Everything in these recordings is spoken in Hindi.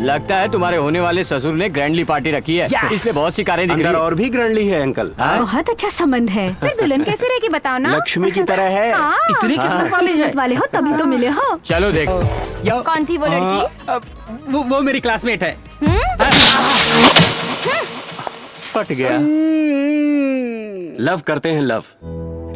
लगता है तुम्हारे होने वाले ससुर ने ग्रैंडली पार्टी रखी है, इसलिए बहुत सी कारें दिख रही अंदर हैं। और भी ग्रैंडली है अंकल। बहुत अच्छा संबंध है। फिर दुल्हन कैसे रहेगी बताओ ना। लक्ष्मी की तरह है। इतनी किस्मत वाली है। किस्मत वाले हो तभी तो मिले हो। चलो देखो। कौन थी वो लड़की? वो मेरी क्लासमेट है। फट गया। लव करते हैं लव।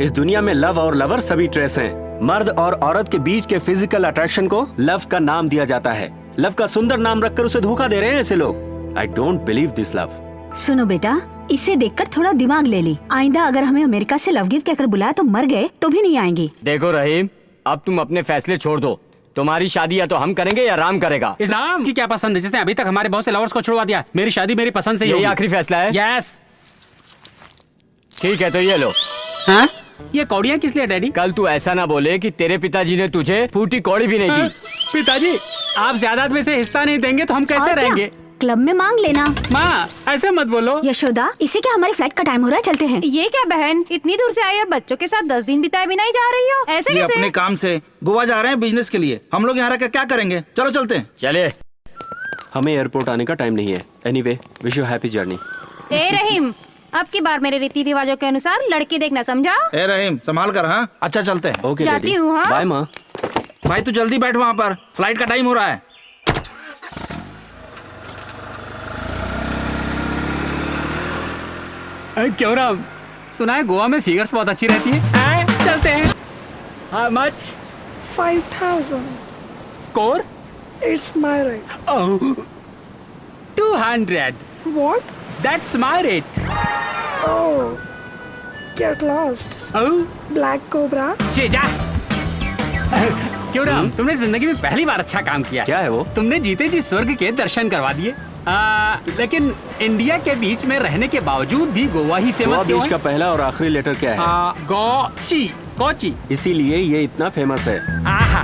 इस दुनिया में लव और लवर सभी ट्रेस हैं। मर्द और औरत के बीच के फिजिकल अट्रैक्शन को लव का नाम दिया जाता है। लव का सुंदर नाम रखकर उसे धोखा दे रहे हैं ऐसे लोग। आई डोंट बिलीव दिस लव। सुनो बेटा, इसे देखकर थोड़ा दिमाग ले ली। आइंदा अगर हमें अमेरिका से लव गिफ्ट कहकर बुलाया तो मर गए तो भी नहीं आएंगी। देखो रहीम, अब तुम अपने फैसले छोड़ दो। तुम्हारी शादी या तो हम करेंगे या राम करेगा। इस्लाम की क्या पसंद है जिसने अभी तक हमारे बहुत से लवर्स को छुड़वा दिया? मेरी शादी मेरी पसंद से ही यही होगी। आखिरी फैसला है? यस। ठीक है तो ये लो। हाँ? ये कौड़ियाँ किस लिए डैडी? कल तू ऐसा ना बोले कि तेरे पिताजी ने तुझे फूटी कौड़ी भी नहीं दी। पिताजी, आप ज्यादा में से हिस्सा नहीं देंगे तो हम कैसे और क्या? रहेंगे? क्लब में मांग लेना। माँ, ऐसे मत बोलो। यशोदा, इसे क्या हमारे फ्लाइट का टाइम हो रहा है, चलते हैं। ये क्या बहन, इतनी दूर से आई और बच्चों के साथ 10 दिन बिताए बिना ही जा रही हो? ऐसे ये कैसे? अपने काम से गोवा जा रहे हैं बिजनेस के लिए। हम लोग यहाँ रह क्या करेंगे? चलो चलते हैं। चले। हमें एयरपोर्ट आने का टाइम नहीं है। Anyway, wish you happy journey. ए रहीम, अब की बार मेरे रीति रिवाजों के अनुसार लड़की देखना, समझा? ए रहीम, संभाल कर। हाँ, अच्छा चलते हैं। ओके जाती डैडी। हूँ, हाँ? बाय माँ। भाई तू जल्दी बैठ वहाँ पर, फ्लाइट का टाइम हो रहा है। क्यों राम, सुना है गोवा में फिगर्स बहुत अच्छी रहती है। चलते हैं। How much? 5,000. Score? It's my rate. Oh, 200. What? That's my rate. Oh, get lost. Oh, Black Cobra. जा। क्यों राम, तुमने जिंदगी में पहली बार अच्छा काम किया। क्या है वो? तुमने जीते जी स्वर्ग के दर्शन करवा दिए। लेकिन इंडिया के बीच में रहने के बावजूद भी गोवा ही फेमस गोवा क्यों बीच है? का पहला और आखिरी लेटर क्या है? गोची, कोची। इसीलिए ये इतना फेमस है। आहा।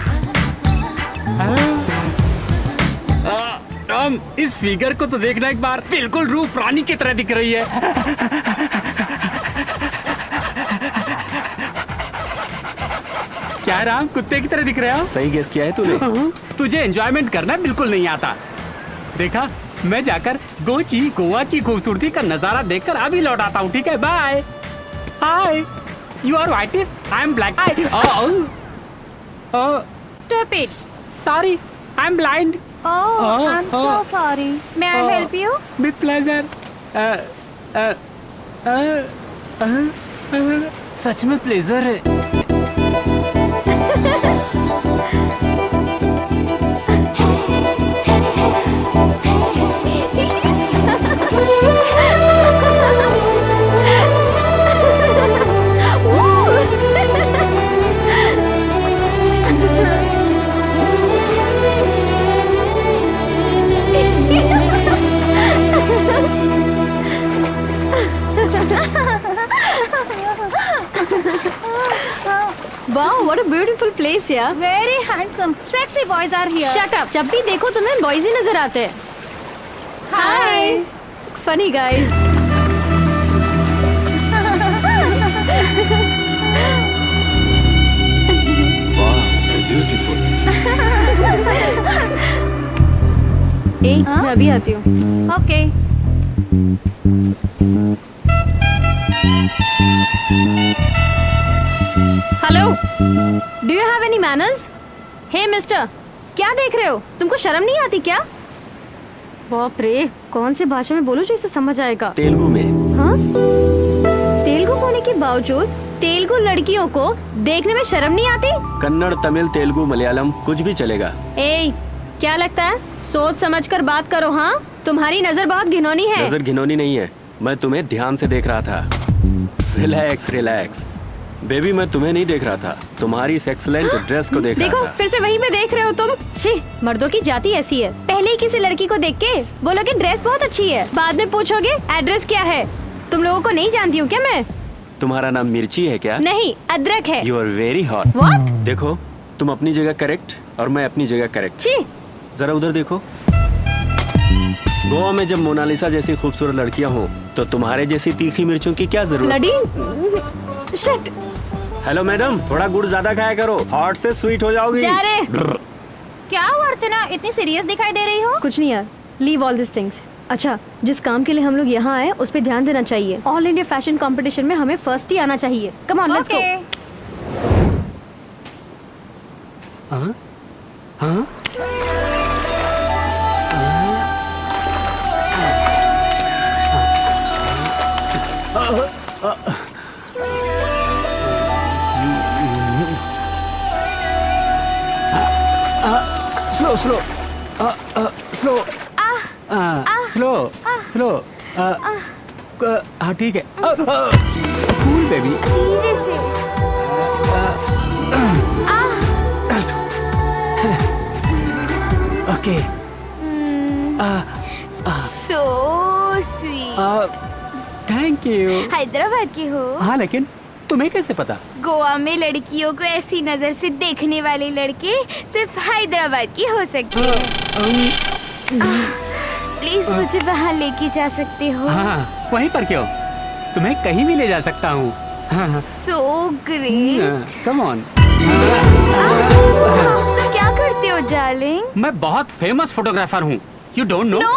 राम, इस फिगर को तो देखना एक बार, बिल्कुल रूप रानी की तरह दिख रही है। क्या राम, कुत्ते की तरह दिख रहे हो? सही गेस किया है तूने। तुझे एंजॉयमेंट करना बिल्कुल नहीं आता। देखा, मैं जाकर गोची गोवा की खूबसूरती का नजारा देखकर अभी लौट आता हूँ। ठीक है, bye. Hi, you are whitish, I am black. Stop it. Sorry, I am blind. Oh, I'm so sorry. May I help you? With pleasure. सच में प्लेजर है। Wow, what a beautiful place यार। Very handsome. Sexy boys are here. Shut up. जब भी देखो तुम्हें बॉयज ही नजर आते हैं। Hi. Funny guys. वाह, ब्यूटीफुल। मैं अभी आती हूँ। Okay. Hello, do you have any manners? Hey mister, क्या देख रहे हो? तुमको शर्म नहीं आती क्या? बाप रे, कौन सी भाषा में बोलूं जो इसे समझ आएगा? तेलुगु में। हाँ? तेलुगु होने के बावजूद तेलुगु लड़कियों को देखने में शर्म नहीं आती? कन्नड़, तमिल, तेलुगु, मलयालम कुछ भी चलेगा। ए, क्या लगता है? सोच समझ कर बात करो। हाँ, तुम्हारी नजर बहुत घिनौनी है। नजर घिनौनी नहीं है, मैं तुम्हें ध्यान से देख रहा था। रिलैक्स रिलैक्स बेबी, मैं तुम्हें नहीं देख रहा था, तुम्हारी इस एक्सीलेंट ड्रेस को देख देखो, रहा था। फिर से वहीं पे देख रहे हो तुम। छी, मर्दों की जाति ऐसी है। पहले ही किसी लड़की को देख के बोलोगे ड्रेस बहुत अच्छी है, बाद में पूछोगे एड्रेस क्या है। तुम लोगों को नहीं जानती हूँ क्या मैं? तुम्हारा नाम मिर्ची है क्या? नहीं, अदरक है। You are very hot. What? देखो, तुम अपनी जगह करेक्ट और मैं अपनी जगह करेक्ट। छी, जरा उधर देखो। गोवा में जब मोनालिसा जैसी खूबसूरत लड़कियां हो तो तुम्हारे जैसी तीखी मिर्चों की क्या जरूरत? Bloody shit. हेलो मैडम, थोड़ा गुड़ ज्यादा खाया करो, हॉट से स्वीट हो जाओगी। जा रे। क्या हुआ अर्चना, इतनी सीरियस दिखाई दे रही हो? कुछ नहीं यार, लीव ऑल दिस थिंग्स। अच्छा, जिस काम के लिए हम लोग यहाँ आए उस पर ध्यान देना चाहिए। ऑल इंडिया फैशन कंपटीशन में हमें फर्स्ट ही आना चाहिए। कम ऑन, लेट्स गो। हाँ हाँ slow slow slow slow slow. हाँ ठीक है। Cool baby. धीरे से। Okay. So sweet. Thank you. Hyderabad की हो? हाँ, लेकिन तुम्हें कैसे पता? गोवा में लड़कियों को ऐसी नजर से देखने वाले लड़के सिर्फ हैदराबाद की हो सकते हैं। प्लीज मुझे वहाँ लेके जा सकते हो? हाँ, वहीं पर क्यों? तुम्हें कहीं भी ले जा सकता हूँ। So great. Come on. तो क्या करते हो डार्लिंग? मैं बहुत फेमस फोटोग्राफर हूँ। You don't know? No.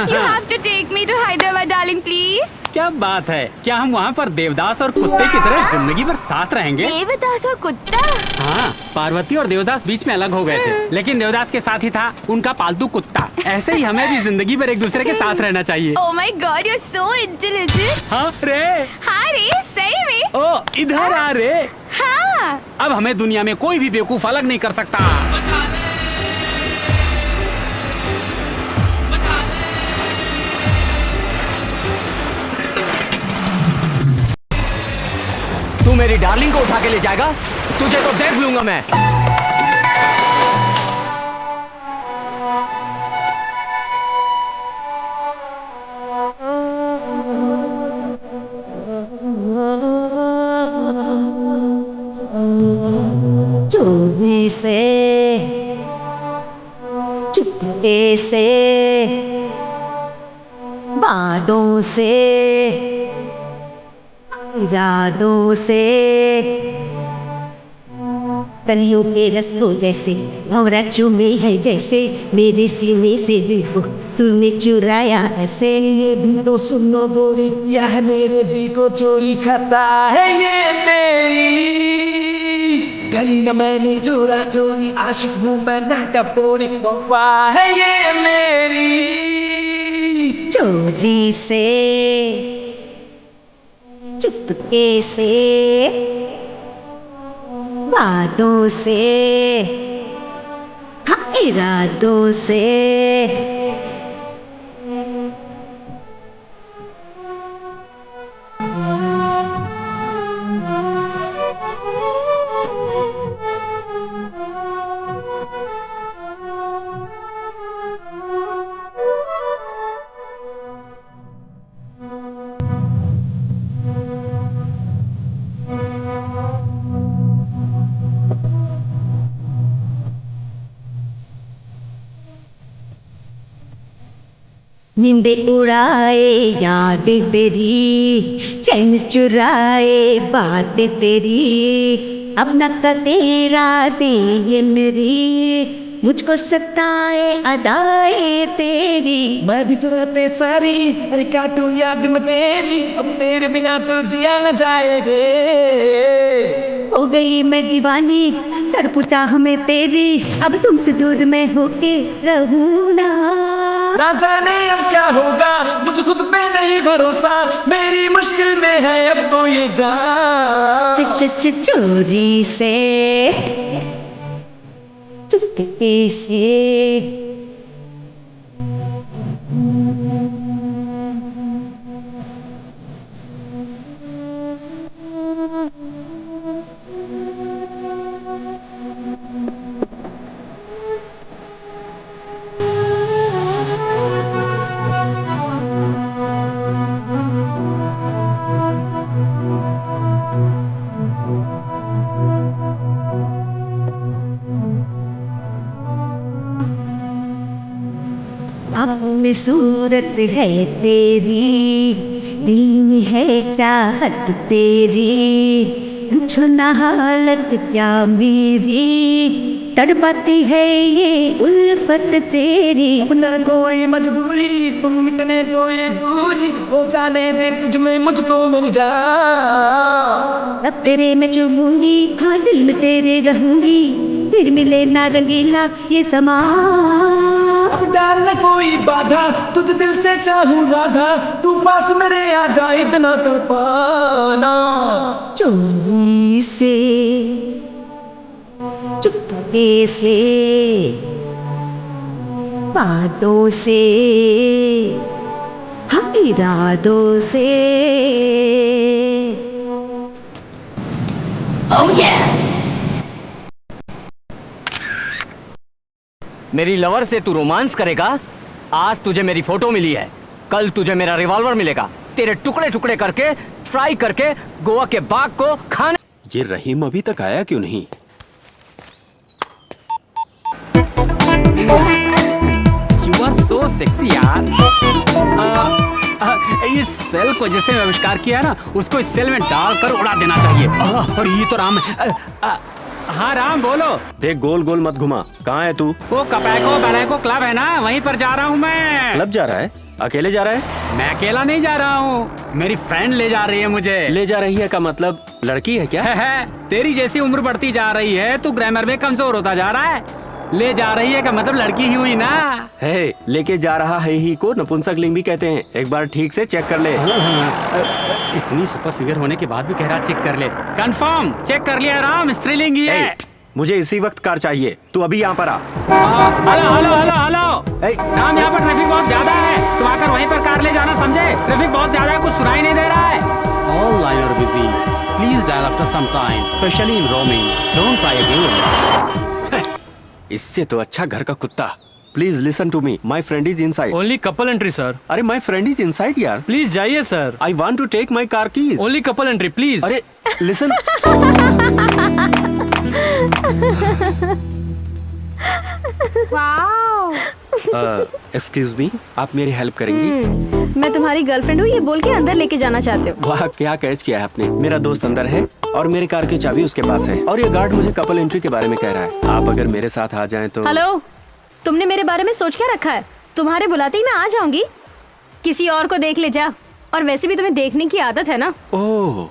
You have to take me to Hyderabad, darling, please. क्या बात है? क्या हम वहाँ पर देवदास और कुत्ते की तरह जिंदगी भर साथ रहेंगे? देवदास और कुत्ता? हाँ, पार्वती और देवदास बीच में अलग हो गए थे, लेकिन देवदास के साथ ही था उनका पालतू कुत्ता। ऐसे ही हमें भी जिंदगी भर एक दूसरे के साथ रहना चाहिए। Oh my God, you're so intelligent. हाँ रे। हाँ रे, सही में। ओ, इधर आ रे। हाँ। अब हमें दुनिया में कोई भी बेवकूफ अलग नहीं कर सकता। तू मेरी डार्लिंग को उठा के ले जाएगा? तुझे तो देख लूंगा मैं। चोरी से चुपके से बादों से यादों से कलियों के रस्तों जैसे भंवरा चूमे है जैसे मेरे सीने से दिल को तूने चुराया ऐसे। ये भी तो सुनो गोरी, यह मेरे दिल को चोरी खाता है ये तेरी गली न मैंने चोरा चोरी आशिक हूँ मैं ना टपोरी वाह है ये मेरी। चोरी से चुपके से बातों से हाँ इरादों से नींदे उड़ाए याद तेरी चैन चुराए बात तेरी अपना का तेरा दे ये मेरी मुझको सताए अदाए तेरी मैं भी तो रहते सारी अरे काटू याद में तेरी अब तेरे बिना तो जिया न जाए रे। हो गई मैं दीवानी तड़पू चाह में तेरी अब तुमसे दूर मैं होके रहूं ना जाने अब क्या होगा मुझे खुद पे नहीं भरोसा मेरी मुश्किल में है अब तो ये जान चोरी से चुपके से में सूरत है तेरी दिल में है चाहत तेरी छुना हालत क्या मेरी तड़पाती है ये उल्फत तेरी। अपना कोई मजबूरी तुम मिटने दो ये दूरी, वो जाने दे तुझ में मुझको मिल जा। अब तेरे में चुमूंगी, हाँ दिल में तेरे रहूंगी, फिर मिले ना रंगीला ये समा। अब डाल न कोई बाधा, तुझ दिल से चाहूं राधा, तू पास मेरे आ जा इतना तो पाना। चोरी से चुपके से बातों से हम इरादों से। मेरी लवर से तू रोमांस करेगा? आज तुझे मेरी फोटो मिली है, कल तुझे मेरा रिवॉल्वर मिलेगा। तेरे टुकड़े टुकड़े करके फ्राई करके गोवा के बाग को खाने। ये रहीम अभी तक आया क्यों नहीं? You are so sexy यार। इस सेल को जिसने आविष्कार किया ना, उसको इस सेल में डालकर उड़ा देना चाहिए। और ये तो राम है। हाँ राम बोलो। देख गोल गोल मत घुमा। कहाँ है तू? वो कपैको क्लब है ना, वहीं पर जा रहा हूँ मैं। क्लब जा रहा है? अकेले जा रहा है? मैं अकेला नहीं जा रहा हूँ, मेरी फ्रेंड ले जा रही है मुझे। ले जा रही है का मतलब लड़की है क्या? तेरी जैसी उम्र बढ़ती जा रही है, तू ग्रामर में कमजोर होता जा रहा है। ले जा रही है का मतलब लड़की ही हुई ना। है लेके जा रहा है ही को नपुंसक लिंग भी कहते हैं। एक बार ठीक से चेक कर ले। इतनी सुपर फिगर होने के बाद भी कह रहा चेक कर ले। कंफर्म चेक कर लिया राम, स्त्रीलिंग ही है। मुझे इसी वक्त कार चाहिए, तू अभी यहाँ पर आ। Hello hello hello hello Ram, यहाँ पर ट्रैफिक बहुत ज्यादा है, तुम आकर वहीं पर कार ले जाना, समझे? ट्रैफिक बहुत ज्यादा है, कुछ सुनाई नहीं दे रहा है। All line are busy. Please dial after some time, especially in roaming. Don't try again. इससे तो अच्छा घर का कुत्ता। Please listen to me, my friend is inside. Only couple entry sir. अरे माई फ्रेंड इज इनसाइड यार। प्लीज जाइए sir. I want to take my car keys. Only couple entry please. अरे लिसन। वाओ। एक्सक्यूज मी, आप मेरी हेल्प करेंगी? मैं तुम्हारी गर्लफ्रेंड हूँ ये बोल के अंदर लेके जाना चाहते हो? वाह क्या कैच किया है आपने। मेरा दोस्त अंदर है और मेरी कार की चाबी उसके पास है, और ये गार्ड मुझे कपल एंट्री के बारे में कह रहा है। आप अगर मेरे साथ आ जाएं तो। हेलो, तुमने मेरे बारे में सोच क्या रखा है? तुम्हारे बुलाते ही मैं आ जाऊंगी? किसी और को देख ले जा। और वैसे भी तुम्हें देखने की आदत है ना। ओह,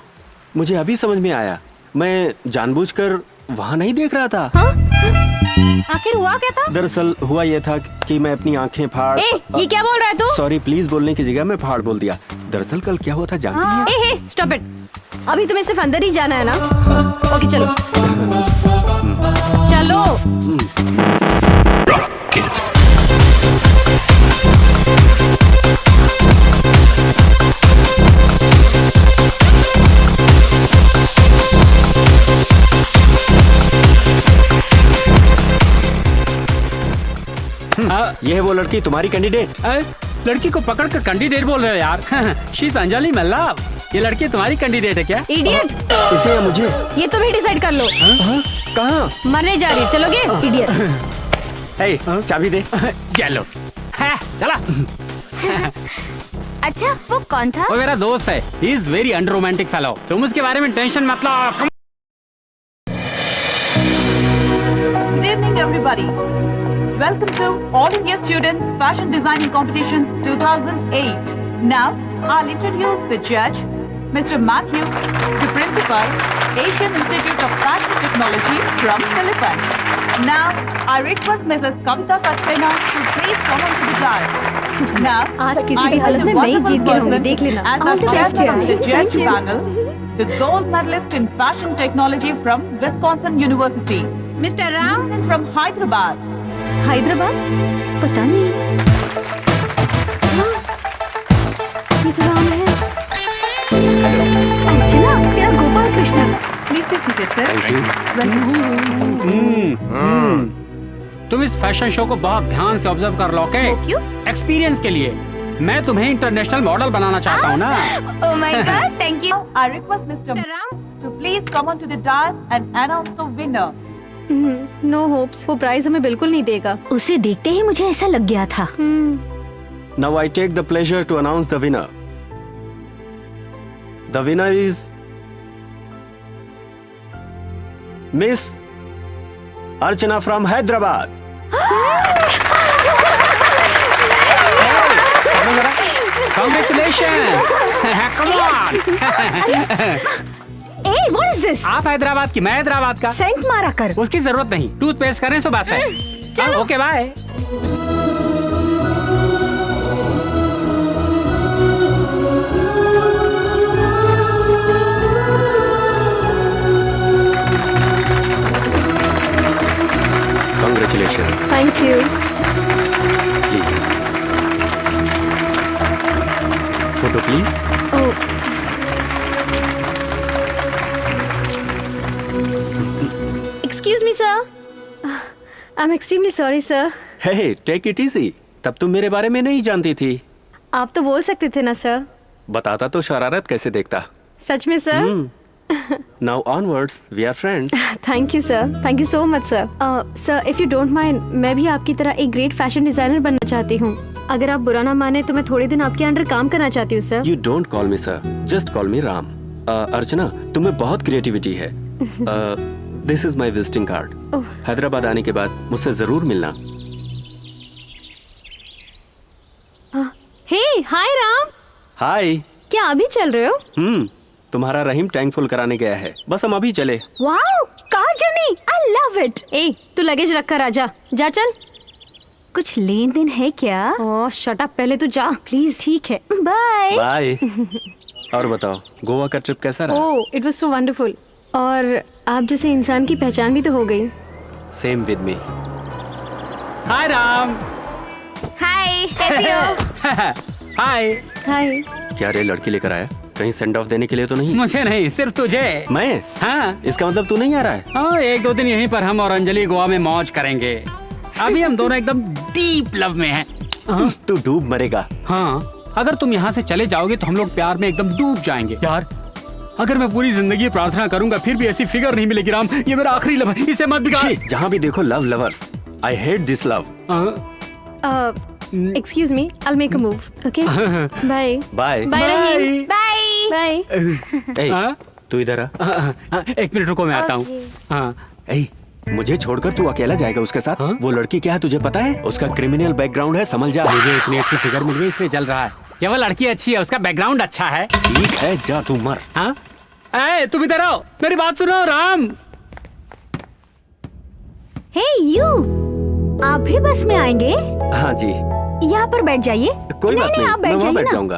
मुझे अभी समझ में आया, मैं जानबूझकर वहाँ नहीं देख रहा था। हाँ? आखिर हुआ क्या था? दरअसल हुआ ये था कि मैं अपनी आंखें फाड़। ये क्या बोल रहा है तू? सॉरी, प्लीज बोलने की जगह मैं फाड़ बोल दिया। दरअसल कल क्या हुआ था जानती हैं? Stop it. अभी तुम्हें सिर्फ अंदर ही जाना है ना? ओके चलो चलो। ये है वो लड़की तुम्हारी कैंडिडेट। लड़की को पकड़ कर कैंडिडेट बोल रहे हो यार? शी अंजलि मल्ला, ये लड़की तुम्हारी कैंडिडेट है क्या? इडियट। इसे या मुझे? ये तुम ही डिसाइड कर लो। कहाँ? मरने जा रही, चलोगे? इडियट। चाबी दे। चलो चला। अच्छा वो कौन था? वो मेरा दोस्त है, he is very unromantic fellow, तुम उसके बारे में टेंशन मत लो। Good evening everybody. Welcome to All India Students Fashion Designing Competitions 2008. Now, I'll introduce the judge, Mr. Matthew, the principal, Asian Institute of Fashion Technology from Philippines. Now, I request Mrs. Kavita Saxena to please come onto the dais. Now, आज किसी भी हालत में मैं ही जीत के रहूंगी, देख लेना। as All our the best, chairman of the यार। judge Thank you. panel, the gold medalist in fashion technology from Wisconsin University. Mister Ram. And from Hyderabad. Hyderabad? पता नहीं। ये तो राम है। अर्चना, तेरा Gopal Krishna. Please be seated, sir. तुम इस फैशन शो को बहुत ध्यान से ऑब्जर्व कर लो, ओके? क्यों? एक्सपीरियंस के लिए। मैं तुम्हें इंटरनेशनल मॉडल बनाना चाहता हूँ ना। Oh my God, thank you. I request Mr. Ram. to please come onto the dais and announce the winner. No hopes, वो प्राइज हमें बिल्कुल नहीं देगा। उसे देखते ही मुझे ऐसा लग गया था। Now I take the pleasure to announce the winner. The winner is Miss Archana from Hyderabad. Congratulations! Come on! A, what is this? आप हैदराबाद की, मैं हैदराबाद का। सेंट मारा कर। उसकी जरूरत नहीं, टूथपेस्ट करें सो बस है। चलो। Okay bye. Congratulations. Thank you. Please. Photo please. Excuse me sir, I am extremely sorry sir. Hey, take it easy. तब तुम मेरे बारे में नहीं जानती थी। आप तो बोल सकते थे ना सर। बताता तो शरारत कैसे देखता। सच में sir? Now onwards, we are friends. Thank you sir, thank you so much sir. Sir if you don't mind, मैं भी आपकी तरह एक ग्रेट फैशन डिजाइनर बनना चाहती हूँ। अगर आप बुरा ना माने तो मैं थोड़े दिन आपके अंडर काम करना चाहती हूँ sir. You don't call me sir. Just call me Ram. अर्चना, तुम्हें बहुत क्रिएटिविटी है। This is my visiting card. Hyderabad आने के बाद मुझसे जरूर मिलना। हे हाय राम। हाय। क्या अभी चल रहे हो? तुम्हारा रहीम टैंक फुल कराने गया है, बस हम अभी चले। Wow, car journey, I love it. ए तू लगेज रख कर आजा, जा चल। कुछ लेन देन है क्या? ओह शट अप, पहले तू जा प्लीज। ठीक है, बाय। बाय। और बताओ, गोवा का ट्रिप कैसा रहा? Oh it was so wonderful. और आप जैसे इंसान की पहचान भी तो हो गई। Same with me. हाय राम। हाय, कैसी हो? हाय। हाय। क्या रे, लड़की लेकर आया? कहीं सेंड ऑफ देने के लिए तो नहीं? मुझे नहीं, सिर्फ तुझे। मैं? हाँ। इसका मतलब तू नहीं आ रहा है? हाँ, एक दो दिन यहीं पर हम और अंजलि गोवा में मौज करेंगे। अभी हम दोनों एकदम डीप लव में हैं। तू डूब मरेगा। हाँ, अगर तुम यहाँ से चले जाओगे तो हम लोग प्यार में एकदम डूब जाएंगे। यार, अगर मैं पूरी जिंदगी प्रार्थना करूंगा फिर भी ऐसी फिगर नहीं मिलेगी राम। ये मेरा आखिरी लव है, इसे मत बिगाड़। जहाँ भी देखो love lovers. I hate this love. Excuse me, I will make a move. Okay bye. Bye. Bye Rahim. Bye. Bye. तू इधर आ। एक मिनट रुको, मैं आता हूँ। हाँ। मुझे छोड़कर तू अकेला जाएगा उसके साथ? वो लड़की क्या है तुझे पता है? उसका क्रिमिनल बैकग्राउंड है, समझ जा। मुझे इतनी अच्छी फिगर मिल गई, इसमें जल रहा है। ये वो लड़की अच्छी है, उसका बैकग्राउंड अच्छा है। ठीक है, जा तू मर। हाँ? तुम इधर आओ, मेरी बात सुनो राम। हे यू, आप भी बस में आएंगे? हाँ जी। यहाँ पर बैठ जाइए। कोई बात नहीं, आप मैं बैठ वहाँ जाइए बैठ ना। जाऊंगा।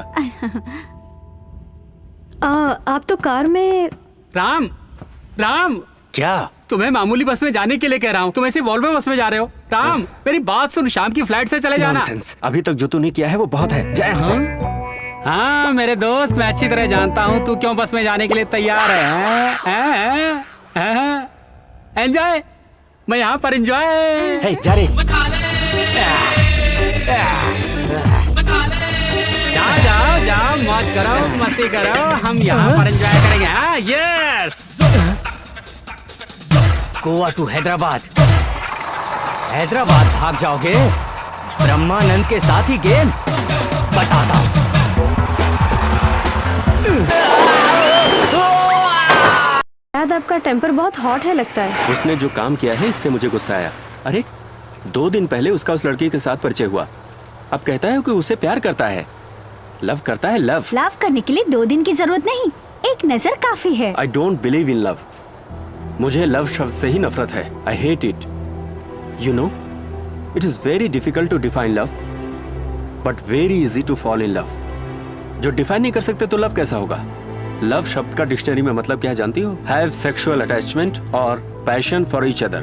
आप तो कार में। राम, राम। क्या? तुम्हें मामूली बस में जाने के लिए कह रहा हूँ, तुम ऐसे वॉल्वो बस में जा रहे हो। राम, मेरी बात सुन, शाम की फ्लाइट से चले जाना। नॉनसेंस। अभी तक जो तूने किया है वो बहुत है, जा यहाँ से। हाँ मेरे दोस्त, मैं अच्छी तरह जानता हूँ तू क्यों बस में जाने के लिए तैयार है। एंजॉय, मैं यहाँ पर एंजॉय। हे, जा रे। जाओ जाओ जाओ, मौज करो, मस्ती करो, हम यहाँ पर एंजॉय करेंगे। हाँ यस। गोवा टू हैदराबाद। हैदराबाद भाग जाओगे? ब्रह्मानंद के साथ ही गेम बताता हूँ। शायद आपका टेम्पर बहुत हॉट है लगता है। उसने जो काम किया है इससे मुझे गुस्सा आया। अरे 2 दिन पहले उसका उस लड़की के साथ परिचय हुआ, अब कहता है कि उसे प्यार करता है, लव करता है। लव करने के लिए 2 दिन की जरूरत नहीं, एक नजर काफी है। I don't believe in love. मुझे लव शब्द से ही नफरत है। I hate it. You know, it is very difficult to define love, but very easy to fall in love. जो डिफाइन नहीं कर सकते तो लव कैसा होगा? लव शब्द का डिक्शनरी में मतलब क्या जानती हो? हैव सेक्सुअल अटैचमेंट और पैशन फॉर ईच अदर।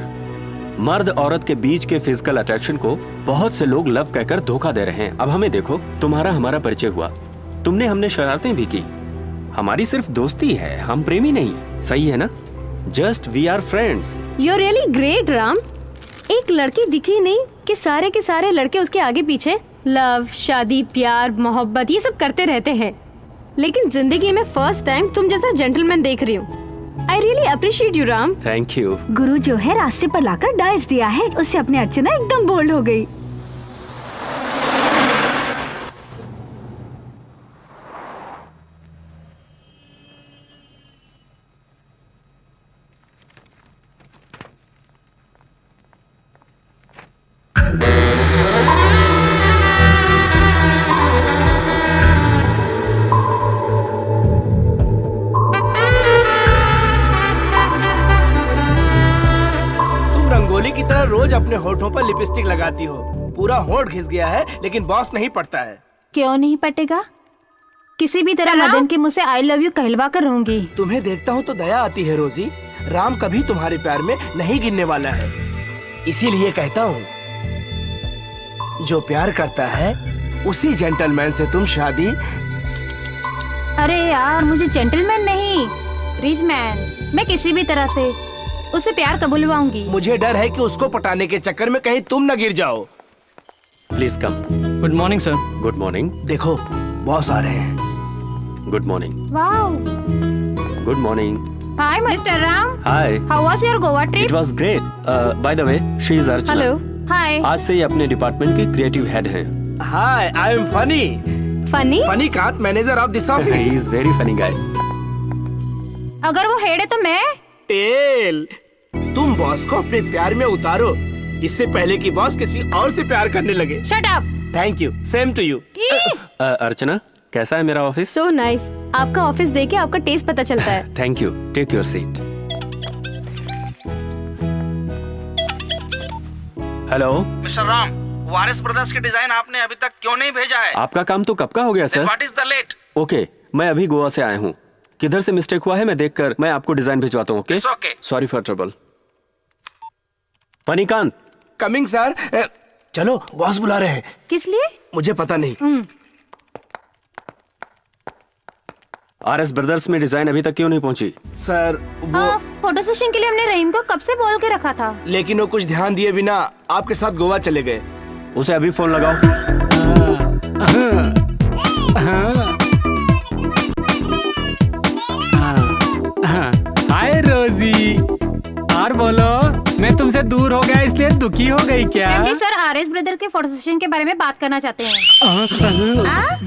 मर्द औरत के बीच के फिजिकल अट्रैक्शन को बहुत से लोग लव कहकर धोखा दे रहे हैं। अब हमें देखो, तुम्हारा हमारा परिचय हुआ, तुमने हमने शरारतें भी की, हमारी सिर्फ दोस्ती है, हम प्रेमी नहीं। सही है ना? Just we are friends. You are really great Ram. एक लड़की दिखी नहीं कि सारे के सारे लड़के उसके आगे पीछे लव, शादी, प्यार, मोहब्बत ये सब करते रहते हैं, लेकिन जिंदगी में फर्स्ट टाइम तुम जैसा जेंटलमैन देख रही हूँ। I really appreciate you Ram. Thank you. गुरु जो है रास्ते पर लाकर डाइस दिया है, उससे अपनी अर्चना एकदम बोल्ड हो गई। तुम रंगोली की तरह रोज अपने होठों पर लिपस्टिक लगाती हो। पूरा होठ घिस गया है, लेकिन बॉस नहीं पड़ता है। क्यों नहीं पटेगा? किसी भी तरह मदन के मुझसे आई लव यू कहलवा कर रहूंगी। तुम्हें देखता हूँ तो दया आती है रोजी। राम कभी तुम्हारे प्यार में नहीं गिरने वाला है। इसीलिए कहता हूँ, जो प्यार करता है उसी जेंटलमैन से तुम शादी। अरे यार, मुझे जेंटलमैन नहीं, रिच मैन। मैं किसी भी तरह से उसे प्यार कबूलवाऊंगी। मुझे डर है कि उसको पटाने के चक्कर में कहीं तुम न गिर जाओ। Please come. Good morning sir. Good morning. देखो, बॉस आ रहे हैं। Good morning. Wow. Good morning. Hi mister Ram. Hi. How was your Goa it trip? Was great. By the way, she is Archana. Hello. Hi. आज से ये अपने डिपार्टमेंट के क्रिएटिव हेड हैं। Hi, I am funny. Funny? Funny Kant, manager of this office. He is very funny guy. अगर वो हेड है तो मैं? टेल। तुम बॉस को अपने प्यार में उतारो, इससे पहले कि बॉस किसी और से प्यार करने लगे। Shut up. Thank you, same to you. Archana, कैसा है मेरा ऑफिस? So nice. आपका ऑफिस देख के आपका टेस्ट पता चलता है। Thank you, take your seat. Hello mister Ram, Waris brothers के डिजाइन आपने अभी तक क्यों नहीं भेजा है? आपका काम तो कब का हो गया sir? What is the late? Okay, मैं अभी गोवा से आया हूँ। किधर से मिस्टेक हुआ है मैं देखकर मैं आपको डिजाइन भिजवाता हूँ। Okay, sorry for trouble. Funnykant. Coming sir. चलो, बॉस बुला रहे हैं। किस लिए? मुझे पता नहीं। आरएस ब्रदर्स में डिजाइन अभी तक क्यों नहीं पहुंची? सर वो फोटो सेशन के लिए हमने रहीम को कब से बोल के रखा था, लेकिन वो कुछ ध्यान दिए बिना आपके साथ गोवा चले गए। उसे अभी फोन लगाओ। हाय रोजी। और बोलो, मैं तुमसे दूर हो गया इसलिए दुखी हो गई क्या? एमडी सर आरएस ब्रदर के फोटो सेशन के बारे में बात करना चाहते हैं।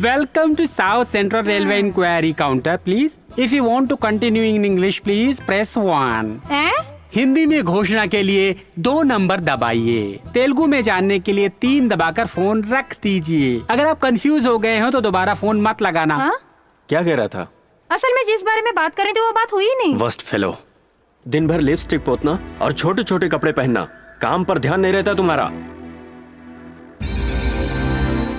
Welcome to South Central Railway inquiry counter. Please, if you want to continue in English please press 1। Hindi में घोषणा के लिए 2 नंबर दबाइए। तेलुगु में जानने के लिए 3 दबाकर फोन रख दीजिए। अगर आप कंफ्यूज हो गए हो तो दोबारा फोन मत लगाना। क्या कह रहा था? असल में जिस बारे में बात कर रहे थे वो बात हुई नहीं। Worst fellow. दिन भर लिपस्टिक पोतना और छोटे छोटे कपड़े पहनना, काम पर ध्यान नहीं रहता तुम्हारा।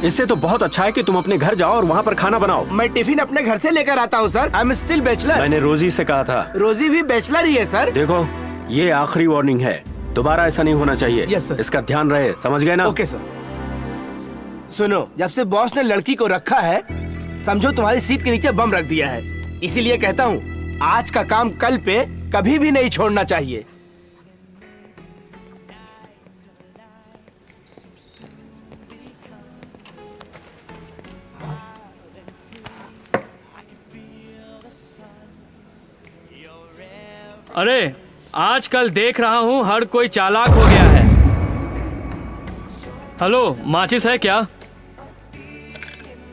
इससे तो बहुत अच्छा है कि तुम अपने घर जाओ और वहाँ पर खाना बनाओ। मैं टिफिन अपने घर से लेकर आता हूँ sir. I am still bachelor. मैंने रोजी से कहा था। रोजी भी बैचलर ही है सर। देखो, ये आखिरी वार्निंग है, दोबारा ऐसा नहीं होना चाहिए। Yes sir. इसका ध्यान रहे, समझ गए ना? Okay sir. सुनो, जब से बॉस ने लड़की को रखा है, समझो तुम्हारी सीट के नीचे बम रख दिया है। इसीलिए कहता हूँ, आज का काम कल पे कभी भी नहीं छोड़ना चाहिए। अरे, आजकल देख रहा हूँ हर कोई चालाक हो गया है। हेलो, माचिस है क्या?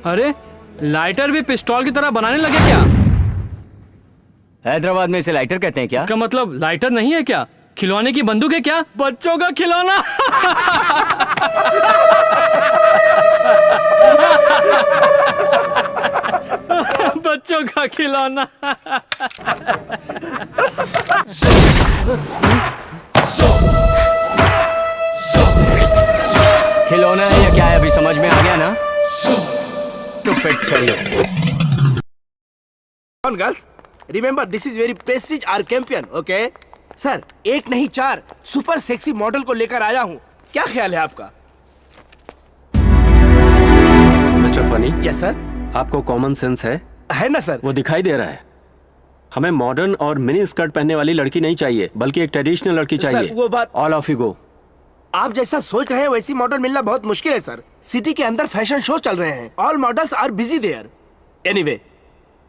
अरे, लाइटर भी पिस्तौल की तरह बनाने लगे क्या? हैदराबाद में इसे लाइटर कहते हैं क्या? इसका मतलब लाइटर नहीं है क्या? खिलौने की बंदूक है क्या? बच्चों का खिलौना। बच्चों का खिलौना। खिलौना है या क्या है अभी समझ में आ गया ना? Stupid fellow. Girls, remember this is very prestige our champion. Okay sir, 1 नहीं 4 सुपर सेक्सी मॉडल को लेकर आया हूँ। क्या ख्याल है आपका? Mister funny. Yes sir. आपको कॉमन सेंस है ना सर? वो दिखाई दे रहा है। हमें मॉडर्न और मिनी स्कर्ट पहनने वाली लड़की नहीं चाहिए, बल्कि एक ट्रेडिशनल लड़की चाहिए। सर, वो बात ऑल ऑफ यू गो। आप जैसा सोच रहे हैं वैसी मॉडल मिलना बहुत मुश्किल है सर। सिटी के अंदर फैशन शो चल रहे हैं। All models are busy there. Anyway,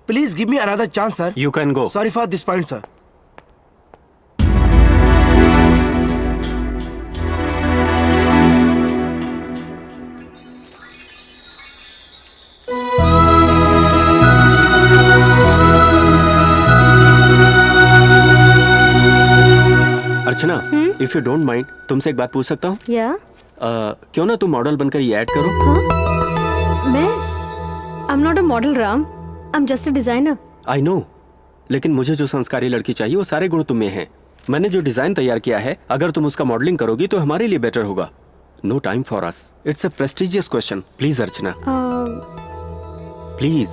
please give me another chance sir. You can go. Sorry for this point sir. Archana, if you don't mind, तुमसे एक बात पूछ सकता हूँ? या क्यों ना तुम मॉडल बनकर ये ऐड करो? मैं I am not a model Ram, I am just a designer. I know, लेकिन मुझे जो संस्कारी लड़की चाहिए वो सारे गुण तुम में हैं। मैंने जो डिजाइन तैयार किया है, अगर तुम उसका मॉडलिंग करोगी तो हमारे लिए बेटर होगा। No time for us, it's a prestigious question. Please Archana, please.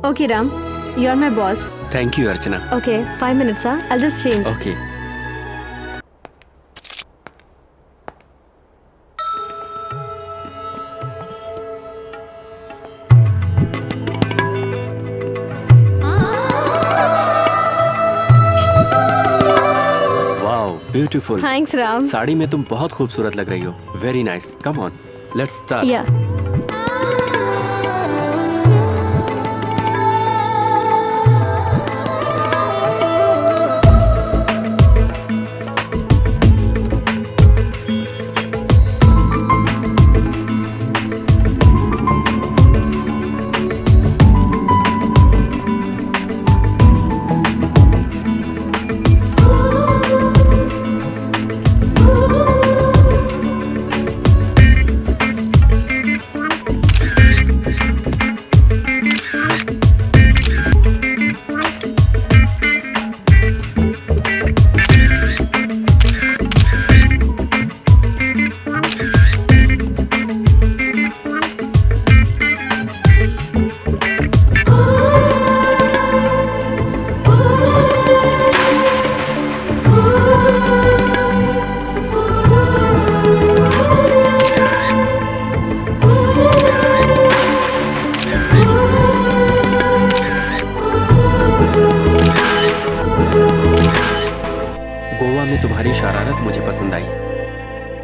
Okay Ram, you are my boss. Thank you Archana. Okay 5 minutes, I'll just change. Okay. Beautiful. Thanks Ram. Sari में तुम बहुत खूबसूरत लग रही हो। Very nice. Come on, let's start. या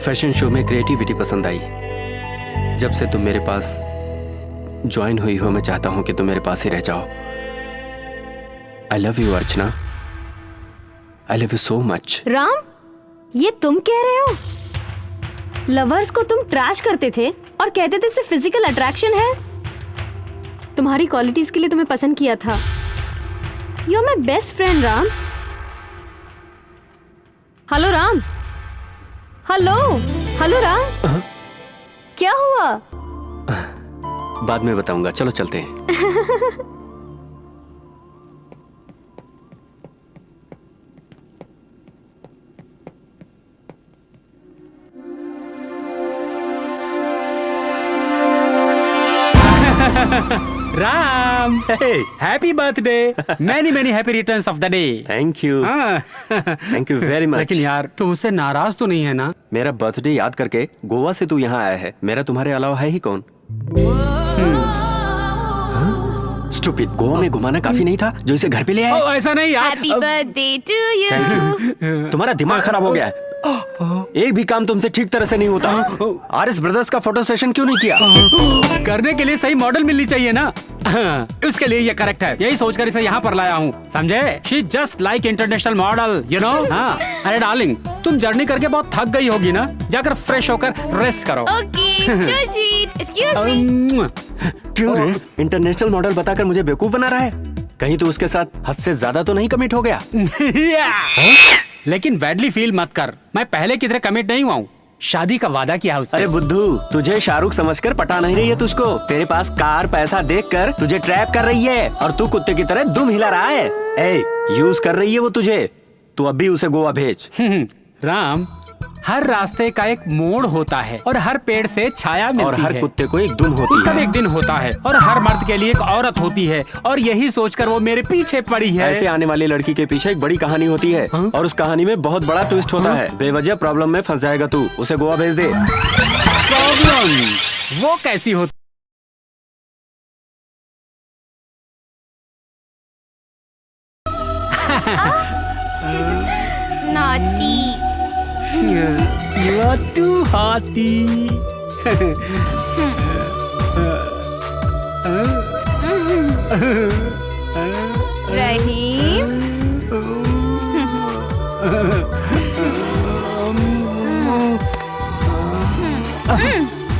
फैशन शो में क्रिएटिविटी पसंद आई। जब से तुम मेरे पास ज्वाइन हुई हो, मैं चाहता हूं कि तुम मेरे पास ही रह जाओ। I love you Archana, I love you so much. Ram, ये तुम कह रहे हो? लवर्स को तुम ट्रैश करते थे और कहते थे सिर्फ फिजिकल अट्रैक्शन है। तुम्हारी क्वालिटीज के लिए तुम्हें पसंद किया था। You are my best friend Ram. Hello Ram, hello hello Ram. क्या हुआ? बाद में बताऊंगा, चलो चलते हैं। Ram, happy birthday. Many many happy returns of the day. Thank you, thank you very much. लेकिन यार, तू उससे नाराज तो नहीं है ना? मेरा बर्थडे याद करके गोवा से तू यहाँ आया है। मेरा तुम्हारे अलावा है ही कौन? स्टूपिड, गोवा में घुमाना काफी नहीं था जो इसे घर पे ले आए? ऐसा नहीं यार। Happy birthday to you. तुम्हारा दिमाग खराब हो गया है। एक भी काम तुमसे ठीक तरह से नहीं होता। आरएस ब्रदर्स का फोटो सेशन क्यों नहीं किया? करने के लिए सही मॉडल मिलनी चाहिए ना। उसके लिए ये करेक्ट है। यही सोचकर इसे यहाँ पर लाया हूँ, समझे? She just like international model, you know. हाँ, अरे डार्लिंग, तुम जर्नी करके बहुत थक गई होगी ना। जाकर फ्रेश होकर रेस्ट करो। Okay, so sweet. Excuse me. क्यों रे? इंटरनेशनल मॉडल बताकर मुझे बेवकूफ बना रहा है? कहीं तो उसके साथ हद से ज्यादा तो नहीं कमिट हो गया? लेकिन बैडली फील मत कर, मैं पहले की तरह कमिट नहीं हुआ हूँ। शादी का वादा किया उससे। अरे बुद्धू, तुझे शाहरुख समझकर पटा नहीं रही है तुझको। तेरे पास कार पैसा देखकर तुझे ट्रैप कर रही है और तू कुत्ते की तरह दुम हिला रहा है। ए, यूज कर रही है वो तुझे। तू अभी उसे गोवा भेज। राम, हर रास्ते का एक मोड़ होता है और हर पेड़ से छाया मिलती है। और हर कुत्ते को एक दुम होती उसका है। भी एक दिन होता है और हर मर्द के लिए एक औरत होती है। और यही सोचकर वो मेरे पीछे पड़ी है। ऐसे आने वाली लड़की के पीछे एक बड़ी कहानी होती है। और उस कहानी में बहुत बड़ा ट्विस्ट होता है। बेवजह प्रॉब्लम में फंस जाएगा तू। उसे गोवा भेज दे। प्रॉब्लम वो कैसी होती? Naughty. You are too haughty. रहीम,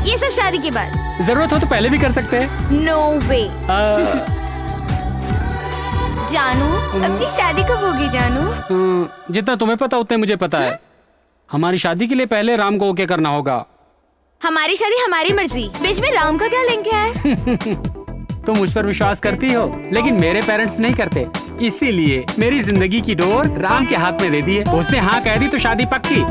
ये सब शादी के बाद। जरूरत हो तो पहले भी कर सकते हैं। नो वे। जानू, अपनी शादी कब होगी जानू? जितना तुम्हें पता उतना मुझे पता है। हमारी शादी के लिए पहले राम को ओके करना होगा। हमारी शादी हमारी मर्जी, बीच में राम का क्या लिंक है? तुम मुझ पर विश्वास करती हो, लेकिन मेरे पेरेंट्स नहीं करते। इसीलिए मेरी जिंदगी की डोर राम के हाथ में दे दी है। उसने हाँ कह दी तो शादी पक्की।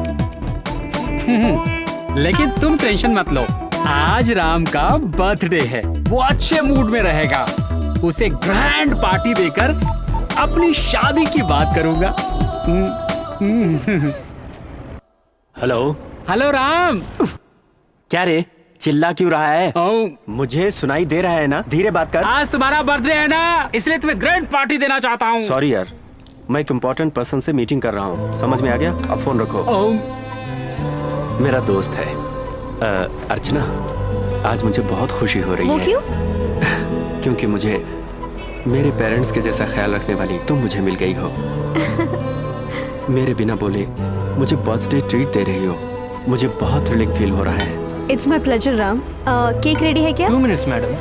लेकिन तुम टेंशन मत लो, आज राम का बर्थडे है, वो अच्छे मूड में रहेगा। उसे ग्रैंड पार्टी देकर अपनी शादी की बात करूंगा। Hello hello Ram. क्या रे, चिल्ला क्यों रहा है? मुझे सुनाई दे रहा है ना, धीरे बात कर। आज तुम्हारा बर्थडे है ना, इसलिए तुम्हें ग्रैंड पार्टी देना चाहता हूँ। सॉरी यार, मैं एक इम्पोर्टेंट पर्सन से मीटिंग कर रहा हूँ। समझ में आ गया? अब फोन रखो। मेरा दोस्त है अर्चना, आज मुझे बहुत खुशी हो रही है। क्यों? क्योंकि मुझे मेरे पेरेंट्स के जैसा ख्याल रखने वाली तुम मुझे मिल गई हो। मेरे बिना बोले मुझे बर्थडे ट्रीट दे रही हो, मुझे बहुत थ्रिलिंग फील हो रहा है। It's my pleasure Ram. Cake ready है क्या? 2 minutes madam.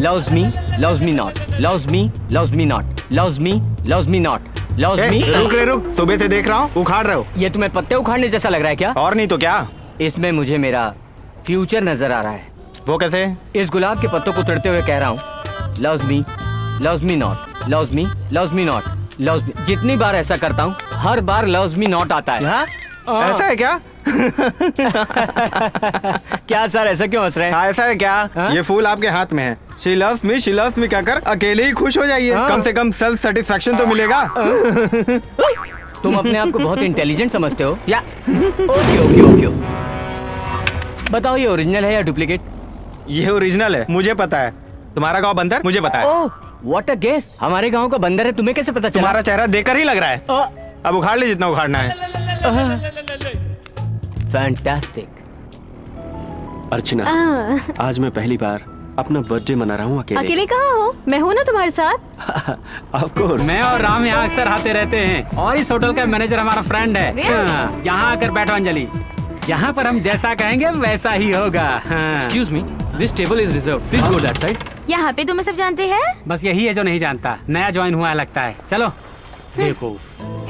Loves me not, loves me not, loves me not, loves me। रुक, सुबह से देख रहा हूँ उखाड़ रहे हो। ये तुम्हें पत्ते उखाड़ने जैसा लग रहा है क्या? और नहीं तो क्या। इसमें मुझे मेरा फ्यूचर नजर आ रहा है। वो कैसे? इस गुलाब के पत्तों को तोड़ते हुए कह रहा हूँ, loves me not, loves me not, loves me। जितनी बार ऐसा करता हूँ, हर बार loves me not आता है। ऐसा है क्या? क्या सर, ऐसा क्यों हंस रहे हैं? ऐसा है क्या? ये फूल आपके हाथ में है। She loves me कहकर अकेले ही खुश हो जाइए। कम से कम सेल्फ सेटिस्फेक्शन तो मिलेगा। तुम अपने आप को बहुत इंटेलिजेंट समझते हो या? ओके। बताओ ये ओरिजिनल है या डुप्लीकेट? ये ओरिजिनल है, मुझे पता है। तुम्हारा गाँव बंदर, मुझे पता है। ओह, व्हाट अ गेस। हमारे गाँव का बंदर है, तुम्हें कैसे पता चला? तुम्हारा चेहरा देखकर ही लग रहा है। अब उखाड़ ले जितना उखाड़ना है। फैंटास्टिक। अर्चना, आज मैं पहली बार अपना बर्थडे मना रहा हूँ अकेले। अकेले कहाँ हो? मैं हूँ ना तुम्हारे साथ। Of course. मैं और राम यहाँ अक्सर आते रहते हैं, और इस होटल का मैनेजर हमारा फ्रेंड है। यहाँ आकर बैठो अंजलि, यहाँ पर हम जैसा कहेंगे वैसा ही होगा। Excuse me, this table is reserved. Please go that side. यहाँ पे तुम्हें सब जानते हैं? बस यही है जो नहीं जानता, नया ज्वाइन हुआ है लगता है। चलो।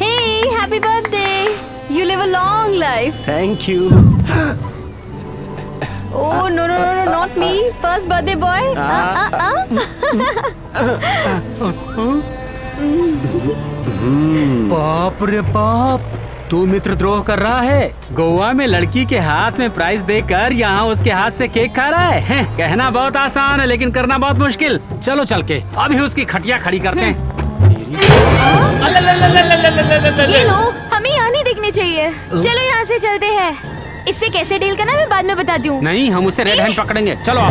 Hey, happy birthday! You live a long life. Thank you. Oh no, not me. First birthday boy. बाप रे बाप, तू मित्रद्रोह कर रहा है। गोवा में लड़की के हाथ में प्राइज देकर यहाँ उसके हाथ से केक खा रहा है। कहना बहुत आसान है लेकिन करना बहुत मुश्किल। चलो चल के अभी उसकी खटिया खड़ी करते हैं। ये लोग हमें यहाँ नहीं दिखने चाहिए। चलो यहाँ से चलते हैं। इससे कैसे डील करना मैं बाद में बताती हूँ। नहीं, हम उसे रेड हैंड पकड़ेंगे। चलो आप।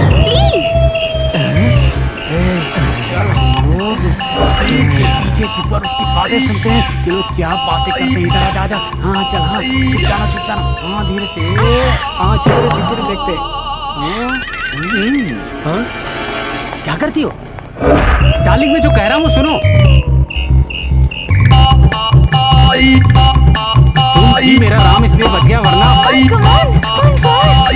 पीछे छिप कर उसकी बातें सुनते हैं कि लोग क्या बातें करते हैं। इधर आ जा। हाँ चल, हाँ छुप जाना। हाँ धीरे से, हाँ छुप कर देखते। हाँ क्या करती हो? डार्लिंग, मैं जो कह रहा हूँ सुनो। तुम ही मेरा राम इसलिए बच गया, वरना Come on, कौन फर्स्ट?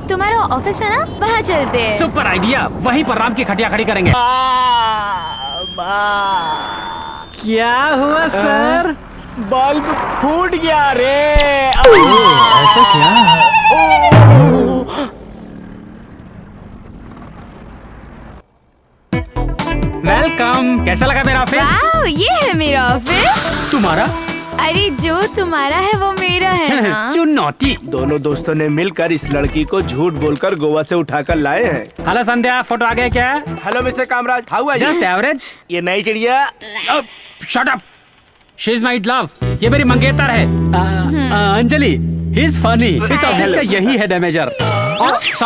तुम्हारा ऑफिस है ना, वहाँ चलते हैं। सुपर आइडिया, वहीं पर राम की खटिया खड़ी करेंगे। क्या हुआ सर? बल्ब फूट गया रे। ऐसा क्या? वेलकम। कैसा लगा मेरा ऑफिस? वाह, ये है मेरा ऑफिस। तुम्हारा? अरे जो तुम्हारा है वो मेरा है ना। चुनौती। दोनों दोस्तों ने मिलकर इस लड़की को झूठ बोलकर गोवा से उठाकर लाए हैं। हेलो संध्या, फोटो आ गया क्या? Hello mister Kamraj, how are you? Just average. ये नई चिड़िया। Shut up. She is my love. ये मेरी मंगेतर है अंजलि। He is funny. इस ऑफिस का यही है manager.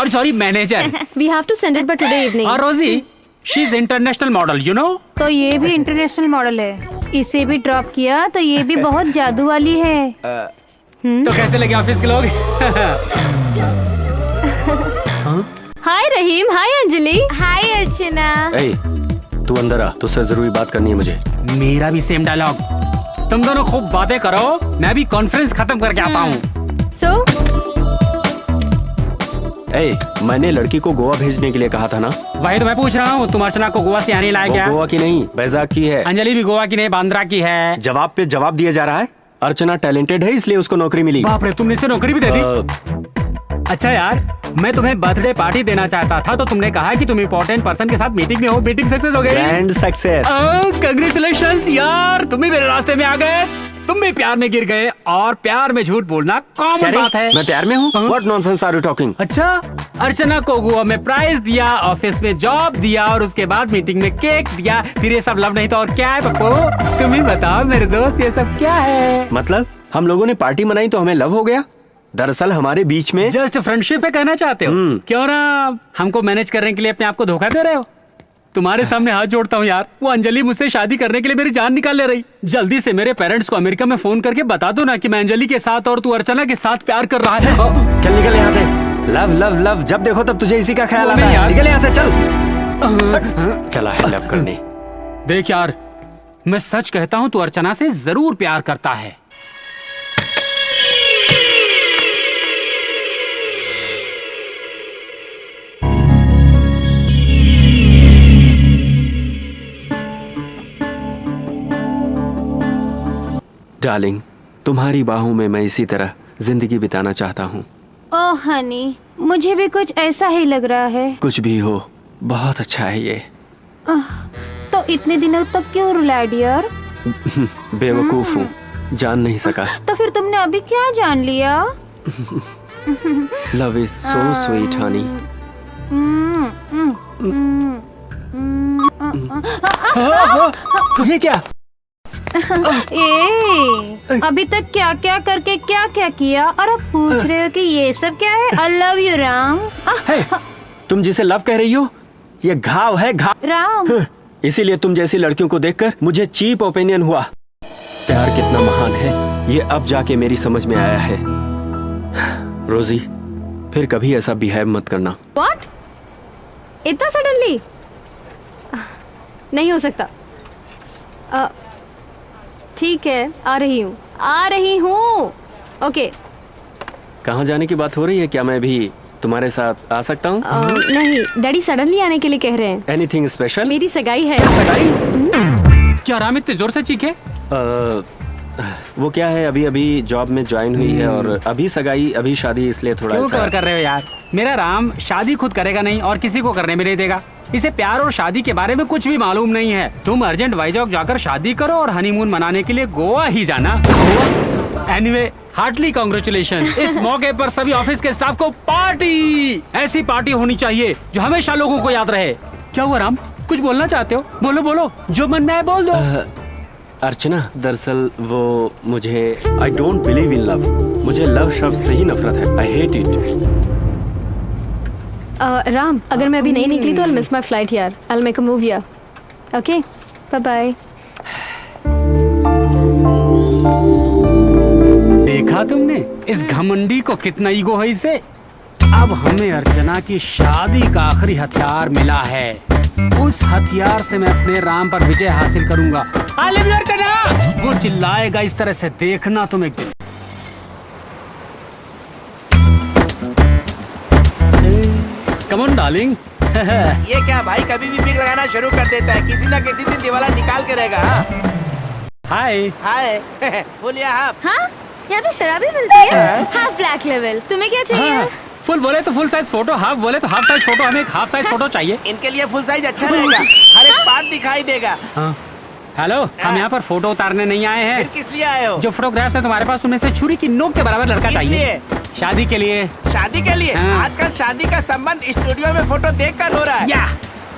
Sorry manager. We have to send it by today evening. और रोजी, she is international model, you know. तो ये भी इंटरनेशनल मॉडल है। इसे भी ड्रॉप किया तो ये भी बहुत जादू वाली है। तो कैसे लगे ऑफिस के लोग? हाय रहीम, हाय अंजलि। हाय अर्चना। तू अंदर आ, तुझसे जरूरी बात करनी है मुझे। मेरा भी सेम डायलॉग। तुम दोनों खूब बातें करो, मैं भी कॉन्फ्रेंस खत्म करके आता हूँ। So? ए, मैंने लड़की को गोवा भेजने के लिए कहा था ना। वही तो मैं पूछ रहा हूँ, तुम अर्चना को गोवा से आने लाया क्या? गोवा की नहीं, बैजाक की है। अंजलि भी गोवा की नहीं, बांद्रा की है। जवाब पे जवाब दिया जा रहा है। अर्चना टैलेंटेड है इसलिए उसको नौकरी मिली। बाप रे, तुमने इसे नौकरी भी दे दी? अच्छा यार, मैं तुम्हें बर्थडे पार्टी देना चाहता था तो तुमने कहा कि तुम इम्पोर्टेंट पर्सन के साथ मीटिंग में हो। मीटिंग सक्सेस हो गई। Grand success. कांग्रेचुलेशंस यार, तुम भी मेरे रास्ते में आ गए। तुम भी प्यार में गिर गए और प्यार में झूठ बोलना कॉमन बात है। मैं प्यार में हूँ? What nonsense are you talking? अच्छा, अर्चना को गोवा में प्राइज दिया, ऑफिस में जॉब दिया और उसके बाद मीटिंग में केक दिया। फिर ये सब लव नहीं तो और क्या है पप्पू? तुम ही बताओ मेरे दोस्त, ये सब क्या है? मतलब हम लोगों ने पार्टी मनाई तो हमें लव हो गया? दरअसल हमारे बीच में जस्ट फ्रेंडशिप है कहना चाहते हो? क्यों ना हमको मैनेज करने के लिए अपने आप को धोखा दे रहे हो? तुम्हारे सामने हाथ जोड़ता हूँ यार, वो अंजलि मुझसे शादी करने के लिए मेरी जान निकाल ले रही। जल्दी से मेरे पेरेंट्स को अमेरिका में फोन करके बता दो ना कि मैं अंजलि के साथ और तू अर्चना के साथ प्यार कर रहा है। चल निकल यहाँ से। लव लव लव, जब देखो तब तुझे इसी का ख्याल आता है। निकल यहाँ से, चल। चला है लव करने। देख यार, मैं सच कहता हूँ, तू अर्चना से जरूर प्यार करता है। डार्लिंग, तुम्हारी बाहों में मैं इसी तरह जिंदगी बिताना चाहता हूँ। ओह हनी, मुझे भी कुछ ऐसा ही लग रहा है। कुछ भी हो, बहुत अच्छा है ये। तो इतने दिनों तक क्यों रुला डियर? बेवकूफ हूँ, जान नहीं सका। तो फिर तुमने अभी क्या जान लिया? Love is so sweet Honey. ये क्या? अभी तक क्या क्या करके क्या क्या किया और अब पूछ रहे हो कि ये सब क्या है? I love you Ram. तुम जिसे लव कह रही हो, ये घाव है, घाव। राम, इसीलिए तुम जैसी लड़कियों को देखकर मुझे चीप ओपिनियन हुआ। प्यार कितना महान है ये अब जाके मेरी समझ में आया है। रोजी, फिर कभी ऐसा बिहेव मत करना। What? इतना सडनली? नहीं हो सकता। ठीक है, आ रही हूँ। ओके। कहाँ जाने की बात हो रही है? क्या मैं भी तुम्हारे साथ आ सकता हूँ? नहीं, डैडी सडनली आने के लिए कह रहे हैं। Anything special? मेरी सगाई है। सगाई? क्या राम इतने जोर से चीखे? वो क्या है, अभी अभी जॉब में ज्वाइन हुई है और अभी सगाई अभी शादी, इसलिए थोड़ा क्यों कवर कर रहे हो यार? मेरा राम शादी खुद करेगा नहीं और किसी को करने भी नहीं देगा। इसे प्यार और शादी के बारे में कुछ भी मालूम नहीं है। तुम अर्जेंट वाइजॉग जाकर शादी करो और हनीमून मनाने के लिए गोवा ही जाना। Anyway, heartly congratulation. इस मौके पर सभी ऑफिस के स्टाफ को पार्टी, ऐसी पार्टी होनी चाहिए जो हमेशा लोगों को याद रहे। क्या हुआ राम, कुछ बोलना चाहते हो? बोलो बोलो, जो मन में आए बोल दो। अर्चना, दरअसल वो मुझे आई डोंट बिलीव इन लव। मुझे लव शब्द से ही नफरत है। I hate it. राम, अगर मैं अभी नहीं निकली तो I'll miss my flight here. I'll make a move here. Okay? Bye-bye. देखा तुमने इस घमंडी को, कितना ईगो है इसे। अब हमें अर्चना की शादी का आखिरी हथियार मिला है। उस हथियार से मैं अपने राम पर विजय हासिल करूंगा। I love you अर्चना। वो चिल्लाएगा इस तरह से, देखना तुम एक दिन। Come on, darling. ये क्या भाई, कभी भी पिक लगाना शुरू कर देता है, किसी ना किसी दिन दिवाला निकाल के रहेगा। हाय हाय। फुल या हाफ? हाँ, यहाँ पे शराब भी मिलती है। Half black level. तुम्हें क्या चाहिए? फुल बोले तो फुल साइज फोटो, हाफ बोले तो हाफ साइज फोटो। हमें एक हाफ साइज फोटो चाहिए। इनके लिए फुल साइज अच्छा रहेगा, हर एक पार्ट दिखाई देगा। हेलो, हम यहाँ पर फोटो उतारने नहीं आए हैं। फिर किस लिए आए हो? जो फोटोग्राफ्स है तुम्हारे पास, उनमें से छुरी की नोक के बराबर लड़का चाहिए। शादी के लिए। शादी के लिए? आजकल शादी का संबंध स्टूडियो में फोटो देखकर हो रहा है। या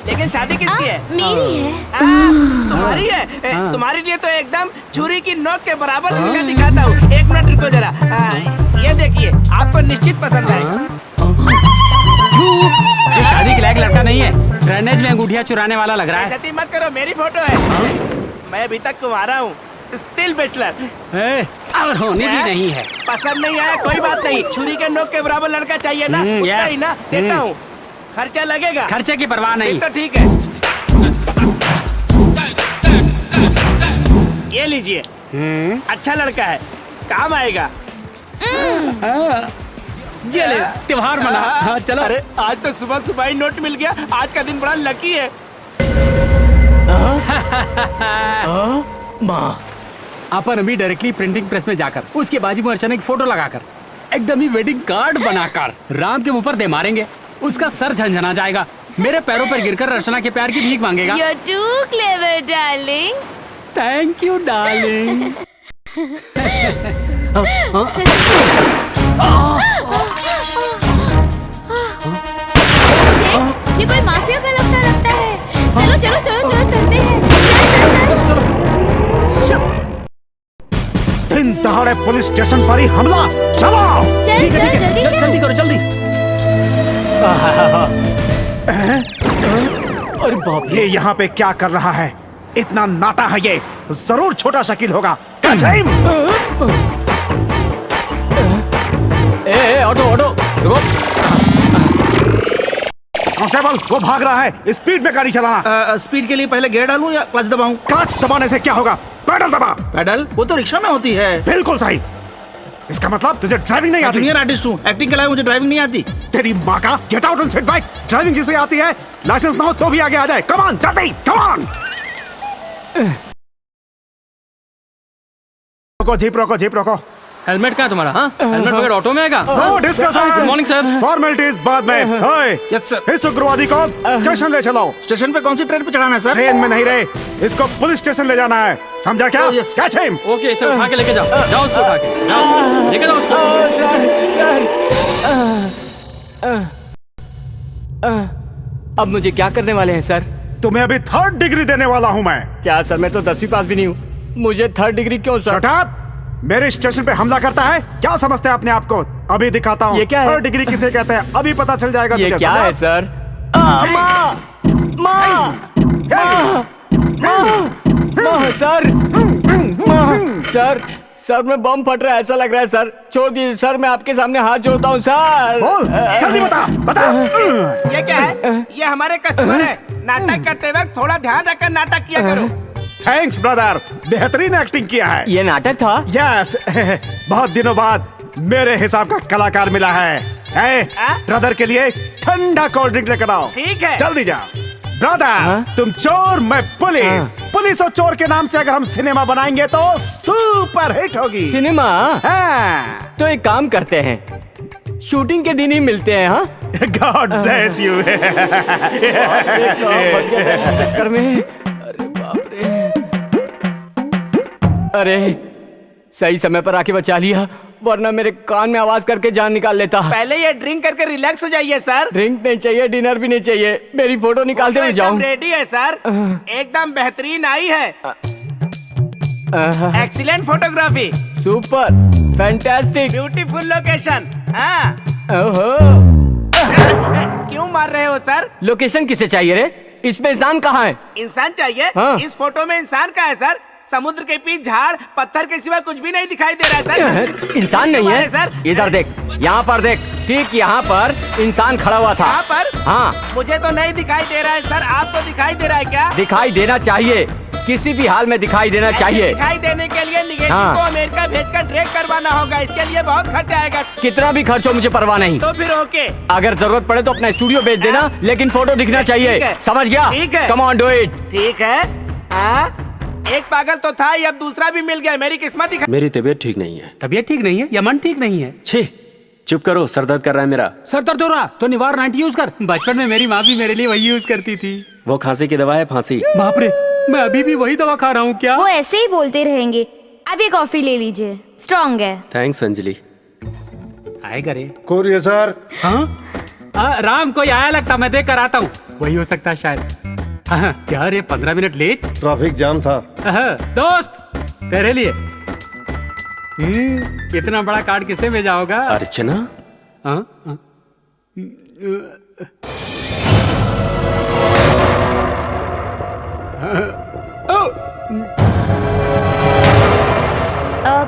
लेकिन शादी किसकी है? मेरी है। तुम्हारी है? तुम्हारे लिए तो एकदम छुरी की नोक के बराबर लड़का दिखाता हूँ। एक मिनट रुको जरा। ये देखिए, आपको निश्चित पसंद आएगा। ये शादी के लायक लड़का नहीं है, ड्रेनेज में अंगूठियाँ चुराने वाला लग रहा है। बेइज्जती मत करो, मेरी फोटो है। मैं अभी तक कुंवारा हूँ, स्टिल बैचलर। और होने भी नहीं है। पसंद नहीं आया कोई बात नहीं, छुरी के नोक के बराबर लड़का चाहिए ना, उतना ही ना देता हूँ। खर्चा लगेगा? खर्चे की परवाह नहीं। तो ठीक है, ये लीजिए। अच्छा लड़का है, काम आएगा। चले त्योहार मना। हाँ चलो। अरे आज तो सुबह सुबह ही नोट मिल गया, आज का दिन बड़ा लकी है। माँ अपन अभी डायरेक्टली प्रिंटिंग प्रेस में जाकर उसके बाजू में अर्चना की फोटो लगाकर एकदम ही वेडिंग कार्ड बनाकर राम के मुंह पर दे मारेंगे। उसका सर झंझना जाएगा, मेरे पैरों पर गिरकर अर्चना के प्यार की भीख मांगेगा। You're too clever, darling. Thank you darling. ये कोई माफिया का लगता है। चलो चलो चलो चलो चलते हैं। दिन दहाड़े पुलिस स्टेशन पर ही हमला। चलो चल चल जल्दी चल। जल्दी करो जल्दी। अरे बाप, ये यहाँ पे क्या कर रहा है? इतना नाटा है ये, जरूर छोटा शकील होगा। ऑटो ऑटो रुको। कांस्टेबल वो भाग रहा है, स्पीड में गाड़ी चलाना। स्पीड के लिए पहले गियर डालूं या क्लच दबाऊं? क्लच दबाने से क्या होगा? पेडल दबा। पेडल? वो तो रिक्शा में होती है। बिल्कुल सही। इसका मतलब तुझे ड्राइविंग नहीं आती? जूनियर आर्टिस्ट हूँ, एक्टिंग के अलावा मुझे ड्राइविंग नहीं आती। तेरी माँ का, get out and sit back. Driving जिसे आती है, लाइसेंस ना हो तो भी आगे आ जाए। कम ऑन जल्दी, कम ऑन। रोको जीप, रोको जीप, रोको। हेलमेट क्या है तुम्हारा? हाँ हेलमेट वगैरह ऑटो में आएगा। No discussion. Good morning sir. Formalities बाद में। Yes sir. इस उग्रवादी को स्टेशन ले चलो। स्टेशन पे कौन सी ट्रेन पे चढ़ाना है सर? ट्रेन में नहीं रहे, इसको पुलिस स्टेशन ले जाना है, समझा क्या? Catch him. ओके सर, उठा के लेके जाओ। जाओ उसको उठा के जाओ, लेके जाओ उसको। सर अब मुझे क्या करने वाले हैं सर? तुम्हें अभी 3rd डिग्री देने वाला हूँ मैं। क्या सर, मैं तो 10वीं पास भी नहीं हूँ, मुझे 3rd डिग्री क्यों सर? Shut up! मेरे स्टेशन पे हमला करता है, क्या समझते हैं अपने आप को? अभी दिखाता हूँ। ये क्या है? 3rd डिग्री किसे कहते हैं, अभी पता चल जाएगा। ये क्या है सर? सर सर में बम फट रहा है ऐसा लग रहा है सर। छोड़ दीजिए सर, मैं आपके सामने हाथ जोड़ता हूँ सर। बोल, जल्दी बता, बता। ये क्या है? ये हमारे कस्टमर है। नाटक करते वक्त थोड़ा ध्यान रखकर नाटक किया करो। थैंक्स ब्रदर, बेहतरीन एक्टिंग किया है। ये नाटक था? यस। बहुत दिनों बाद मेरे हिसाब का कलाकार मिला है। ब्रदर के लिए ठंडा कोल्ड ड्रिंक लेकर आओ। ठीक है। जल्दी जाओ। ब्रदर तुम चोर, मैं पुलिस। पुलिस और चोर के नाम से अगर हम सिनेमा बनाएंगे तो सुपर हिट होगी। सिनेमा? तो एक काम करते हैं, शूटिंग के दिन ही मिलते हैं। हाँ गॉड ब्लेस यू। चक्कर में। अरे बाप रे, अरे सही समय पर आके बचा लिया, वरना मेरे कान में आवाज करके जान निकाल लेता। पहले ये ड्रिंक करके रिलैक्स हो जाइए सर। ड्रिंक नहीं चाहिए, डिनर भी नहीं चाहिए, मेरी फोटो निकालते हुए जाऊं। रेडी है सर, एकदम बेहतरीन आई है। Excellent photography, super, fantastic, beautiful location. क्यों मार रहे हो सर? लोकेशन किसे चाहिए रे? इसमें इंसान कहाँ है? इंसान चाहिए? इस फोटो में इंसान कहाँ है सर? समुद्र के पीछे झाड़ पत्थर के सिवा कुछ भी नहीं दिखाई दे रहा है सर। इंसान नहीं है सर? इधर देख, यहाँ पर देख, ठीक यहाँ पर इंसान खड़ा हुआ था। यहाँ पर? हाँ। मुझे तो नहीं दिखाई दे रहा है सर, आपको दिखाई दे रहा है क्या? दिखाई देना चाहिए, किसी भी हाल में दिखाई देना चाहिए। दिखाई देने के लिए निगेटिव को अमेरिका भेजकर ड्रैग करवाना होगा, इसके लिए बहुत खर्चा आएगा। कितना भी खर्च हो मुझे परवाह नहीं। तो फिर ओके, अगर जरूरत पड़े तो अपना स्टूडियो भेज देना, लेकिन फोटो दिखना चाहिए, समझ गया? ठीक है, कम ऑन डू इट। ठीक है। एक पागल तो था, अब दूसरा भी मिल गया, मेरी किस्मत ही। मेरी तबीयत ठीक नहीं है। तबीयत ठीक नहीं है या मन ठीक नहीं है? छी, चुप करो, सर दर्द कर रहा है मेरा। सर दर्द हो रहा तो निवार 90 यूज कर। बचपन में मेरी माँ भी मेरे लिए वही यूज करती थी। वो खांसी की दवा है, फांसी। बाप रे, मैं अभी भी वही दवा खा रहा हूँ क्या? वो ऐसे ही बोलते रहेंगे। अब ये कॉफी ले लीजिए, स्ट्रॉन्ग है। थैंक्स अंजलि। आएगा रे कोरियर सर। हाँ राम, कोई आया लगता, मैं देख कर आता हूँ। वही हो सकता है शायद। क्या रे 15 मिनट लेट? ट्रैफिक जाम था। दोस्त तेरे लिए। इतना बड़ा कार्ड किसने भेजा होगा? अर्चना।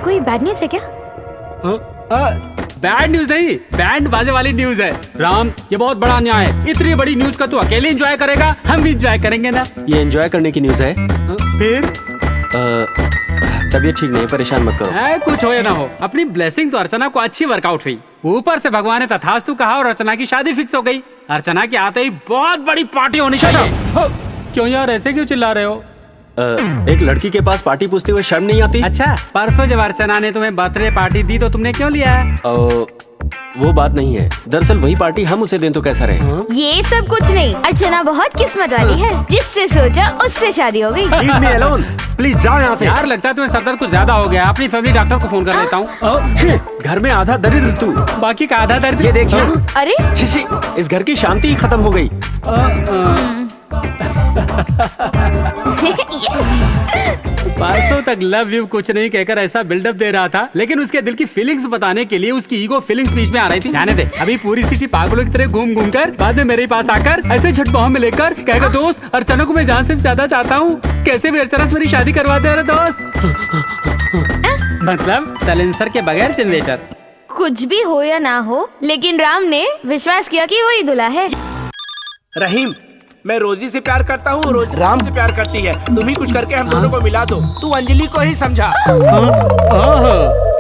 कोई बैड न्यूज है क्या? बैड न्यूज नहीं, बैंड बाजे वाली न्यूज है। राम, ये बहुत बड़ा अन्याय है। इतनी बड़ी न्यूज का तू अकेले एंजॉय करेगा, हम भी एंजॉय करेंगे ना। ये एंजॉय करने की न्यूज है। फिर तबीयत ठीक नहीं, परेशान मत करो। है कुछ हो या ना हो, अपनी ब्लेसिंग तो अर्चना को अच्छी वर्कआउट हुई। ऊपर से भगवान ने तथास्तु कहा और अर्चना की शादी फिक्स हो गई। अर्चना के आते ही बहुत बड़ी पार्टी होनी चाहिए। क्यों यार ऐसे क्यों चिल्ला रहे हो? एक लड़की के पास पार्टी पूछते हुए शर्म नहीं आती? अच्छा, परसों जब अर्चना ने तुम्हें बर्थडे पार्टी दी तो तुमने क्यों लिया? वो बात नहीं है। दरअसल वही पार्टी हम उसे दें तो कैसा रहे? ये सब कुछ नहीं, अर्चना बहुत किस्मत वाली है, जिससे सोचा उससे शादी हो गई। Leave me alone, please जाओ यहाँ से। यार लगता है तुम्हें सरदर्द कुछ ज्यादा हो गया। अपनी फैमिली डॉक्टर को फोन कर लेता हूँ। घर में आधा दरिद्र तू, बाकी का आधा दर्द। ये देखिए। अरे छी, इस घर की शांति ही खत्म हो गई। परसों तक लव यू कुछ नहीं कहकर ऐसा बिल्डअप दे रहा था, लेकिन उसके दिल की फीलिंग्स बताने के लिए उसकी ईगो फीलिंग्स बीच में आ रही थी। जाने दे, अभी पूरी सिटी पागलों की तरह घूम घूम कर बाद में मेरे पास आकर ऐसे झटबाहों में लेकर कहेगा दोस्त अर्चना को मैं जान से ज्यादा चाहता हूँ, कैसे भी अर्चना से मेरी शादी करवा दे रहे दोस्त। मतलब साइलेंसर के बगैर जनरेटर। कुछ भी हो या ना हो, लेकिन राम ने विश्वास किया कि वही दूल्हा है। रहीम, मैं रोजी से प्यार करता हूँ, रोजी राम से प्यार करती है। तुम ही कुछ करके हम दोनों को मिला दो। तू अंजलि को ही समझा।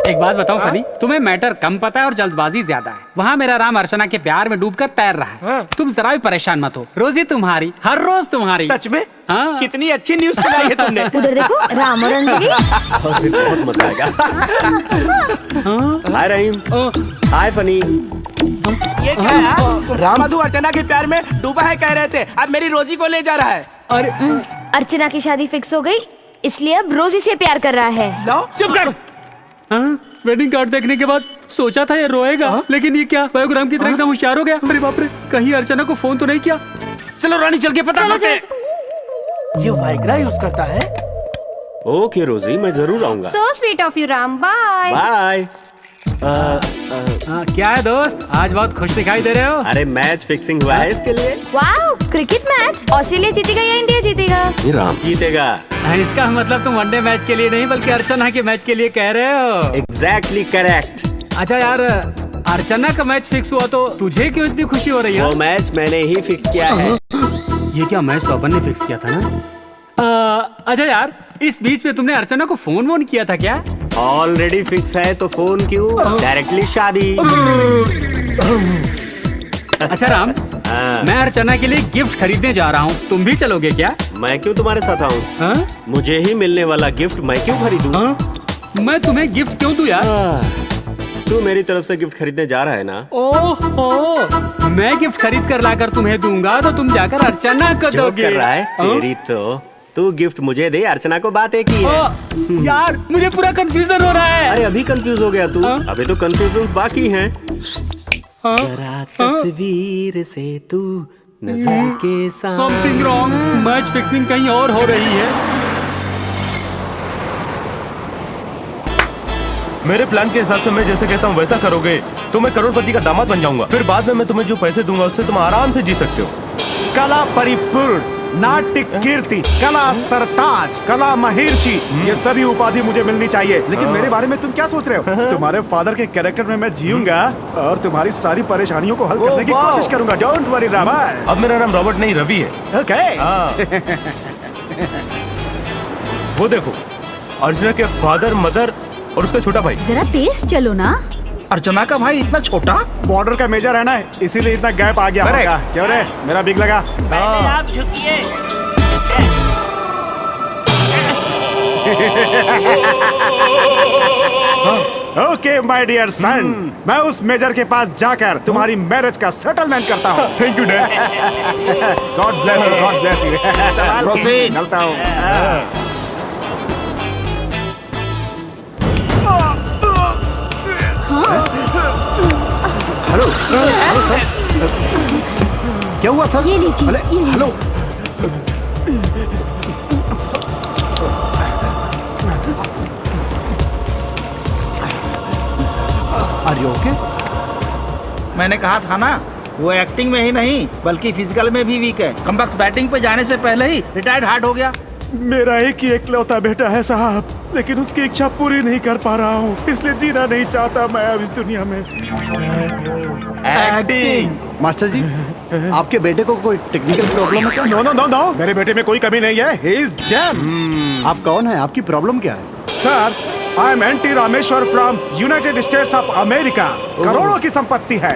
एक बात बताओ फनी, तुम्हें मैटर कम पता है और जल्दबाजी ज्यादा है। वहाँ मेरा राम अर्चना के प्यार में डूबकर तैर रहा है। तुम जरा भी परेशान मत हो, रोजी तुम्हारी, हर रोज तुम्हारी। सच में? हाँ। कितनी अच्छी न्यूज सुनाई है तुमने। उधर देखो, राम और अंजलि। बहुत मजा आएगा। हाय रहीम, हाय फनी। ये क्या है? राम मधु अर्चना के प्यार में डूबा है कह रहे थे, अब मेरी रोजी को ले जा रहा है। अरे अर्चना की शादी फिक्स हो गई, इसलिए अब रोजी से प्यार कर रहा है। चुप कर। वेडिंग कार्ड देखने के बाद सोचा था ये रोएगा, लेकिन ये क्या बायोग्राम की तरह एकदम होशियार हो गया। अरे बाप रे, कहीं अर्चना को फोन तो नहीं किया? चलो रानी चल के पता करते हैं। ये वाइग्रा यूज करता है? ओके रोजी, मैं जरूर आऊंगा। So sweet of you Ram, bye bye. क्या है दोस्त, आज बहुत खुश दिखाई दे रहे हो? अरे मैच फिक्सिंग हुआ है इसके लिए। Wow, cricket match. ऑस्ट्रेलिया जीतेगा या इंडिया जीतेगा? ये राम जीतेगा। इसका मतलब तुम वनडे मैच के लिए नहीं बल्कि अर्चना के मैच के लिए कह रहे हो? Exactly correct. अच्छा यार, अर्चना का मैच फिक्स हुआ तो तुझे क्यों इतनी खुशी हो रही है? वो मैच मैंने ही फिक्स किया है। ये क्या मैच तो अपन ने फिक्स किया था ना? अच्छा यार, इस बीच में तुमने अर्चना को फोन किया था क्या? ऑलरेडी फिक्स है तो फोन क्यों? डायरेक्टली शादी। अच्छा राम, मैं अर्चना के लिए गिफ्ट खरीदने जा रहा हूँ, तुम भी चलोगे क्या? मैं क्यों तुम्हारे साथ आऊँ? मुझे ही मिलने वाला गिफ्ट मैं क्यों खरीदूं? मैं तुम्हें गिफ्ट क्यों दूं यार? तू मेरी तरफ से गिफ्ट खरीदने जा रहा है ना? ओहो, मैं गिफ्ट खरीद कर लाकर तुम्हें दूंगा तो तुम जाकर अर्चना को दोगे। कर रहा है तेरी तो। तू गिफ्ट मुझे दे, अर्चना को बात एक ही है। यार मुझे पूरा कंफ्यूजन हो रहा है। अरे अभी कंफ्यूज हो गया तू? अभी तो कंफ्यूजन बाकी हैं। जरा तस्वीर से तू नजर के साथ। समथिंग रॉन्ग, मैच फिक्सिंग कहीं और हो रही है। मेरे प्लान के हिसाब से मैं जैसे कहता हूँ वैसा करोगे तो मैं करोड़पति का दामाद बन जाऊंगा। फिर बाद में मैं तुम्हें जो पैसे दूंगा उससे तुम आराम से जी सकते हो। कला परिपूर्ण, नाट्य कीर्ति, कला सरताज, कला महिर्षि, ये सभी उपाधि मुझे मिलनी चाहिए। लेकिन मेरे बारे में तुम क्या सोच रहे हो? तुम्हारे फादर के कैरेक्टर में मैं जीऊंगा और तुम्हारी सारी परेशानियों को हल करने की कोशिश करूंगा। Don't worry Rama. अब मेरा नाम रॉबर्ट नहीं रवि है। ओके। वो देखो, अर्चना के फादर, मदर और उसका छोटा भाई। जरा तेज चलो ना। अर्चना का भाई इतना छोटा? बॉर्डर का मेजर है ना, इसीलिए इतना गैप आ गया होगा। क्यों रे, मेरा बिग लगा? आप झुकिए। ओके माय डियर सन, मैं उस मेजर के पास जाकर तुम्हारी मैरिज का सेटलमेंट करता हूँ। Thank you dad. God bless you, God bless you. Proceed. चलता हूँ। हेलो हेलो सर, क्या हुआ सर? ये लीजिए। हेलो। Are you okay? मैंने कहा था ना, वो एक्टिंग में ही नहीं बल्कि फिजिकल में भी वीक है। कमबख्त बैटिंग पे जाने से पहले ही रिटायर्ड हार्ट हो गया। मेरा एक ही इकलौता बेटा है साहब, लेकिन उसकी इच्छा पूरी नहीं कर पा रहा हूँ, इसलिए जीना नहीं चाहता मैं अब इस दुनिया में। एक्टिंग। मास्टर जी, आपके बेटे को कोई टेक्निकल प्रॉब्लम है क्या? नो नो नो नो, मेरे बेटे में कोई कमी नहीं है। He is gem. आप कौन है? आपकी प्रॉब्लम क्या है? Sir, I am NT Rameshwar from United States of America. करोड़ों की संपत्ति है,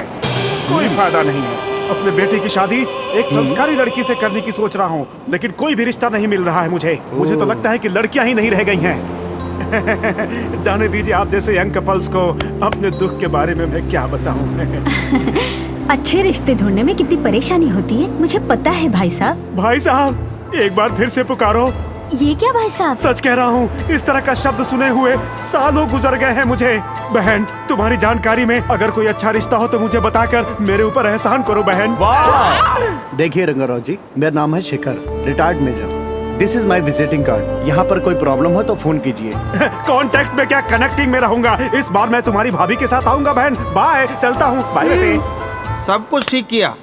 कोई फायदा नहीं है। अपने बेटे की शादी एक संस्कारी लड़की से करने की सोच रहा हूँ, लेकिन कोई भी रिश्ता नहीं मिल रहा है मुझे। मुझे तो लगता है कि लड़कियां ही नहीं रह गई हैं। जाने दीजिए आप जैसे यंग कपल्स को अपने दुख के बारे में मैं क्या बताऊं। अच्छे रिश्ते ढूंढने में कितनी परेशानी होती है, मुझे पता है भाई साहब। भाई साहब, एक बार फिर से पुकारो। ये क्या भाई साहब? सच कह रहा हूँ, इस तरह का शब्द सुने हुए सालों गुजर गए हैं मुझे। बहन, तुम्हारी जानकारी में अगर कोई अच्छा रिश्ता हो तो मुझे बताकर मेरे ऊपर एहसान करो बहन। देखिए रंगाराव जी, मेरा नाम है Shekhar, retired major. This is my visiting card. यहाँ पर कोई प्रॉब्लम हो तो फोन कीजिए। कांटेक्ट में क्या, कनेक्टिंग में रहूंगा। इस बार मैं तुम्हारी भाभी के साथ आऊंगा बहन। बाय, चलता हूँ। बाय बेटे। सब कुछ ठीक किया,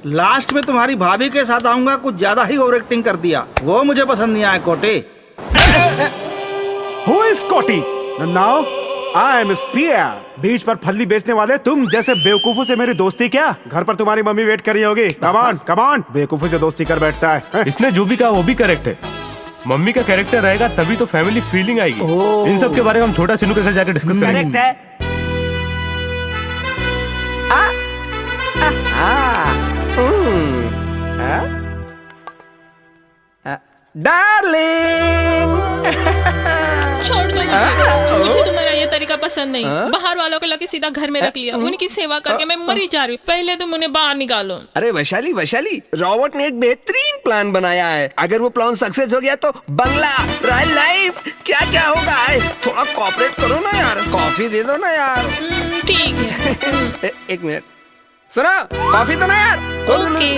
लास्ट में तुम्हारी भाभी के साथ आऊंगा कुछ ज्यादा ही ओवर एक्टिंग कर दिया, वो मुझे पसंद नहीं आया कोटे। Who is कोटी? Now I am spear। बीच पर फल्ली बेचने वाले तुम जैसे बेवकूफों से मेरी दोस्ती क्या? घर पर तुम्हारी मम्मी वेट कर रही होगी। कमान कमान, बेवकूफों से दोस्ती कर बैठता है। इसने जो भी कहा वो भी करेक्ट है। मम्मी का कैरेक्टर रहेगा तभी तो फैमिली फीलिंग आएगी। इन सब के बारे में हम छोटा सिनू के घर जाकर डिस्कस करेंगे। करेक्ट है। डार्लिंग, छोड़ दो मुझे तुम्हारा ये तरीका पसंद नहीं। बाहर वालों को लगे सीधा घर में रख लिया, उनकी सेवा करके मैं मरी जा रही हूँ। पहले तुम उन्हें बाहर निकालो। अरे वैशाली वैशाली, रॉबर्ट ने एक बेहतरीन प्लान बनाया है। अगर वो प्लान सक्सेस हो गया तो बंगला, रॉयल लाइफ, क्या क्या होगा। थोड़ा कोऑपरेट करो ना यार, कॉफी दे दो ना यार। ठीक है। एक मिनट सुनो, कॉफी तो ना यार। ओके।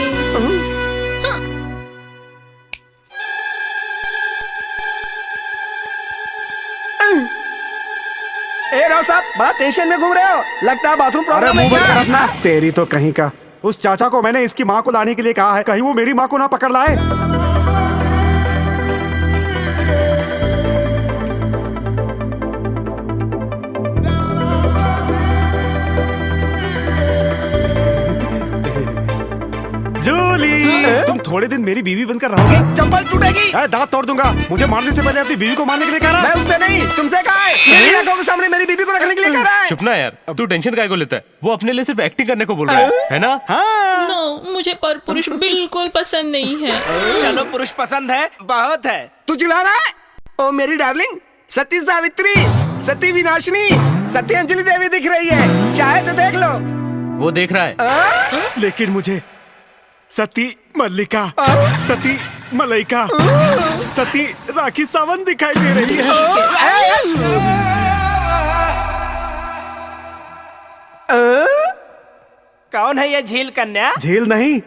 ए राव साहब, बड़ा टेंशन में घूम रहे हो, लगता है बाथरूम प्रॉब्लम है क्या? तेरी तो कहीं का। उस चाचा को मैंने इसकी माँ को लाने के लिए कहा है, कहीं वो मेरी माँ को ना पकड़ लाए। जूली, तुम थोड़े दिन मेरी बीवी बनकर रहोगे? चप्पल टूटेगी। दांत तोड़ दूंगा। मुझे मारने से पहले अपनी बीवी को मारने के लिए कह रहा है। मैं उससे नहीं, तुमसे कहा है। मेरी आंखों के सामने मेरी बीवी को रखने के लिए कह रहा है। चुप ना यार, तू टेंशन काहे को लेता है? वो अपने लिए सिर्फ एक्टिंग करने को बोल रहा है ना? नो, मुझे पर पुरुष बिल्कुल पसंद नहीं है। चलो पुरुष पसंद है, बहुत है। तू चिल्ला रहा है? ओ मेरी डार्लिंग, सती सावित्री, सती विनाशिनी, सती अंजलि देवी दिख रही है, चाहे तो देख लो। वो देख रहा है। लेकिन मुझे सती मल्लिका, सती मलाइका, सती राखी सावंत दिखाई दे रही है। कौन है ये झील कन्या? झील नहीं,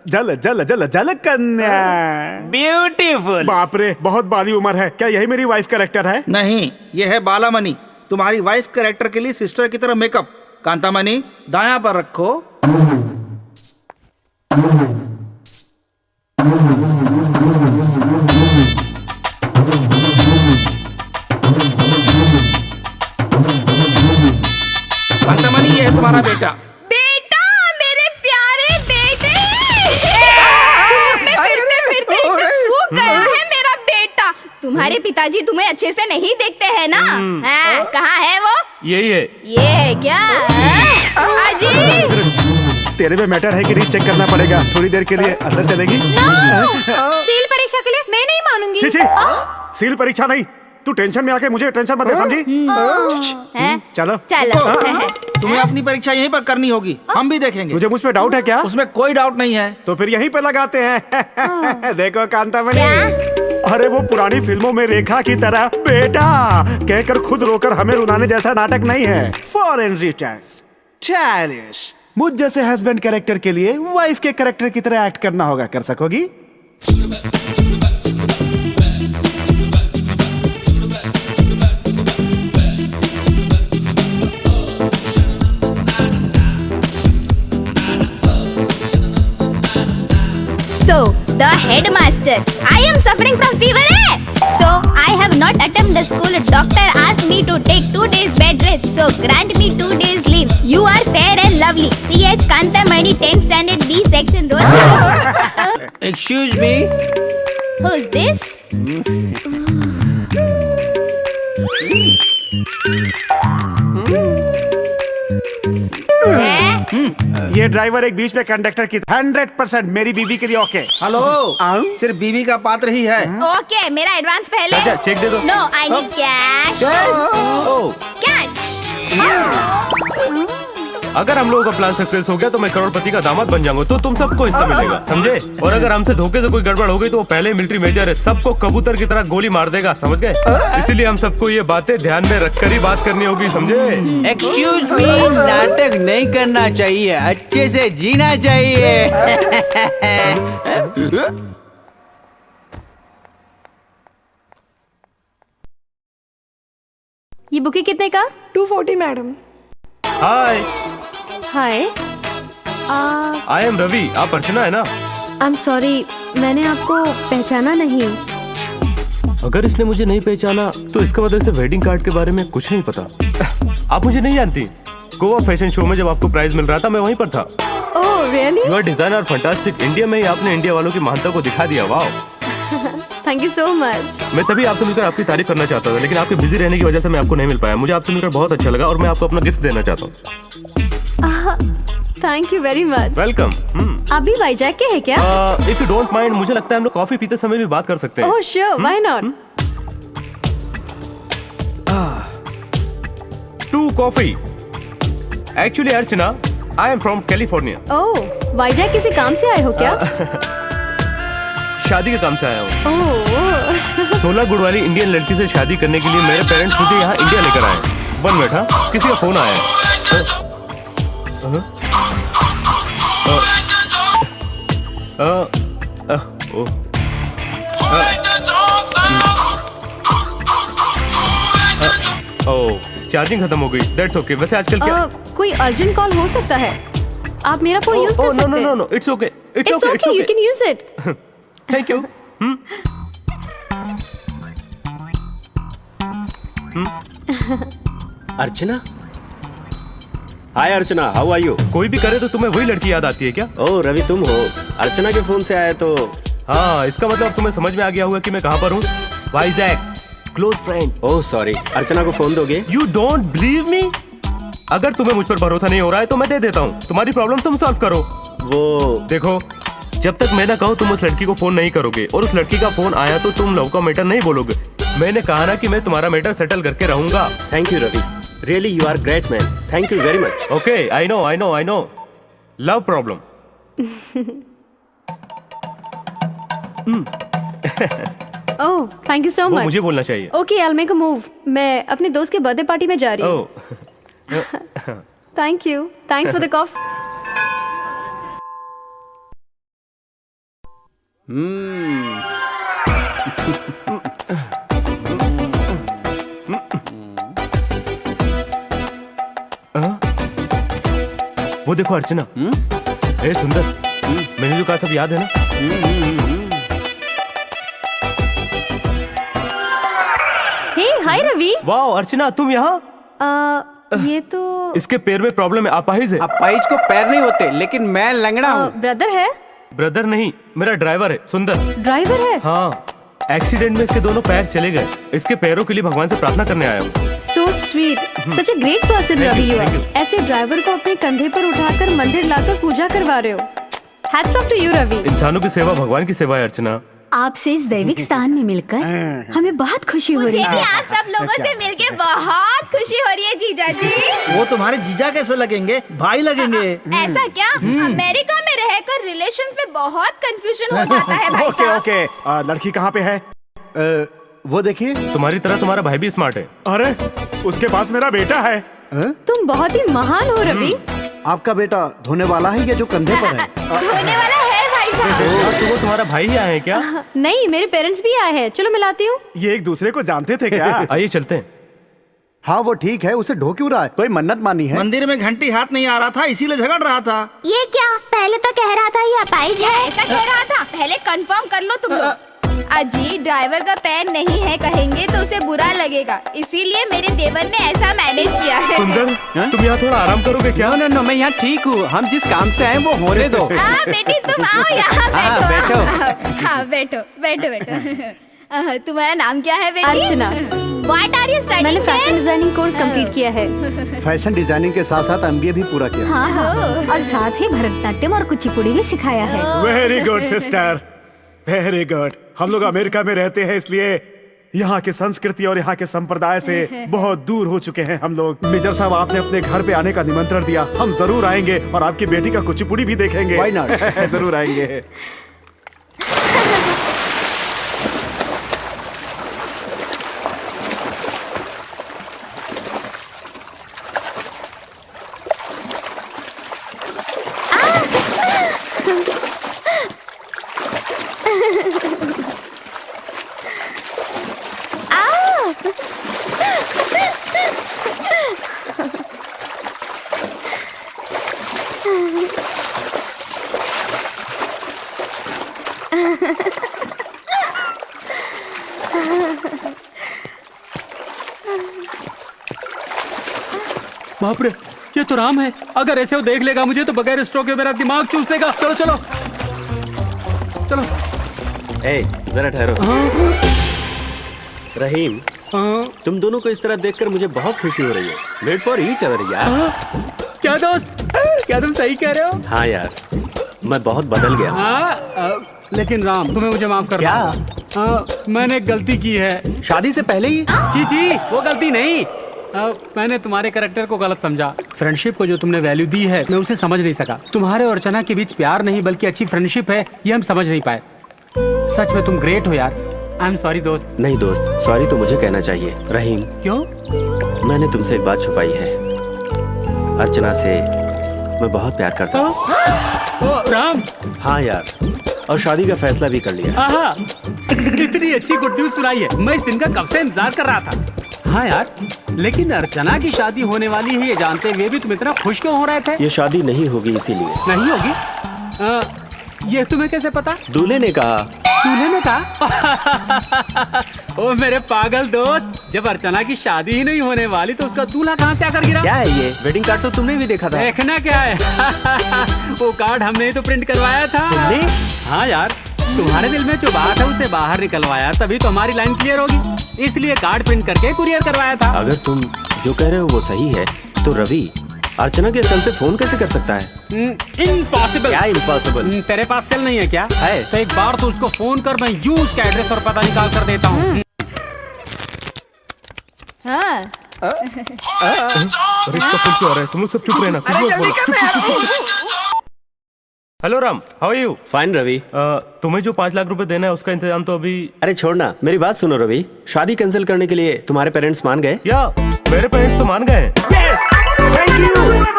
जल जल जल जल कन्या। ब्यूटीफुल। बाप रे, बहुत बाली उम्र है। क्या यही मेरी वाइफ कैरेक्टर है? नहीं, ये है बालामणि, तुम्हारी वाइफ कैरेक्टर के लिए सिस्टर की तरह मेकअप। कांतामणि, दायां पर रखो। कांतामणि, ये है तुम्हारा बेटा। बेटा, मेरे प्यारे बेटे। मैं फिरते फिरते एकदम सूख गया है मेरा बेटा। तुम्हारे पिताजी तुम्हें अच्छे से नहीं देखते हैं ना? कहाँ है वो? यही है। ये है क्या? अजी, तेरे में मैटर है कि नहीं चेक करना पड़ेगा। थोड़ी देर के लिए अंदर चलेगी? सील परीक्षा के लिए मैं नहीं मानूंगी। छी छी, सील परीक्षा नहीं। तू टेंशन में आके मुझे टेंशन मत दे, समझी? चलो चलो। तुम्हें अपनी परीक्षा यहीं पर करनी होगी, हम भी देखेंगे। तुझे मुझ पे डाउट है क्या? उसमें कोई डाउट नहीं है। तो फिर यहीं पे लगाते हैं। देखो कांतामणि, अरे वो पुरानी फिल्मों में रेखा की तरह बेटा कहकर खुद रोकर हमें रुलाने जैसा नाटक नहीं है। Foreign returns, childish. मुझ जैसे हस्बैंड कैरेक्टर के लिए वाइफ के कैरेक्टर की तरह एक्ट करना होगा। कर सकोगी? So, the headmaster, I am suffering from fever. So, I have not attended the school. Doctor asked me to take 2 days bed rest. So, grant me 2 days leave. You are fair and lovely. C.H. Kantamani, 10th standard B section road. Excuse me. Who's this? ये ड्राइवर एक बीच में कंडक्टर की 100% मेरी बीवी के लिए ओके। हेलो, सिर्फ बीवी का पात्र ही है। ओके, मेरा एडवांस पहले। अच्छा, चेक दे दो। No, I need cash. Catch. अगर हम लोगों का प्लान सक्सेस हो गया तो मैं करोड़पति का दामाद बन जाऊंगा, तो तुम सबको हिस्सा मिलेगा, समझे? और अगर हमसे धोखे से कोई गड़बड़ हो गई तो वो पहले ही मिलिट्री मेजर है, सबको कबूतर की तरह गोली मार देगा, समझ गए? इसीलिए हम सबको ये बातें ध्यान में रखकर ही बात करनी होगी, समझे? एक्सक्यूज मी, नाटक नहीं करना चाहिए, अच्छे से जीना चाहिए। ये बुके कितने का? 240 madam. Hi, hi. I am Ravi, आप अर्चना है ना? आई एम सॉरी, मैंने आपको पहचाना नहीं। अगर इसने मुझे नहीं पहचाना तो इसका मतलब इसे वेडिंग कार्ड के बारे में कुछ नहीं पता। आप मुझे नहीं जानती? गोवा फैशन शो में जब आपको प्राइज मिल रहा था मैं वहीं पर था। Oh really? Your design are fantastic. India में ही आपने इंडिया वालों की महानता को दिखा दिया। Wow, thank you so much. मैं तभी आपसे मिलकर आपकी तारीफ करना चाहता था, लेकिन आपके बिजी रहने की वजह से मैं आपको नहीं मिल पाया। मुझे आपसे मिलकर बहुत अच्छा लगा और मैं आपको अपना गिफ्ट देना चाहता हूँ। Thank you very much. Welcome. आप भी वाईजैक के हैं क्या? इफ यू डोंट माइंड, मुझे लगता है हम लोग कॉफी पीते समय भी बात कर सकते हैं। Oh sure, why not? 2 coffee. Actually Archana, I am from California. Oh, Vizag किसी काम से आए हो क्या? शादी के काम से आया हूँ। ओह 16 गुड़ वाली इंडियन लड़की से शादी करने के लिए मेरे पेरेंट्स मुझे यहाँ इंडिया लेकर आए। 1 मिनट, हाँ, किसी का फोन आया है। चार्जिंग खत्म हो गई। That's okay. वैसे आजकल क्या कोई अर्जेंट कॉल हो सकता है? आप मेरा फोन यूज कर सकते हैं। No, it's okay, it's okay, you can use it. Thank you. Archana, hi Archana, how are you? कोई भी करे तो तुम्हें वही लड़की याद आती है क्या? ओह रवि, तुम हो? अर्चना के फोन से आया तो? हाँ, इसका मतलब तुम्हें समझ में आ गया होगा कि मैं कहाँ पर हूँ। वाईजैक, क्लोज फ्रेंड। ओह सॉरी, अर्चना को फोन दोगे? You don't believe me? अगर तुम्हें मुझ पर भरोसा नहीं हो रहा है तो मैं दे देता हूँ। तुम्हारी प्रॉब्लम तुम सॉल्व करो। वो देखो, जब तक मैं ना कहूँ तुम उस लड़की को फोन नहीं करोगे, और उस लड़की का फोन आया तो तुम लव का मैटर नहीं बोलोगे। मैंने कहा ना कि मैं तुम्हारा मैटर सेटल करके रहूंगा। Thank you Ravi, really you are great man, thank you very much. Okay, I no love problem. Oh thank you so much. मुझे बोलना चाहिए। Okay, I will make a move. मैं अपने दोस्त के बर्थडे पार्टी में जा रही हूँ। Thank you, thanks for the coffee. वो देखो अर्चना। ए सुंदर, मैंने जो कहा सब याद है ना? हे हाय रवि। वाओ अर्चना, तुम यहाँ? ये तो इसके पैर में प्रॉब्लम है, अपाहिज है। अपाहिज को पैर नहीं होते, लेकिन मैं लंगड़ा हूँ। ब्रदर है? ब्रदर नहीं, मेरा ड्राइवर है सुंदर। ड्राइवर है? हाँ, एक्सीडेंट में इसके दोनों पैर चले गए। इसके पैरों के लिए भगवान से प्रार्थना करने आया हूँ। So sweet, such a great person Ravi you are. ऐसे ड्राइवर को अपने कंधे पर उठाकर मंदिर लाकर पूजा करवा रहे हो। Hats off to you Ravi. इंसानों की सेवा भगवान की सेवा है अर्चना। आपसे इस दैविक स्थान में मिलकर हमें बहुत खुशी हो रही मुझे भी है। आप सब लोगों से मिलके बहुत खुशी हो रही है जीजा जी। वो तुम्हारे जीजा कैसे लगेंगे? भाई लगेंगे। ऐसा क्या? अमेरिका में रहकर रिलेशंस में बहुत कंफ्यूजन हो जाता है भाई ओके साहब। ओके, लड़की कहाँ पे है? वो देखिए, तुम्हारी तरह तुम्हारा भाई भी स्मार्ट है। अरे उसके पास मेरा बेटा है। तुम बहुत ही महान हो रवि। आपका बेटा धोने वाला है या जो कंधे पर है? धोने वाला है भाई साहब। और तो तुम्हारा भाई ही आए हैं क्या? नहीं, मेरे पेरेंट्स भी आए हैं। चलो मिलाती हूँ। ये एक दूसरे को जानते थे क्या? आइए चलते हैं। हाँ वो ठीक है, उसे ढो क्यों रहा है? कोई मन्नत मानी है? मंदिर में घंटी हाथ नहीं आ रहा था, इसीलिए झगड़ रहा था। ये क्या? पहले तो कह रहा था ये अपाहिज है। ऐसा कह रहा था? पहले कंफर्म कर लो तुम लोग। अजी, ड्राइवर का पैर नहीं है कहेंगे तो उसे बुरा लगेगा, इसीलिए मेरे देवर ने ऐसा मैनेज किया है। सुंदर, तुम यहाँ थोड़ा आराम करोगे क्या? नो, मैं यहाँ ठीक हूँ। हम जिस काम से आए वो होने दो। हाँ बेटी, तुम आओ यहाँ बैठो। बैठो। हाँ बैठो बैठो बैठो। तुम्हारा नाम क्या है बेटी? अर्चना। What are you studying? मैंने फैशन डिजाइनिंग कोर्स कंप्लीट किया है। फैशन डिजाइनिंग के साथ साथ MBA भी पूरा किया। हाँ हाँ, और साथ ही भरतनाट्यम और कुचिपुड़ी भी सिखाया है। Very good sister, very good. हम लोग अमेरिका में रहते हैं, इसलिए यहाँ की संस्कृति और यहाँ के संप्रदाय से बहुत दूर हो चुके हैं हम लोग। मेजर साहब, आपने अपने घर पे आने का निमंत्रण दिया, हम जरूर आएंगे और आपकी बेटी का कुचिपुड़ी भी देखेंगे। Why not? जरूर आएंगे। बाप रे, ये तो राम है। अगर ऐसे वो देख लेगा मुझे तो बगैर स्ट्रोक के मेरा दिमाग चूस लेगा। चलो चलो चलो। ए, जरा ठहरो। रहीम, तुम दोनों को इस तरह देखकर मुझे बहुत खुशी हो रही है। वेट फॉर ईच अदर यार। क्या दोस्त, क्या तुम सही कह रहे हो? हाँ यार, मैं बहुत बदल गया हूँ। लेकिन राम, तुम्हें मुझे माफ कर। क्या? मैंने एक गलती की है। शादी से पहले ही? जी, वो गलती नहीं। मैंने तुम्हारे कैरेक्टर को गलत समझा। फ्रेंडशिप को जो तुमने वैल्यू दी है, मैं उसे समझ नहीं सका। तुम्हारे और अर्चना के बीच प्यार नहीं बल्कि अच्छी फ्रेंडशिप है, ये हम समझ नहीं पाए। सच में तुम ग्रेट हो यार। आई एम सॉरी दोस्त। नहीं दोस्त, सॉरी तो मुझे कहना चाहिए। रहीम, क्यों? मैंने तुमसे एक बात छुपाई है। अर्चना से मैं बहुत प्यार करता हूँ। राम। हाँ यार, और शादी का फैसला भी कर लिया। आहा, इतनी अच्छी गुड न्यूज सुनाई है। मैं इस दिन का कब से इंतजार कर रहा था। हाँ यार, लेकिन अर्चना की शादी होने वाली है ये जानते हुए भी तुम इतना खुश क्यों हो रहे थे? ये शादी नहीं होगी इसीलिए। नहीं होगी? ये तुम्हें कैसे पता? दूल्हे ने कहा। दूल्हे ने कहा? ओ मेरे पागल दोस्त, जब अर्चना की शादी ही नहीं होने वाली तो उसका दूल्हा कहाँ से आकर गिरा? क्या है ये? वेडिंग कार्ड तो तुमने भी देखा था। देखना क्या है? वो कार्ड हमने ही तो प्रिंट करवाया था। तुमने? हाँ यार, तुम्हारे दिल में जो बात है उसे बाहर निकलवाया, तभी तो हमारी लाइन क्लियर होगी। इसलिए कार्ड प्रिंट करके कुरियर करवाया था। अगर तुम जो कह रहे हो वो सही है तो रवि अर्चना के सेल से फोन कैसे कर सकता है? इम्पॉसिबल। क्या इम्पॉसिबल? तेरे पास सेल नहीं है क्या? है। तो एक बार तो उसको फोन कर, मैं यूं उसका एड्रेस और पता निकाल कर देता हूँ। हाँ। अरे इसका फोन क्यों आ रहा है? तुम लोग सब चुप रहना। Hello Ram, how are you? Fine Ravi. तुम्हें जो 5 लाख रुपए देना है उसका इंतजाम तो अभी। अरे छोड़ना, मेरी बात सुनो रवि। शादी कैंसिल करने के लिए तुम्हारे पेरेंट्स मान गए? या मेरे पेरेंट्स तो मान गए।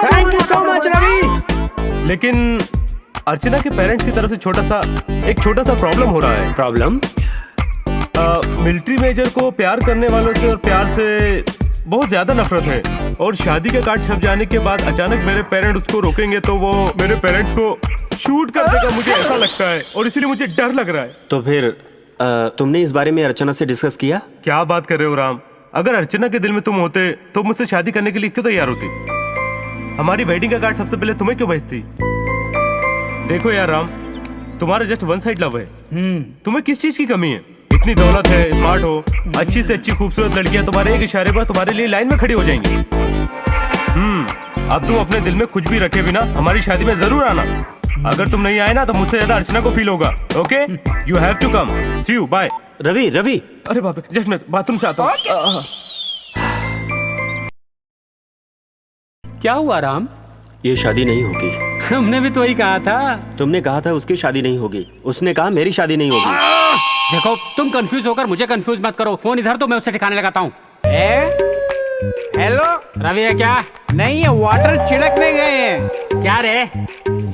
Thank you so much Ravi. लेकिन अर्चना के पेरेंट्स की तरफ से एक छोटा सा प्रॉब्लम हो रहा है। प्रॉब्लम? मिलिट्री मेजर को प्यार करने वालों से और प्यार से बहुत ज्यादा नफरत है, और शादी के कार्ड छप जाने के बाद अचानक मेरे पेरेंट्स उसको रोकेंगे तो वो मेरे पेरेंट्स को शूट कर देगा, मुझे ऐसा लगता है, और इसीलिए मुझे डर लग रहा है। तो फिर तुमने इस बारे में अर्चना से डिस्कस किया? क्या बात कर रहे हो राम? अगर अर्चना के दिल में तुम होते तो मुझसे शादी करने के लिए क्यों तैयार होती? हमारी वेडिंग का कार्ड सबसे पहले तुम्हें क्यों भेजती? देखो यार राम, तुम्हारा जस्ट वन साइड लव है। तुम्हें किस चीज की कमी है? इतनी दौलत है, स्मार्ट हो, अच्छी से अच्छी खूबसूरत लड़कियां तुम्हारे एक इशारे पर तुम्हारे लिए लाइन में खड़ी हो जाएंगी। अब तुम अपने दिल में कुछ भी रखे बिना हमारी शादी में जरूर आना। अगर तुम नहीं आए ना तो मुझसे ज्यादा अर्चना को फील होगा। Okay, you have to come. See you, bye. Ravi, Ravi. अरे बाप रे, जस्ट मैं बाथरूम से आता हूँ। क्या हुआ राम? ये शादी नहीं होगी। हमने भी तो वही कहा था। तुमने कहा था उसकी शादी नहीं होगी, उसने कहा मेरी शादी नहीं होगी। देखो, तुम कंफ्यूज होकर मुझे कंफ्यूज मत करो। फोन इधर तो मैं उससे ठिकाने लगाता हूँ। हेलो रवि है क्या? नहीं, ये वाटर छिड़कने गए हैं। क्या रे,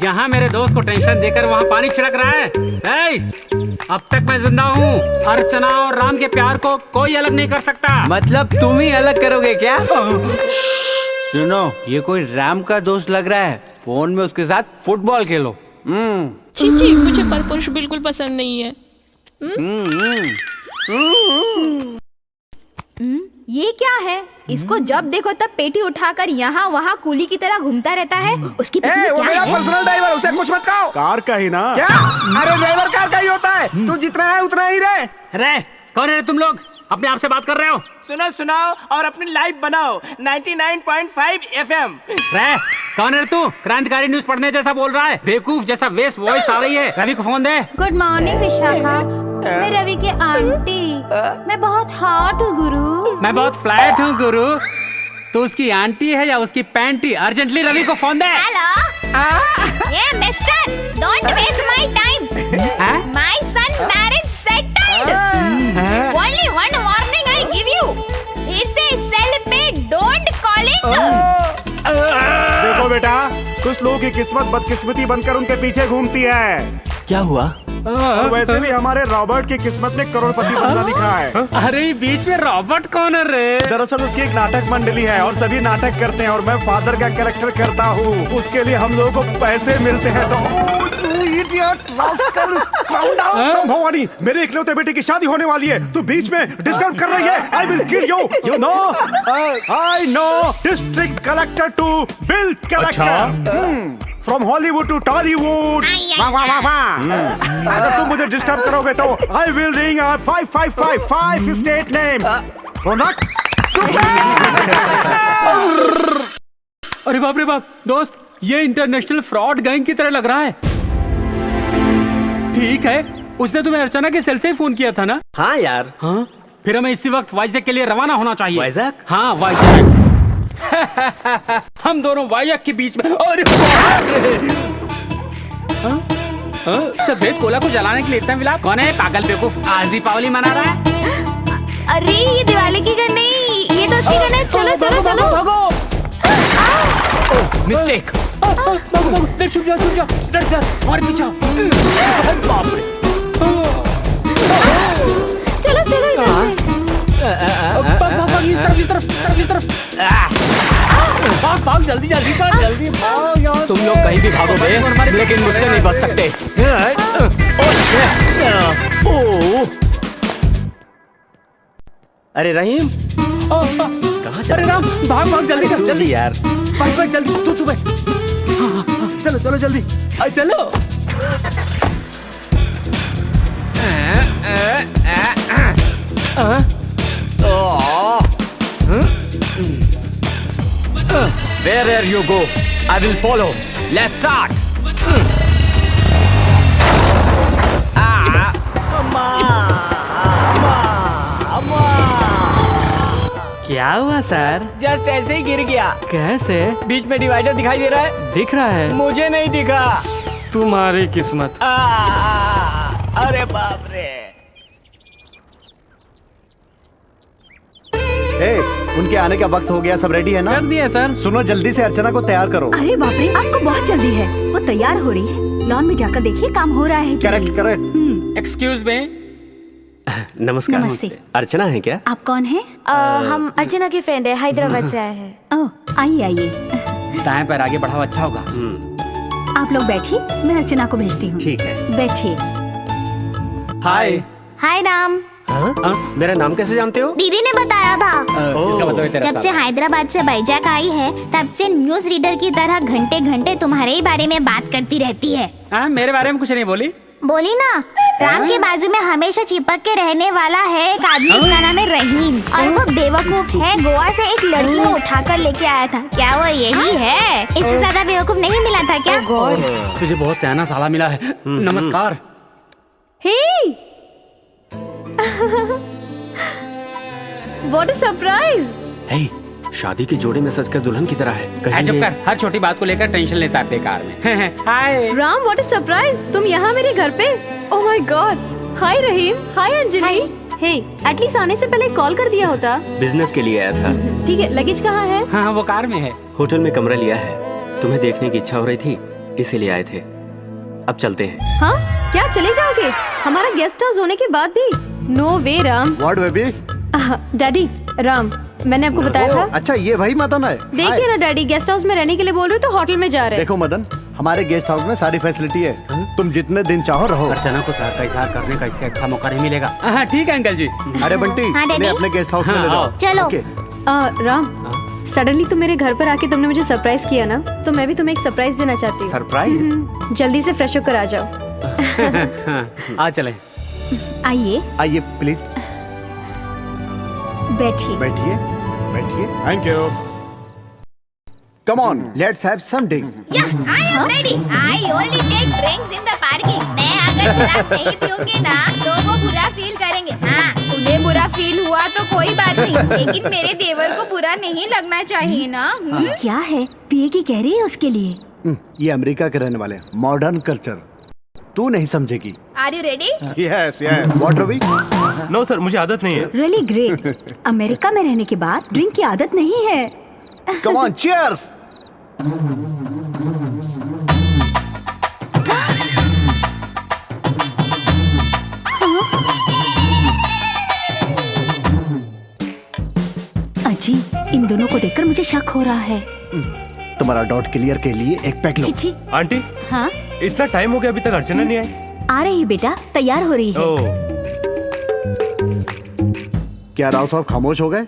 यहाँ मेरे दोस्त को टेंशन देकर वहाँ पानी छिड़क रहा है? अब तक मैं जिंदा हूँ। अर्चना और राम के प्यार को कोई अलग नहीं कर सकता। मतलब तुम ही अलग करोगे क्या? सुनो, ये कोई राम का दोस्त लग रहा है। फोन में उसके साथ फुटबॉल खेलो। चीची, मुझे परपुरुष बिल्कुल पसंद नहीं है। ये क्या है? इसको जब देखो तब पेटी उठाकर यहाँ वहाँ कूली की तरह घूमता रहता है। उसकी पत्नी वो क्या मेरा है? पर्सनल ड्राइवर, उसे कुछ मत कहो। कार का ही ना? क्या? अरे ड्राइवर कार का ही होता है। तू जितना है उतना ही रहे। रे, कौन है तुम लोग? अपने आप से बात कर रहे हो? सुनो सुनाओ और अपनी लाइव बनाओ 99.5 FM। रे, कौन है तू? क्रांतिकारी न्यूज पढ़ने जैसा बोल रहा है, बेवकूफ जैसा वेस्ट वॉइस आ रही है। रवि को फोन दे। गुड मॉर्निंग विशाखा, मैं रवि की आंटी। मैं बहुत हॉट हूँ गुरु। मैं बहुत फ्लैट हूँ गुरु। तो उसकी आंटी है या उसकी पैंटी? अर्जेंटली रवि को फोन दे। हेलो ये mister, don't waste my time. My son marriage settled. Only one warning I give you, it's a cell pay don't calling. देखो बेटा, कुछ लोगों की किस्मत बदकिस्मती बनकर उनके पीछे घूमती है। क्या हुआ? और वैसे भी हमारे रॉबर्ट की किस्मत में करोड़पति बनना लिखा है। अरे बीच में रॉबर्ट कौन है रे? दरअसल उसकी एक नाटक मंडली है और सभी नाटक करते हैं और मैं फादर का कैरेक्टर करता हूँ। उसके लिए हम लोगों को पैसे मिलते हैं। भवानी, मेरे इकलौते बेटे की शादी होने वाली है, तू बीच में डिस्टर्ब कर रही है। I will kill you, you know. I know district collector to build collector, from Hollywood to Tollywood. अगर तुम मुझे डिस्टर्ब करोगे तो I will ring 555 state name. Raunak, अरे बाप रे बाप, दोस्त ये इंटरनेशनल फ्रॉड गैंग की तरह लग रहा है। ठीक है, उसने तुम्हें अर्चना के सेल से फोन किया था ना? हाँ यार। हाँ, फिर हमें इसी वक्त वाइजैक के लिए रवाना होना चाहिए। वाइजैक? हाँ वाइजैक। हम दोनों वाइजैक के बीच में। अरे सफेद कोला को जलाने के लिए इतना मिला? कौन है पागल बेवकूफ? आज दीपावली मना रहा है। अरे ये दिवाली की गन नहीं, ये तो उसकी गन है। चलो चलो चलो। मिस्टेक। छुप जाओ छुप जाओ, डर जा, हमारे पीछे। बाप रे। चलो चलो इधर से। इस तरफ। भाग जल्दी जल्दी भाग यार। तुम लोग कहीं भी भागोगे लेकिन मुझसे नहीं बच सकते। अरे रहीम, अरे राम, भाग जल्दी कर, जल्दी यार। भाग जल्दी, तू भाई। चलो जल्दी, चलो। Wherever you go, I will follow. Let's start. क्या हुआ सर? जस्ट ऐसे ही गिर गया। कैसे? बीच में डिवाइडर दिखाई दे रहा है। दिख रहा है? मुझे नहीं दिखा। तुम्हारी किस्मत। अरे बाप रे। उनके आने का वक्त हो गया, सब रेडी है ना? कर दिया सर। सुनो, जल्दी से अर्चना को तैयार करो। अरे बाप रे, आपको बहुत जल्दी है। वो तैयार हो रही है, लॉन में जाकर देखिए काम हो रहा है। करेक्ट। Excuse me. नमस्कार। नमस्ते। अर्चना है क्या? आप कौन हैं? हम अर्चना की फ्रेंड है, हैदराबाद से आए हैं। ओह, आइए। दाएं पैर आगे बढ़ाओ, अच्छा होगा। आप लोग बैठिए, मैं अर्चना को भेजती हूँ। ठीक है। बैठिए। हाय। हाय राम। मेरा नाम कैसे जानते हो? दीदी ने बताया था। इसका मतलब तेरा जब से हैदराबाद से बैजैक आई है तब से न्यूज रीडर की तरह घंटे घंटे तुम्हारे ही बारे में बात करती रहती है। मेरे बारे में कुछ नहीं बोली? बोली ना, राम के बाजू में हमेशा चिपक के रहने वाला है एक आदमी, उसका नाम है रहीम, और वो बेवकूफ है। गोवा से एक लड़की को उठाकर लेके आया था। क्या वो यही है? इससे ज्यादा बेवकूफ नहीं मिला था क्या? तुझे बहुत सयाना साला मिला है। नमस्कार। What a surprise! हे, शादी के जोड़े में सजकर दुल्हन की तरह है। चुप कर, हर छोटी बात को लेकर टेंशन लेता है बेकार में। हाय राम, what a surprise! तुम यहाँ मेरे घर पे? Oh my God! Hi Rahim, hi Anjali. Hey, at least आने से पहले कॉल कर दिया होता। बिजनेस के लिए आया था। ठीक है, लगेज कहाँ है? हाँ, वो कार में है। होटल में कमरा लिया है। तुम्हें देखने की इच्छा हो रही थी, इसीलिए आए थे। अब चलते हैं। हाँ, क्या चले जाओगे? हमारा गेस्ट हाउस होने के बाद भी? No way Ram. What baby? Daddy, Ram, मैंने आपको बताया था। अच्छा, ये वही मदन है। देखिए ना डैडी, गेस्ट हाउस में रहने के लिए बोल रहे हो तो होटल में जा रहे हैं। देखो मदन, हमारे गेस्ट हाउस में सारी फैसिलिटी है। तुम जितने दिन चाहो रहो। अर्चना को इज़हार करने का इससे अच्छा मौका नहीं मिलेगा। हाँ ठीक है अंकल जी। अरे बंटी, मैं अपने गेस्ट हाउस में ले जाओ। चलो। राम, सडनली तुम मेरे घर पर आके तुमने मुझे सरप्राइज किया ना, तो मैं भी तुम्हें एक सरप्राइज देना चाहती हूँ। सरप्राइज? जल्दी से फ्रेश होकर आ जाओ। आ चले। आइए आइए प्लीज। बैठिए। बैठिए बैठिए। Thank you. Come on, let's have some drink. I am ready. I only take drinks in the parking. मैं अगर शराब नहीं पीऊंगी ना तो वो बुरा फील करेंगे। हाँ, उन्हें बुरा फील हुआ तो कोई बात नहीं, लेकिन मेरे देवर को बुरा नहीं लगना चाहिए ना। क्या है, पिए की कह रही है उसके लिए? ये अमेरिका के रहने वाले हैं, मॉडर्न कल्चर तू नहीं समझेगी। Are you ready? Yes yes. What Ravi? No sir, मुझे आदत नहीं है। Really great. अमेरिका में रहने के बाद ड्रिंक की आदत नहीं है। Come on, cheers. अजी, इन दोनों को देखकर मुझे शक हो रहा है। तुम्हारा डाउट क्लियर के लिए एक पैक लो। चिची। आंटी, हाँ, इतना टाइम हो गया अभी तक अर्चना नहीं आई। आ रही है बेटा, तैयार हो रही है। क्या राव साहब खामोश हो गए?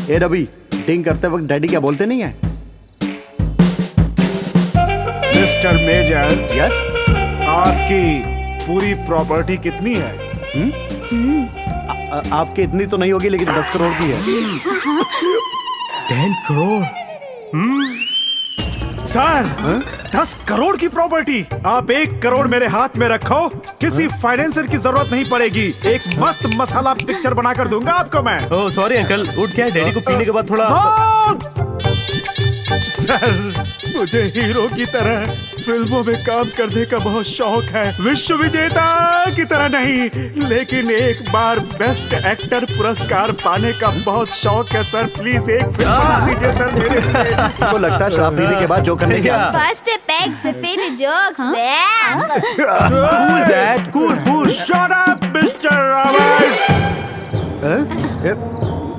ए रवि, ड्रिंक करते वक्त डैडी क्या बोलते नहीं है? Mister major, yes. आपकी पूरी प्रॉपर्टी कितनी है? आपकी इतनी तो नहीं होगी, लेकिन 10 करोड़ की है। 10 करोड़? सर, 10 करोड़ की प्रॉपर्टी? आप 1 करोड़ मेरे हाथ में रखो, किसी फाइनेंसर की जरूरत नहीं पड़ेगी। एक मस्त मसाला पिक्चर बनाकर दूंगा आपको मैं। ओह सॉरी अंकल, उठ गया डैडी को पीने के बाद थोड़ा। सर, मुझे हीरो की तरह फिल्मों में काम करने का बहुत शौक है। विश्व विजेता की तरह नहीं, लेकिन एक बार बेस्ट एक्टर पुरस्कार पाने का बहुत शौक है। सर प्लीज एक फिल्म बना दीजिए सर मेरे लिए। तो लगता है शराब पीने के बाद जो करने का। First pegs, फिर jokes। Cool dad, cool. Shut up, Mr. Robert.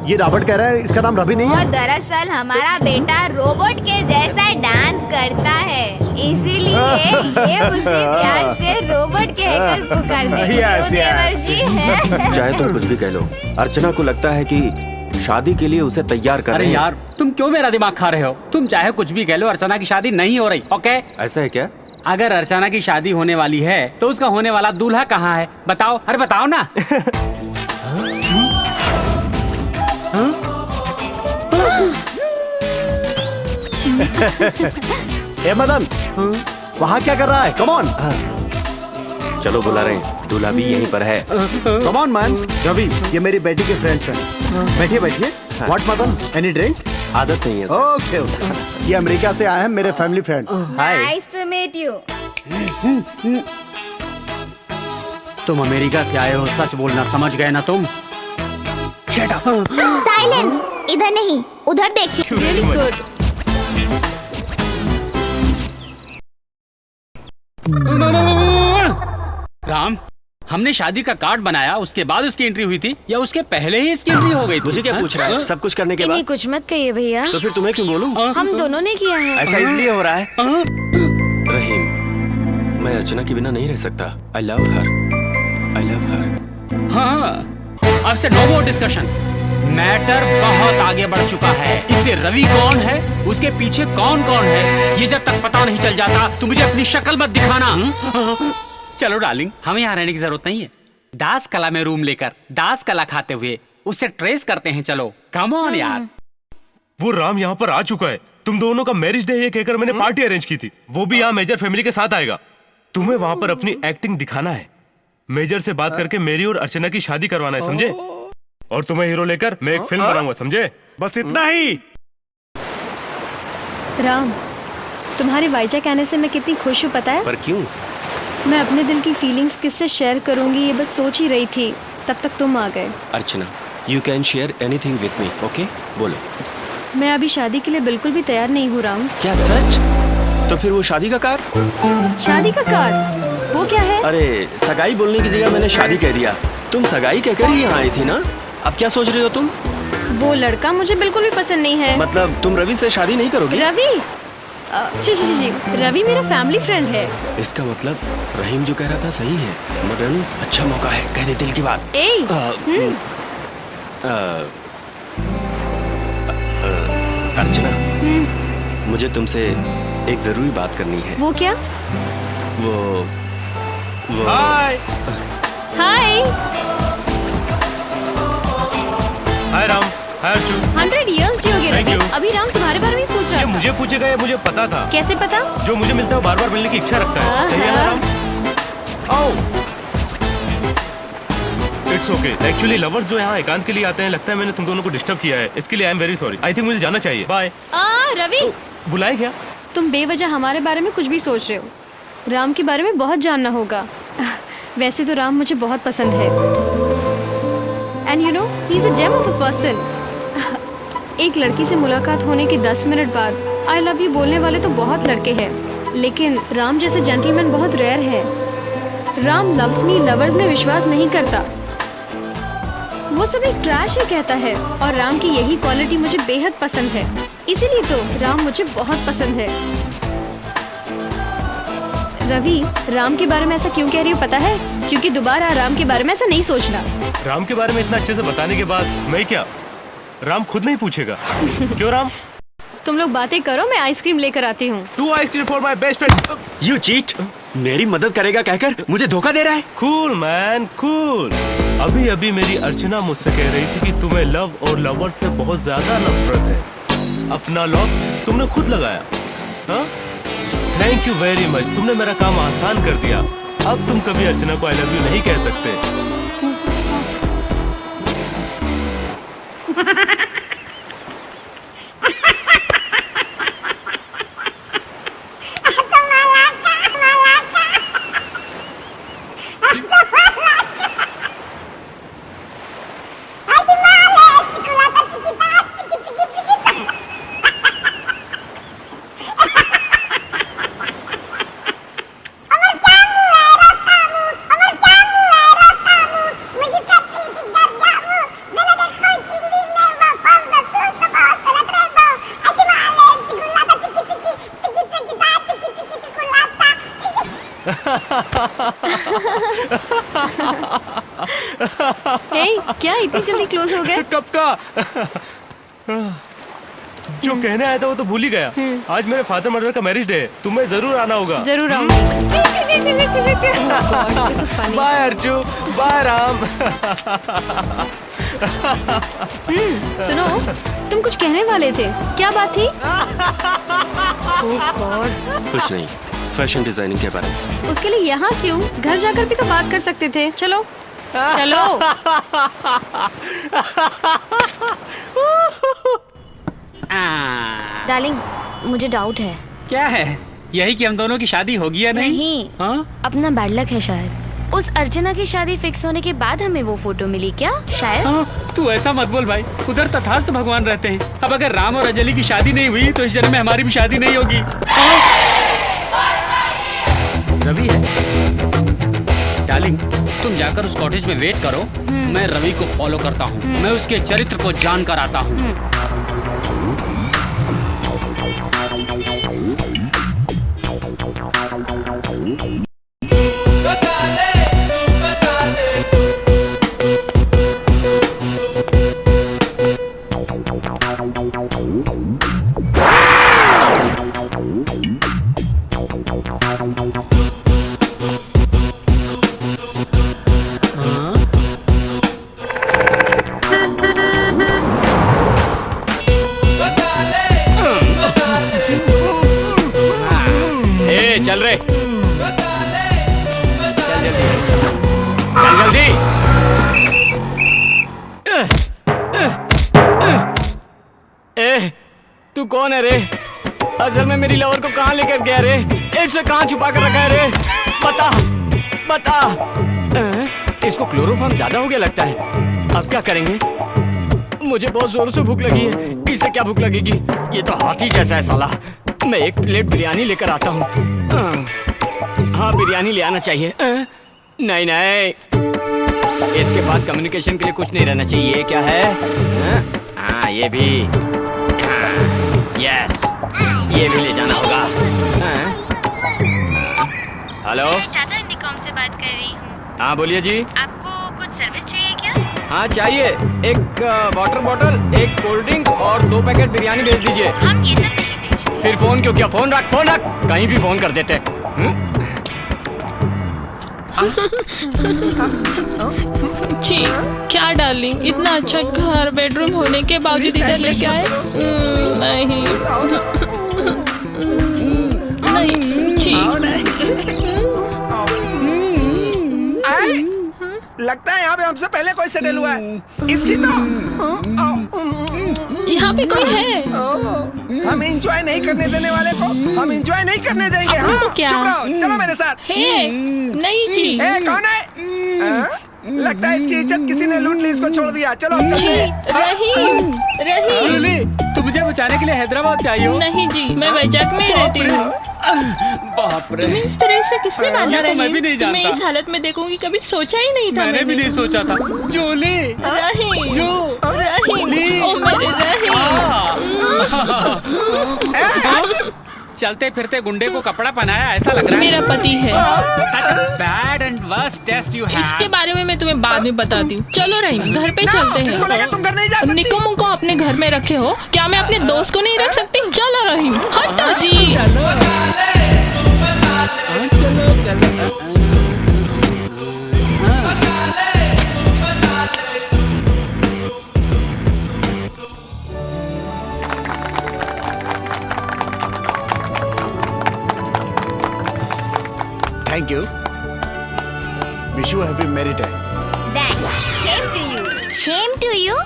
ये रॉबर्ट कह रहा है, इसका नाम रवि नहीं वो है? दरअसल हमारा बेटा रोबोट के जैसा डांस करता है, इसीलिए ये उसे प्यार से रोबोट कहकर पुकारते हैं। तो देवर जी है। चाहे तुम कुछ भी कह लो, अर्चना को लगता है कि शादी के लिए उसे तैयार कर अरे रहे हैं। यार, तुम क्यों मेरा दिमाग खा रहे हो? तुम चाहे कुछ भी कह लो, अर्चना की शादी नहीं हो रही। ओके? ऐसा है क्या? अगर अर्चना की शादी होने वाली है तो उसका होने वाला दूल्हा कहाँ है? बताओ, अरे बताओ ना। ए मदन, वहाँ क्या कर रहा है? Come on. चलो बुला रहे हैं, दूल्हा भी यहीं पर है। Come on man. रवि, ये मेरी बेटी के फ्रेंड्स हैं। बैठिए बैठिए। What Madan, any drinks? आदत नहीं है सर। Okay okay. ये अमेरिका से आए हैं मेरे family friends. Hi. Nice to meet you. तुम अमेरिका से आए हो, सच बोलना, समझ गए ना तुम? Shut up. Silence. इधर नहीं, उधर देखिए। Really good. राम, हमने शादी का कार्ड बनाया, उसके बाद उसकी एंट्री हुई थी या उसके पहले ही इसकी एंट्री हो गई थी? मुझे क्या पूछ रहा है? सब कुछ करने के बाद कुछ मत कहिए भैया। तो फिर तुम्हें क्यों बोलूं? हम दोनों ने किया है। ऐसा इसलिए हो रहा है। रहीम, मैं अर्चना के बिना नहीं रह सकता। I love her, I love हर। हाँ, अब से नो मोर डिस्कशन। मैटर बहुत आगे बढ़ चुका है। इससे रवि कौन है, उसके पीछे कौन कौन है, ये जब तक पता नहीं चल जाता तो मुझे अपनी शक्ल मत दिखाना। चलो डार्लिंग, हमें यहाँ रहने की जरूरत नहीं है। दास कला में रूम लेकर दास कला खाते हुए उससे ट्रेस करते हैं। चलो कम ऑन यार। वो राम यहाँ पर आ चुका है। तुम दोनों का मैरिज डे ये कहकर मैंने पार्टी अरेंज की थी। वो भी यहाँ मेजर फैमिली के साथ आएगा। तुम्हें वहाँ पर अपनी एक्टिंग दिखाना है। मेजर से बात करके मेरी और अर्चना की शादी करवाना है, समझे? और तुम्हें हीरो लेकर मैं एक फिल्म बनाऊंगा, समझे? बस इतना ही। राम, तुम्हारे वाइजा कहने से मैं कितनी खुश हूँ पता है? पर क्यों? मैं अपने दिल की फीलिंग्स किससे शेयर करूंगी ये बस सोच ही रही थी, तब तक तुम आ गए। Archana, you can share anything with me, okay? बोलो। मैं अभी शादी के लिए बिल्कुल भी तैयार नहीं हूँ राम। क्या सच? तो फिर वो शादी का कार्ड? शादी का कार्ड? वो क्या है? अरे सगाई बोलने की जगह मैंने शादी कह दिया। तुम सगाई कहकर ही यहाँ आई थी ना? अब क्या सोच रही हो तुम? वो लड़का मुझे बिल्कुल भी पसंद नहीं है। मतलब तुम रवि से शादी नहीं करोगी? रवि? जी, रवि मेरा फैमिली फ्रेंड है। इसका मतलब रहीम जो कह रहा था सही है। मदन, अच्छा मौका है, कह दे दिल की बात। अर्चना, मुझे तुमसे एक जरूरी बात करनी है। वो क्या? वो हाय हाय हाय राम। अभी राम तुम्हारे बारे में पूछ रहा ये था। मुझे पूछेगा या मुझे पता था? कैसे पता? जो मुझे मिलता है वो बार बार मिलने की इच्छा रखता है, सही है ना राम? आओ। It's okay. एक्चुअली लवर्स जो यहाँ एकांत के लिए आते हैं, लगता है मैंने तुम दोनों को डिस्टर्ब किया है, इसके लिए I am very sorry. I think मुझे जाना चाहिए। बाय। रवि, बुलाए क्या? तुम बेवजह हमारे बारे में कुछ भी सोच रहे हो। राम के बारे में बहुत जानना होगा। वैसे तो राम मुझे बहुत पसंद है। And you know, he is a gem of a person. एक लड़की से मुलाकात होने के 10 मिनट बाद आई लव यू बोलने वाले तो बहुत लड़के हैं, लेकिन राम जैसे जेंटलमैन बहुत रेयर है। राम लव्स मी लवर्स में विश्वास नहीं करता, वो सब एक ट्रैश ही कहता है। और राम की यही क्वालिटी मुझे बेहद पसंद है, इसीलिए तो राम मुझे बहुत पसंद है। रवि, राम के बारे में ऐसा क्यों कह रही हो पता है? क्योंकि दोबारा राम के बारे में ऐसा नहीं सोचना। राम के बारे में इतना अच्छे से बताने के बाद मैं क्या, राम खुद नहीं पूछेगा? क्यों राम? तुम लोग बातें करो, मैं आइसक्रीम लेकर आती हूँ। 2 ice cream for my best friend. You cheat, मेरी मदद करेगा कहकर मुझे धोखा दे रहा है। Cool man, cool. अभी अभी मेरी अर्चना मुझसे कह रही थी कि तुम्हें लव और लवर से बहुत ज्यादा नफरत है। अपना लॉक तुमने खुद लगाया। हाँ, थैंक यू वेरी मच, तुमने मेरा काम आसान कर दिया। अब तुम कभी अर्चना को आई लव यू नहीं कह सकते। क्या इतनी जल्दी क्लोज हो गए? कब का? जो कहने आया था वो तो भूल ही गया। आज मेरे फादर मदर का मैरिज डे है, तुम्हें जरूर आना होगा। जरूर आऊंगी। Bye Arju, bye Ram. सुनो, तुम कुछ कहने वाले थे, क्या बात थी? कुछ नहीं, फैशन डिजाइनिंग के बारे में। उसके लिए यहाँ क्यों? घर जाकर भी तो बात कर सकते थे। चलो चलो। डार्लिंग, मुझे डाउट है। क्या है? यही कि हम दोनों की शादी होगी या नहीं? नहीं। हाँ? अपना बैड लक है शायद। उस अर्चना की शादी फिक्स होने के बाद हमें वो फोटो मिली क्या? शायद। हाँ, तू ऐसा मत बोल भाई, उधर तथास्तु भगवान रहते हैं। अब अगर राम और अंजलि की शादी नहीं हुई तो इस जन्म में हमारी भी शादी नहीं होगी। रवि है। डार्लिंग, तुम जाकर उस कॉटेज में वेट करो, मैं रवि को फॉलो करता हूँ। मैं उसके चरित्र को जानकर आता हूँ। चल रे, चल जल्दी, चल जल्दी। ए, तू कौन है रे? असल में मेरी लवर को कहाँ लेकर गया रे? इसे कहाँ छुपा कर रखा है रे? बता, बता। इसको क्लोरोफॉर्म ज्यादा हो गया लगता है। अब क्या करेंगे? मुझे बहुत जोर से भूख लगी है। इससे क्या भूख लगेगी? ये तो हाथी जैसा है साला। मैं 1 प्लेट बिरयानी लेकर आता हूँ। हाँ, बिरयानी ले आना चाहिए। नहीं नहीं, इसके पास कम्युनिकेशन के लिए कुछ नहीं रहना चाहिए। क्या है? हाँ, ये भी। यस, ये भी ले जाना होगा। हेलो, टाटा इंडिकॉम से बात कर रही हूँ। हाँ बोलिए जी। आपको कुछ सर्विस चाहिए क्या? हाँ चाहिए। एक वाटर बॉटल, एक कोल्ड ड्रिंक और 2 पैकेट बिरयानी भेज दीजिए। हम ये सब नहीं भेजते। फिर फोन क्यों किया? फोन रख, फोन रख। कहीं भी फोन कर देते। छी, क्या डार्लिंग, इतना अच्छा घर बेडरूम होने के बावजूद इधर लेके आए? नहीं नहीं, छी। लगता है यहाँ पे हमसे पहले कोई सेटल हुआ है। इसकी तो यहाँ पे कोई है। हम एंजॉय नहीं करने देने वाले को हम एंजॉय नहीं करने देंगे। अपने को क्या? चुप रहो, चलो मेरे साथ। हे, नहीं जी। कौन है? लगता है इसकी इज्जत किसी ने लूट ली, इसको छोड़ दिया। चलो रहीम, रहीम, तुम मुझे बचाने के लिए हैदराबाद चाहिए हो? नहीं जी, मैं वैजाग में ही रहती हूँ। बाप रे, तुम्हें इस तरह से किसने बांधा ये तो मैं भी नहीं रही? तुम्हें जानता। इस हालत में देखूंगी कभी सोचा ही नहीं था। मैंने भी नहीं सोचा था। जोली, रहीम, जो, रहीम, ओ मेरे रहीम। चलते फिरते गुंडे को कपड़ा पहनाया ऐसा लग रहा है। मेरा पति है। Bad and worst taste you have. इसके बारे में मैं तुम्हें बाद में बताती हूँ। चलो रहीम, घर पे चलते हैं। तुम घर नहीं जा सकती। निकुम को अपने घर में रखे हो, क्या मैं अपने दोस्त को नहीं रख सकती? चलो रहीम, हटो जी। Thank you. Wish you happy married day. Shame to you. Shame to you?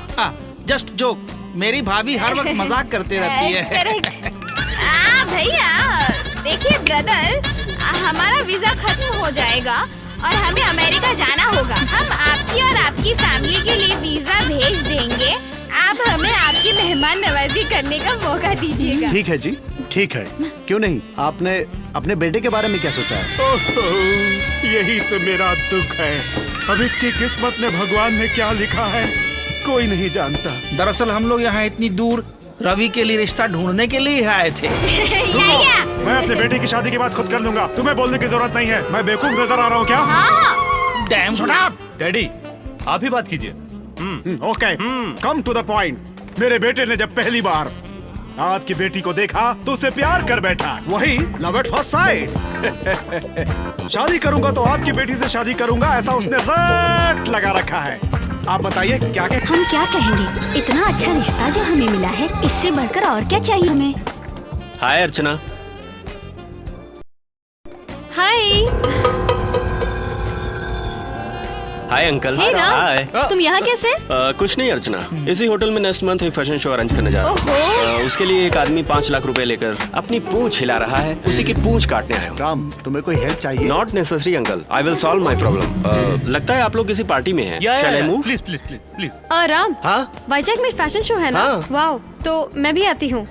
Just joke. मेरी भाभी हर वक्त मजाक करते रहती है। करेक्ट। भैया देखिए ब्रदर, हमारा वीजा खत्म हो जाएगा और हमें अमेरिका जाना होगा। हम आपकी और आपकी फैमिली के लिए वीजा भेज देंगे। आप हमें आपकी मेहमान नवाजी करने का मौका दीजिएगा। ठीक है जी, ठीक है, क्यों नहीं। आपने अपने बेटे के बारे में क्या सोचा है? यही तो मेरा दुख है। अब इसकी किस्मत में भगवान ने क्या लिखा है कोई नहीं जानता। दरअसल हम लोग यहाँ इतनी दूर रवि के लिए रिश्ता ढूंढने के लिए आए थे। मैं अपने बेटे की शादी की बात खुद कर लूंगा, तुम्हें बोलने की जरूरत नहीं है। मैं बेवकूफ नजर आ रहा हूँ क्या? Dam shut up. डैडी, आप ही बात कीजिए। Okay, come to the point. मेरे बेटे ने जब पहली बार आपकी बेटी को देखा तो उससे प्यार कर बैठा। वही लव एट फर्स्ट साइट। शादी करूंगा तो आपकी बेटी से शादी करूंगा, ऐसा उसने रट लगा रखा है। आप बताइए क्या कहें? हम क्या कहेंगे, इतना अच्छा रिश्ता जो हमें मिला है, इससे बढ़कर और क्या चाहिए हमें। Hi Archana. Hi. Hi uncle. Hey, Ram. Hi. तुम यहाँ कैसे? कुछ नहीं अर्चना, इसी होटल में नेक्स्ट मंथ एक फैशन शो अरेंज करने जा रहा हूँ। उसके लिए एक आदमी 5 लाख रुपए लेकर अपनी पूंछ हिला रहा है, उसी की पूंछ काटने आया हूँ। राम, तुम्हें कोई हेल्प चाहिए? Not necessary uncle, I will solve my problem. लगता है आप लोग किसी पार्टी में हैं। Shall I move? Please please please please. Ram, हाँ? वाइजैक में फैशन शो है ना? हाँ। वाओ, तो मैं भी आती हूँ।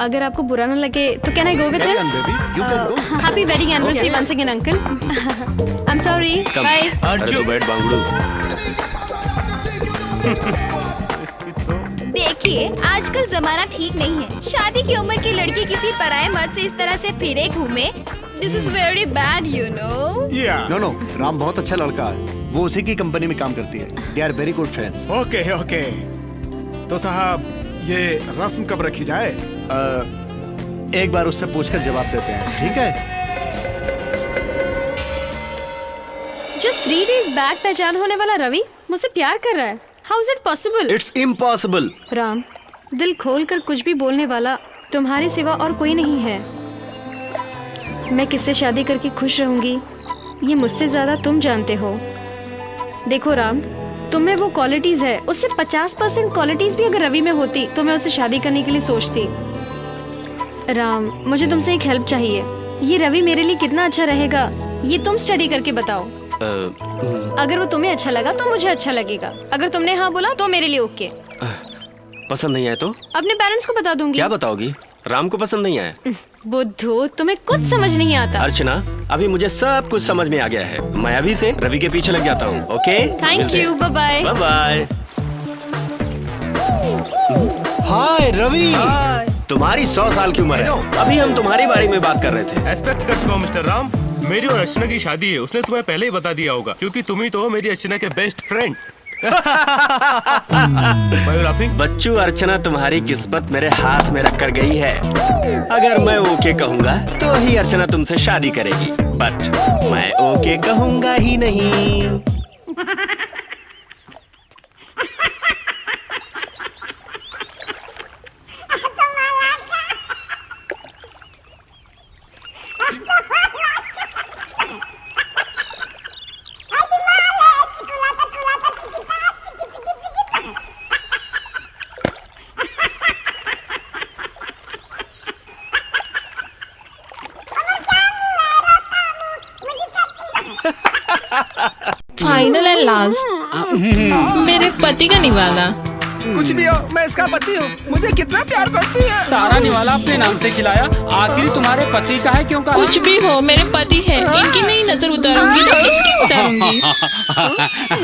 अगर आपको बुरा ना लगे तो can I go with him? Happy wedding anniversary once again uncle. I am sorry. Bye. अरे तो बैठ बांगड़ू। देखिए आजकल जमाना ठीक नहीं है। शादी की उम्र की लड़की किसी पराये मर्द से इस तरह से फिरे घूमे, this is very bad you know. No no, Ram बहुत अच्छा लड़का है, वो उसी की कंपनी में काम करती है। They are very good friends. Okay okay, तो साहब ये रस्म कब रखी जाए? एक बार उससे पूछकर जवाब देते हैं, ठीक है? जस्ट 3 days बैक पहचान होने वाला रवि मुझसे प्यार कर रहा है। How is it possible? It's impossible. Ram, दिल खोल कर कुछ भी बोलने वाला तुम्हारे सिवा और कोई नहीं है। मैं किससे शादी करके खुश रहूंगी ये मुझसे ज्यादा तुम जानते हो। देखो राम, तुम में वो क्वालिटीज है, उससे 50% क्वालिटीज भी अगर रवि में होती तो मैं उससे शादी करने के लिए सोचती। राम, मुझे तुमसे एक हेल्प चाहिए। ये रवि मेरे लिए कितना अच्छा रहेगा ये तुम स्टडी करके बताओ। अगर वो तुम्हें अच्छा लगा तो मुझे अच्छा लगेगा, अगर तुमने हाँ बोला तो मेरे लिए ओके। पसंद नहीं आया तो अपने पेरेंट्स को बता दूंगी। क्या बताओगी? राम को पसंद नहीं आया? बुद्धू, तुम्हें कुछ समझ नहीं आता। अर्चना, अभी मुझे सब कुछ समझ में आ गया है। मैं अभी से रवि के पीछे लग जाता हूँ। Okay, thank you, bye bye. Bye bye. Hi Ravi, तुम्हारी 100 साल की उम्र है, अभी हम तुम्हारे बारे में बात कर रहे थे। एक्सपेक्ट कर चुका हूं मिस्टर राम। मेरी और अर्चना की शादी है, उसने तुम्हें पहले ही बता दिया होगा, क्योंकि तुम ही तो हो मेरी अर्चना के बेस्ट फ्रेंड। बच्चू, अर्चना तुम्हारी किस्मत मेरे हाथ में रखकर गई है। अगर मैं ओके कहूंगा तो ही अर्चना तुमसे शादी करेगी, बट मैं ओके कहूंगा ही नहीं। फाइनल एंड लास्ट मेरे पति का निवाला। कुछ भी हो, मैं इसका पति हूँ। मुझे कितना प्यार करती है। सारा निवाला अपने नाम से खिलाया, आखिर तुम्हारे पति का है क्यों कहा? कुछ भी हो, मेरे पति है। इनकी नहीं नजर उतारूंगी तो इसकी उतारूंगी।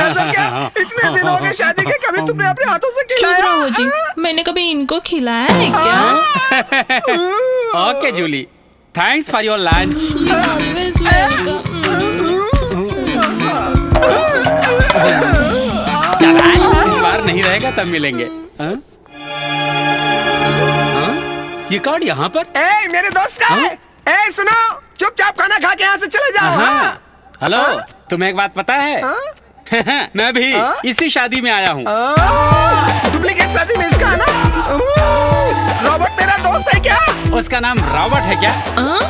नजर क्या? इतने दिन हो गए शादी के, कभी तुमने अपने हाथों से खिलाया? चुप रहो जी, मैंने कभी इनको खिलाया है क्या? Okay Julie, thanks for your lunch. Always welcome. चला, इस बार नहीं रहेगा तब मिलेंगे। हाँ? हाँ? ये कार्ड यहाँ पर? ए, मेरे दोस्त का है। ए, सुनो, चुपचाप खाना खा के यहाँ से चले जाओ। हाँ? हेलो, तुम्हें एक बात पता है? मैं भी इसी शादी में आया हूँ। डुप्लीकेट शादी में इसका है ना? रॉबर्ट तेरा दोस्त है क्या? उसका नाम रॉबर्ट है क्या?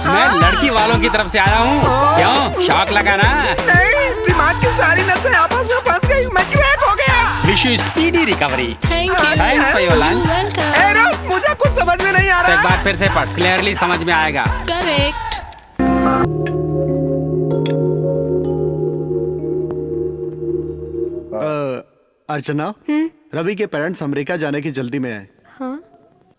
मैं लड़की वालों की तरफ से आया हूँ। क्यों, शौक लगा ना? नहीं, दिमाग की सारी नसें आपस में फंस गई, मैं क्रैक हो गया। Wish you speedy recovery. Thank you. Thanks for your lunch. ए रुक, मुझे कुछ समझ में नहीं आ रहा। एक बार फिर से पढ़, क्लियरली समझ में आएगा। करेक्ट। अर्चना, रवि के पेरेंट्स अमेरिका जाने की जल्दी में हैं। हाँ?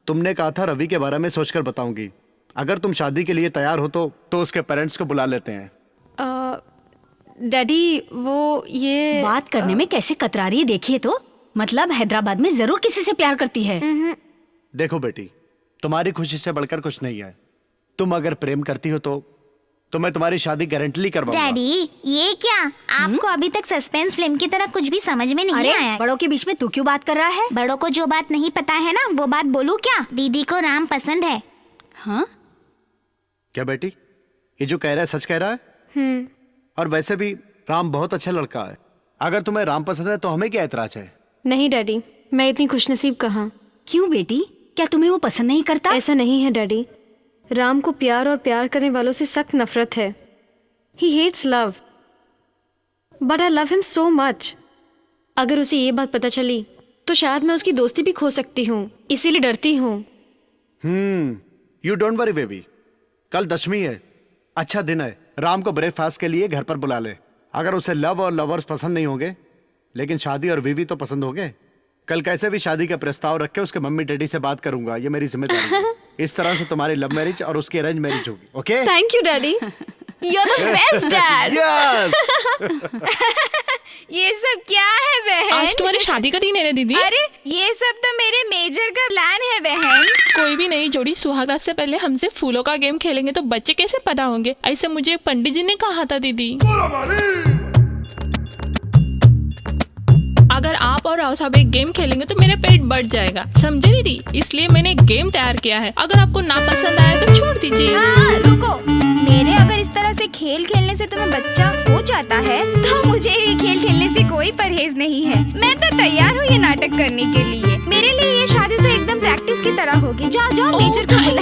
तुमने कहा था रवि के बारे में सोचकर बताऊंगी। अगर तुम शादी के लिए तैयार हो तो उसके पेरेंट्स को बुला लेते हैं। डैडी, वो ये बात करने में कैसे कतरा रही है देखिए तो। मतलब हैदराबाद में जरूर किसी से प्यार करती है। देखो बेटी, तुम्हारी खुशी से बढ़कर कुछ नहीं है। तुम अगर प्रेम करती हो तो मैं तुम्हारी शादी गारंटी करवाऊंगा। डैडी, ये क्या? आपको अभी तक सस्पेंस फिल्म की तरह कुछ भी समझ में नहीं आया है। बड़ों के बीच में तू क्यों बात कर रहा है? बड़ों को जो बात नहीं पता है ना, वो बात बोलूं क्या? दीदी को राम पसंद है। हाँ? क्या बेटी, ये जो कह रहा है सच कह रहा है? और वैसे भी राम बहुत अच्छा लड़का है। अगर तुम्हें राम पसंद है तो हमें क्या ऐतराज है? नहीं डैडी, मैं इतनी खुशनसीब कहाँ। क्यों बेटी, क्या तुम्हें वो पसंद नहीं करता? ऐसा नहीं है डैडी, राम को प्यार और प्यार करने वालों से सख्त नफरत है। He hates love, but I love him so much. अगर उसे ये बात पता चली तो शायद मैं उसकी दोस्ती भी खो सकती हूँ, इसीलिए डरती हूँ। यू डोंट वरी बेबी, कल दशमी है, अच्छा दिन है। राम को ब्रेकफास्ट के लिए घर पर बुला ले। अगर उसे लव और लवर्स पसंद नहीं होंगे, लेकिन शादी और बीवी तो पसंद होंगे। कल कैसे भी शादी का प्रस्ताव रख के उसके मम्मी डैडी से बात करूंगा, ये मेरी जिम्मेदारी है। इस तरह से तुम्हारी लव मैरिज और उसकी अरेंज मैरिज होगी। Okay? Thank you daddy, you are the best dad. ये सब क्या है बहन? आज तुम्हारी शादी का दिन है दीदी। अरे ये सब तो मेरे मेजर का प्लान है बहन। कोई भी नई जोड़ी सुहागरात से पहले हमसे फूलों का गेम खेलेंगे तो बच्चे कैसे पैदा होंगे, ऐसे मुझे पंडित जी ने कहा था दीदी। अगर आप और राव साहब एक गेम खेलेंगे तो मेरा पेट बढ़ जाएगा, समझे दीदी? इसलिए मैंने एक गेम तैयार किया है। अगर आपको ना पसंद आए तो छोड़ दीजिए। हाँ, रुको। मेरे अगर इस तरह से खेल खेलने से तुम्हें बच्चा हो जाता है तो मुझे ये खेल खेलने से कोई परहेज नहीं है। मैं तो तैयार हूँ ये नाटक करने के लिए। मेरे लिए ये शादी तो एकदम प्रैक्टिस की तरह होगी। जाओ जाओ, मेजर को बुलाओ।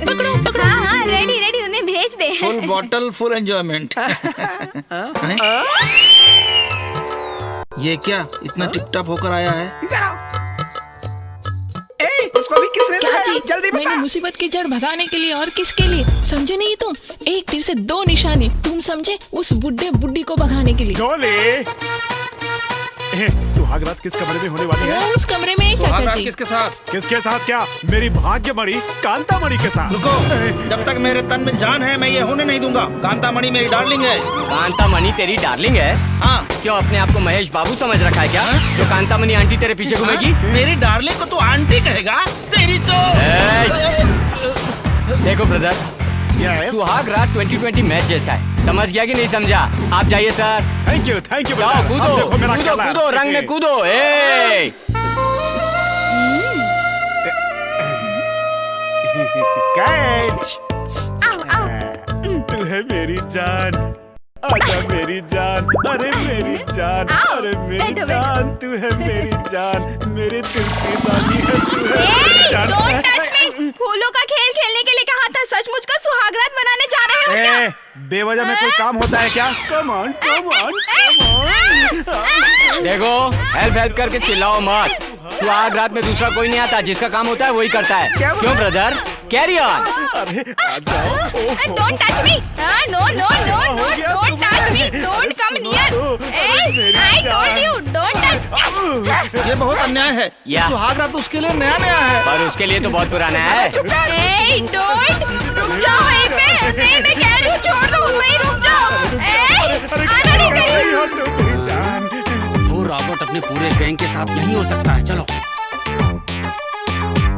पकड़ो पकड़ो। हाँ हाँ, रेडी रेडी, उन्हें भेज दे। Full bottle, full enjoyment. ये क्या इतना टिप-टॉप होकर आया है? उसको भी किसने जी, जल्दी बता। मैंने मुसीबत की जड़ भगाने के लिए और किसके लिए, समझे नहीं तुम? एक तीर से दो निशाने, तुम समझे? उस बुड्ढे बुड्ढी को भगाने के लिए। सुहागरात किस कमरे में होने वाली है? वो उस कमरे में चाचा जी। किसके साथ? किसके साथ? क्या मेरी भाग्यमणि कांतामणि के साथ? रुको, जब तक मेरे तन में जान है मैं ये होने नहीं दूंगा। कांतामणि मेरी डार्लिंग है। कांतामणि तेरी डार्लिंग है? हाँ। क्यों, अपने आप को महेश बाबू समझ रखा है क्या? जो कांतामणि आंटी तेरे पीछे घूमेगी? मेरी डार्लिंग को तू आंटी कहेगा? तेरी तो देखो ब्रदर, सुहाग रात 2020 मैच जैसा है। समझ गया कि नहीं समझा? आप जाइए सर। थैंक यू जाओ, कूदो कूदो कूदो, रंग में कूदो। ए कैच। तू है मेरी जान, आजा मेरी जान, अरे मेरी जान, अरे मेरी जान, तू है मेरी जान, मेरे दिल की रानी है, तू है मेरी जान। Don't touch me! फूलों का खेल खेलने के लिए कहा था, सचमुच का सुहागरात मनाने जा रहे हो क्या? बेवजह में कोई काम होता है क्या? Come on come on come on. देखो, हेल्प करके चिल्लाओ मत। सुहाग रात में दूसरा कोई नहीं आता, जिसका काम होता है वही करता है। क्यों brother? Carry on. Don't touch me! No, no, no, no! Don't touch me! Don't come near! I told you, don't touch! ये बहुत अन्याय है। या। सुहाग रात उसके लिए नया नया है। और उसके लिए तो बहुत पुराना है। Hey, don't! रुक जाओ वहीं पे। नहीं, मैं कह रही हूँ छोड़ दो, वहीं रुक जाओ। आना नहीं कहीं। वो रॉबर्ट अपने पूरे गैंग के साथ नहीं हो सकता है। चलो।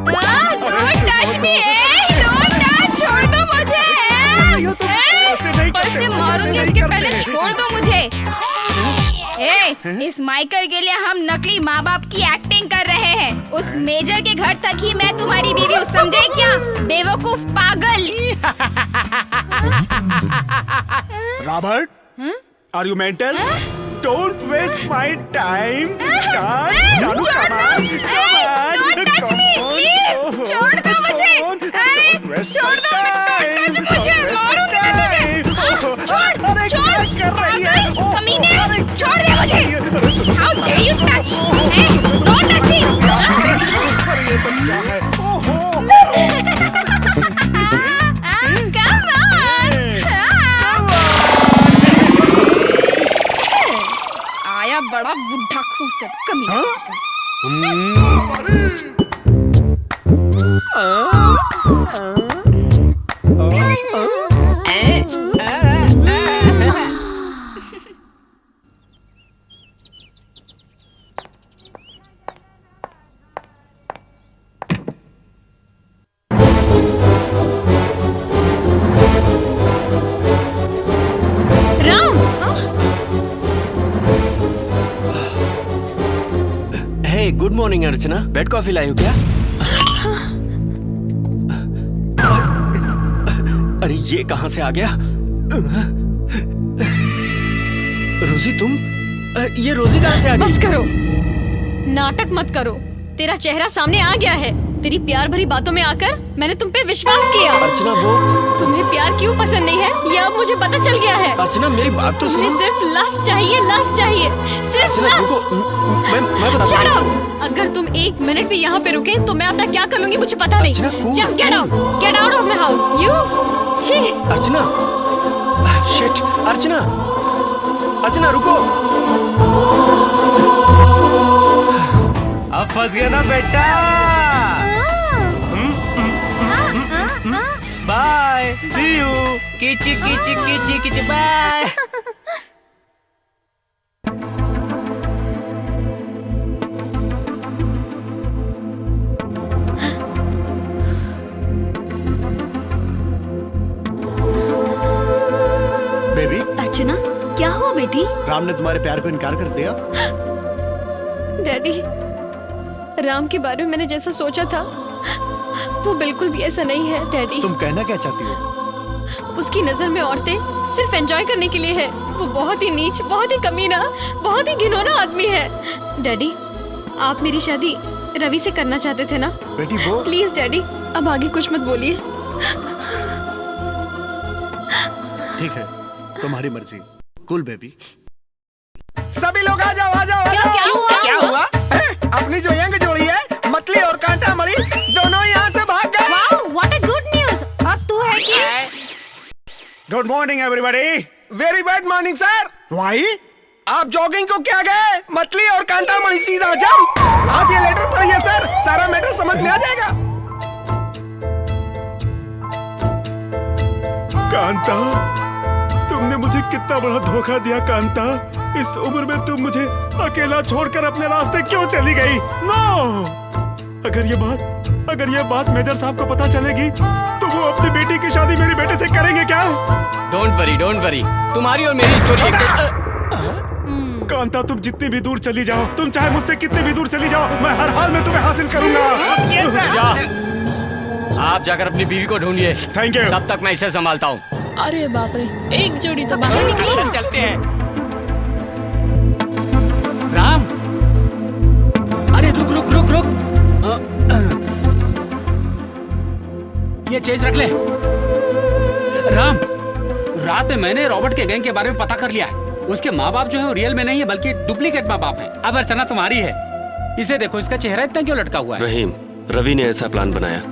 Don't touch me! Don't touch! छोड़ दो मुझे। से मारूंगी, इसके पहले छोड़ दो मुझे। इस माइकल के लिए हम नकली माँ बाप की एक्टिंग कर रहे हैं। उस मेजर के घर तक ही मैं तुम्हारी बीवी हूँ, समझे क्या? बेवकूफ पागल। Robert, are you mental? Don't waste my time. Don't touch me! छोड़ दो मुझे। छोड़ दो मुझे, मारूंगी मैं तुझे। छोड़ पागल, कमीने, छोड़ दे मुझे। How dare you touch? No touching! Come on! आया बड़ा बुढ़ा खूसट कमीना। गुड मॉर्निंग अर्चना, बेड कॉफी लाई हो क्या? अरे ये कहां से आ गया? रोजी तुम? ये रोजी कहां से आ गई? बस करो, नाटक मत करो। तेरा चेहरा सामने आ गया है। तेरी प्यार भरी बातों में आकर मैंने तुम पे विश्वास किया। अर्चना वो तुम्हें प्यार क्यों पसंद नहीं है ये अब मुझे पता चल गया है। अर्चना मेरी बात तो सुनो। तुम्हें सिर्फ लस्ट चाहिए, लस्ट चाहिए, सिर्फ लस्ट। मैं बताता हूँ। अगर तुम 1 मिनट भी यहाँ पे रुके तो मैं अपना क्या कर लूंगी मुझे पता नहीं। Just get out of my house, you। छी। अर्चना, शिट, अर्चना, अर्चना रुको। अब फंस गया ना बेटा। Bye, see you. किची किची किची किची बाय। बेबी, अर्चना क्या हुआ बेटी? राम ने तुम्हारे प्यार को इनकार कर दिया। डैडी, राम के बारे में मैंने जैसा सोचा था वो बिल्कुल भी ऐसा नहीं है डैडी। तुम कहना क्या चाहती हो? उसकी नजर में औरतें सिर्फ एंजॉय करने के लिए है। वो बहुत ही नीच, बहुत ही कमीना, बहुत ही घिनौना आदमी है। डैडी, आप मेरी शादी रवि से करना चाहते थे ना? बेटी वो प्लीज डैडी, अब आगे कुछ मत बोलिए। ठीक है, तुम्हारी मर्जी। Cool baby. सभी लोग आ जाओ, आ जाओ, आ जाओ। क्या हुआ? अपनी जो यंग जोड़ी है, मतली और कांटा मणि, दोनों यहाँ से भाग गए। Wow, what a good news! अब तू है कि? Good morning everybody. Very bad morning sir. भाई, आप जॉगिंग को क्या गए? मतली और कांटा मणि सीधा जंप। आप ये लेटर पढ़िए सर, सारा मैटर समझ में आ जाएगा। कांता, तुमने मुझे कितना बड़ा धोखा दिया कांता। इस उम्र में तुम मुझे अकेला छोड़कर अपने रास्ते क्यों चली गई? नो! अगर ये बात मेजर साहब को पता चलेगी तो वो अपनी बेटी की शादी मेरी बेटे से करेंगे क्या? डोंट वरी, तुम्हारी और मेरी स्टोरी कांता, तुम जितनी भी दूर चली जाओ, तुम चाहे मुझसे कितने भी दूर चली जाओ, मैं हर हाल में तुम्हें हासिल करूंगा। जा, आप जाकर अपनी बीवी को ढूंढिए। Thank you. तब तक मैं इसे संभालता हूँ। अरे बाप रे, एक जोड़ी तो बाहर निकल चलते हैं। राम, अरे रुक। ये चेंज रख ले। राम, रात में मैंने रॉबर्ट के गैंग के बारे में पता कर लिया है। उसके माँ बाप जो है वो रियल में नहीं है, बल्कि डुप्लीकेट माँ बाप है। अब अर्चना तुम्हारी है। इसे देखो, इसका चेहरा इतना क्यों लटका हुआ है? रहीम, रवि ने ऐसा प्लान बनाया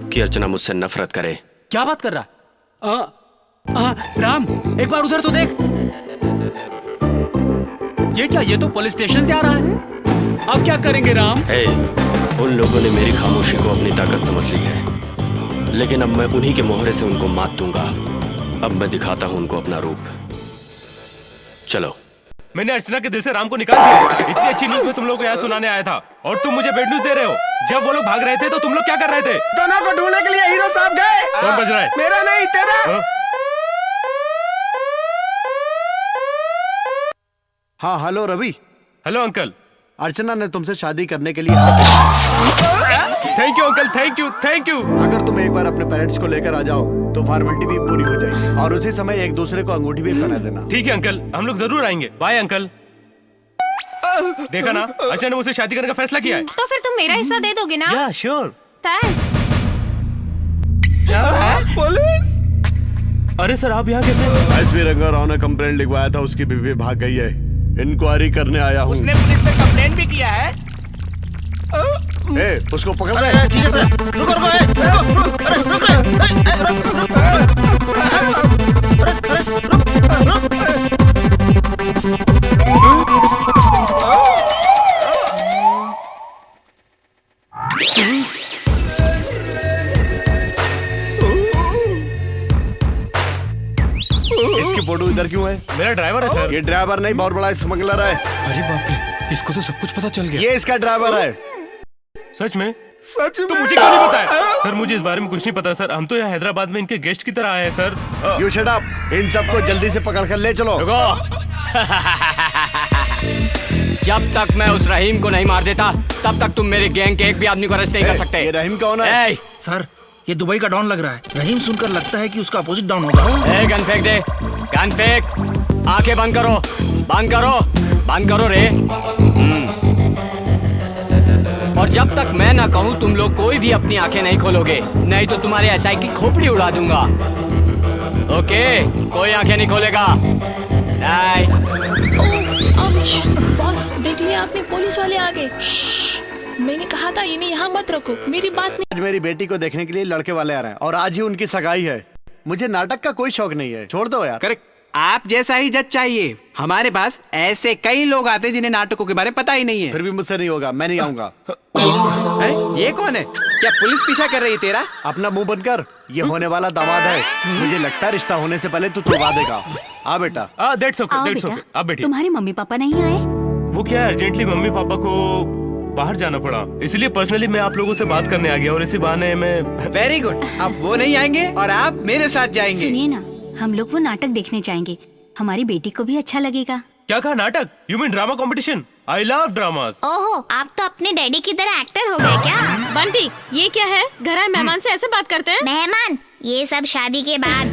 कि अर्चना मुझसे नफरत करे। क्या बात कर रहा? राम, एक बार उधर तो देख। ये क्या? ये तो पुलिस स्टेशन से आ रहा है। अब क्या करेंगे राम? उन लोगों ने मेरी खामोशी को अपनी ताकत समझ ली है, लेकिन अब मैं उन्हीं के मोहरे से उनको मात दूंगा। अब मैं दिखाता हूं उनको अपना रूप। चलो। मैंने अर्चना के दिल से राम को निकाल दिया। इतनी अच्छी न्यूज़ मैं तुम लोगों को यहाँ सुनाने आया था और तुम मुझे बैड न्यूज़ दे रहे हो। जब वो लोग भाग रहे थे तो तुम लोग क्या कर रहे थे? दोनों को ढूंढने के लिए हीरो साहब गए। कौन बज रहा है? मेरा नहीं, तेरा। हाँ, hello Ravi. Hello uncle. Archana ने तुमसे शादी करने के लिए thank you uncle, thank you. अगर तुम एक बार अपने पेरेंट्स को लेकर आ जाओ तो फॉर्मेलिटी भी पूरी हो जाएगी और उसी समय एक दूसरे को अंगूठी भी पहना देना। ठीक है अंकल, हम लोग जरूर आएंगे। Bye uncle. देखा ना, अर्चना ने मुझसे शादी करने का फैसला किया है। तो फिर तुम मेरा हिस्सा दे दोगे ना? या श्योर। थैंक्स। पुलिस? अरे सर, आप यहाँ कैसे? एसपी रंगा राव ने कंप्लेंट लिखवाया था, उसकी बीवी भाग गई है। इंक्वायरी करने आया हूँ। उसने पुलिस में कंप्लेंट भी किया है। उसको पकड़ ले। ठीक है सर। इसकी फोटो इधर क्यों है? मेरा ड्राइवर है सर। ये ड्राइवर नहीं, बहुत बड़ा स्मगलर है। अरे बाप रे, इसको तो सब कुछ पता चल गया। ये इसका ड्राइवर है। सच में? सच में? तो मुझे क्यों नहीं बताया? सर मुझे इस बारे में कुछ नहीं पता सर। हम तो यहाँ हैदराबाद में इनके गेस्ट की तरह आए हैं सर। You shut up. इन सबको जल्दी से पकड़ कर ले चलो। जब तक मैं उस रहीम को नहीं मार देता तब तक तुम मेरे गैंग के एक भी आदमी को अरेस्ट नहीं कर सकते। ये रहीम कौन है? सर, ये दुबई का डॉन लग रहा है। रहीम सुनकर लगता है कि उसका अपोजिट डॉन होगा। गन फेंक दे, गन फेंक। आंखें बंद करो, बंद करो, बंद करो रे। और जब तक मैं ना कहूँ तुम लोग कोई भी अपनी आंखें नहीं खोलोगे, नहीं तो तुम्हारे एसआई की खोपड़ी उड़ा दूंगा। ओके, कोई आंखें नहीं खोलेगा। बॉस, देख लिया आपने, पुलिस वाले आ गए। मैंने कहा था इन्हें यहाँ मत रखो, मेरी बात नहीं। आज मेरी बेटी को देखने के लिए लड़के वाले आ रहे हैं और आज ही उनकी सगाई है। मुझे नाटक का कोई शौक नहीं है, छोड़ दो यार। करेक्ट, आप जैसा ही जज चाहिए। हमारे पास ऐसे कई लोग आते हैं जिन्हें नाटकों के बारे में पता ही नहीं है। फिर भी मुझसे नहीं होगा, मैं नहीं आऊंगा। अरे ये कौन है? क्या पुलिस पीछा कर रही है तेरा? अपना मुंह बंद कर। ये होने वाला दामाद है। मुझे लगता है रिश्ता होने से पहले तू तुड़वा देगा। आ बेटा। That's okay. आप बैठिए। तुम्हारे मम्मी पापा नहीं आए? वो क्या है, अर्जेंटली मम्मी पापा को बाहर जाना पड़ा, इसलिए पर्सनली मैं आप लोगों से बात करने आ गया और इसी बहाने मैं। Very good. अब वो नहीं आएंगे और आप मेरे साथ जाएंगे। सुनिए ना, हम लोग वो नाटक देखने जाएंगे, हमारी बेटी को भी अच्छा लगेगा। क्या कहा? नाटक? You mean drama competition? I love dramas. ओहो, आप तो अपने डैडी की तरह एक्टर हो गए क्या? बंटी, ये क्या है? घर आए मेहमान से ऐसे बात करते हैं? मेहमान? ये सब शादी के बाद।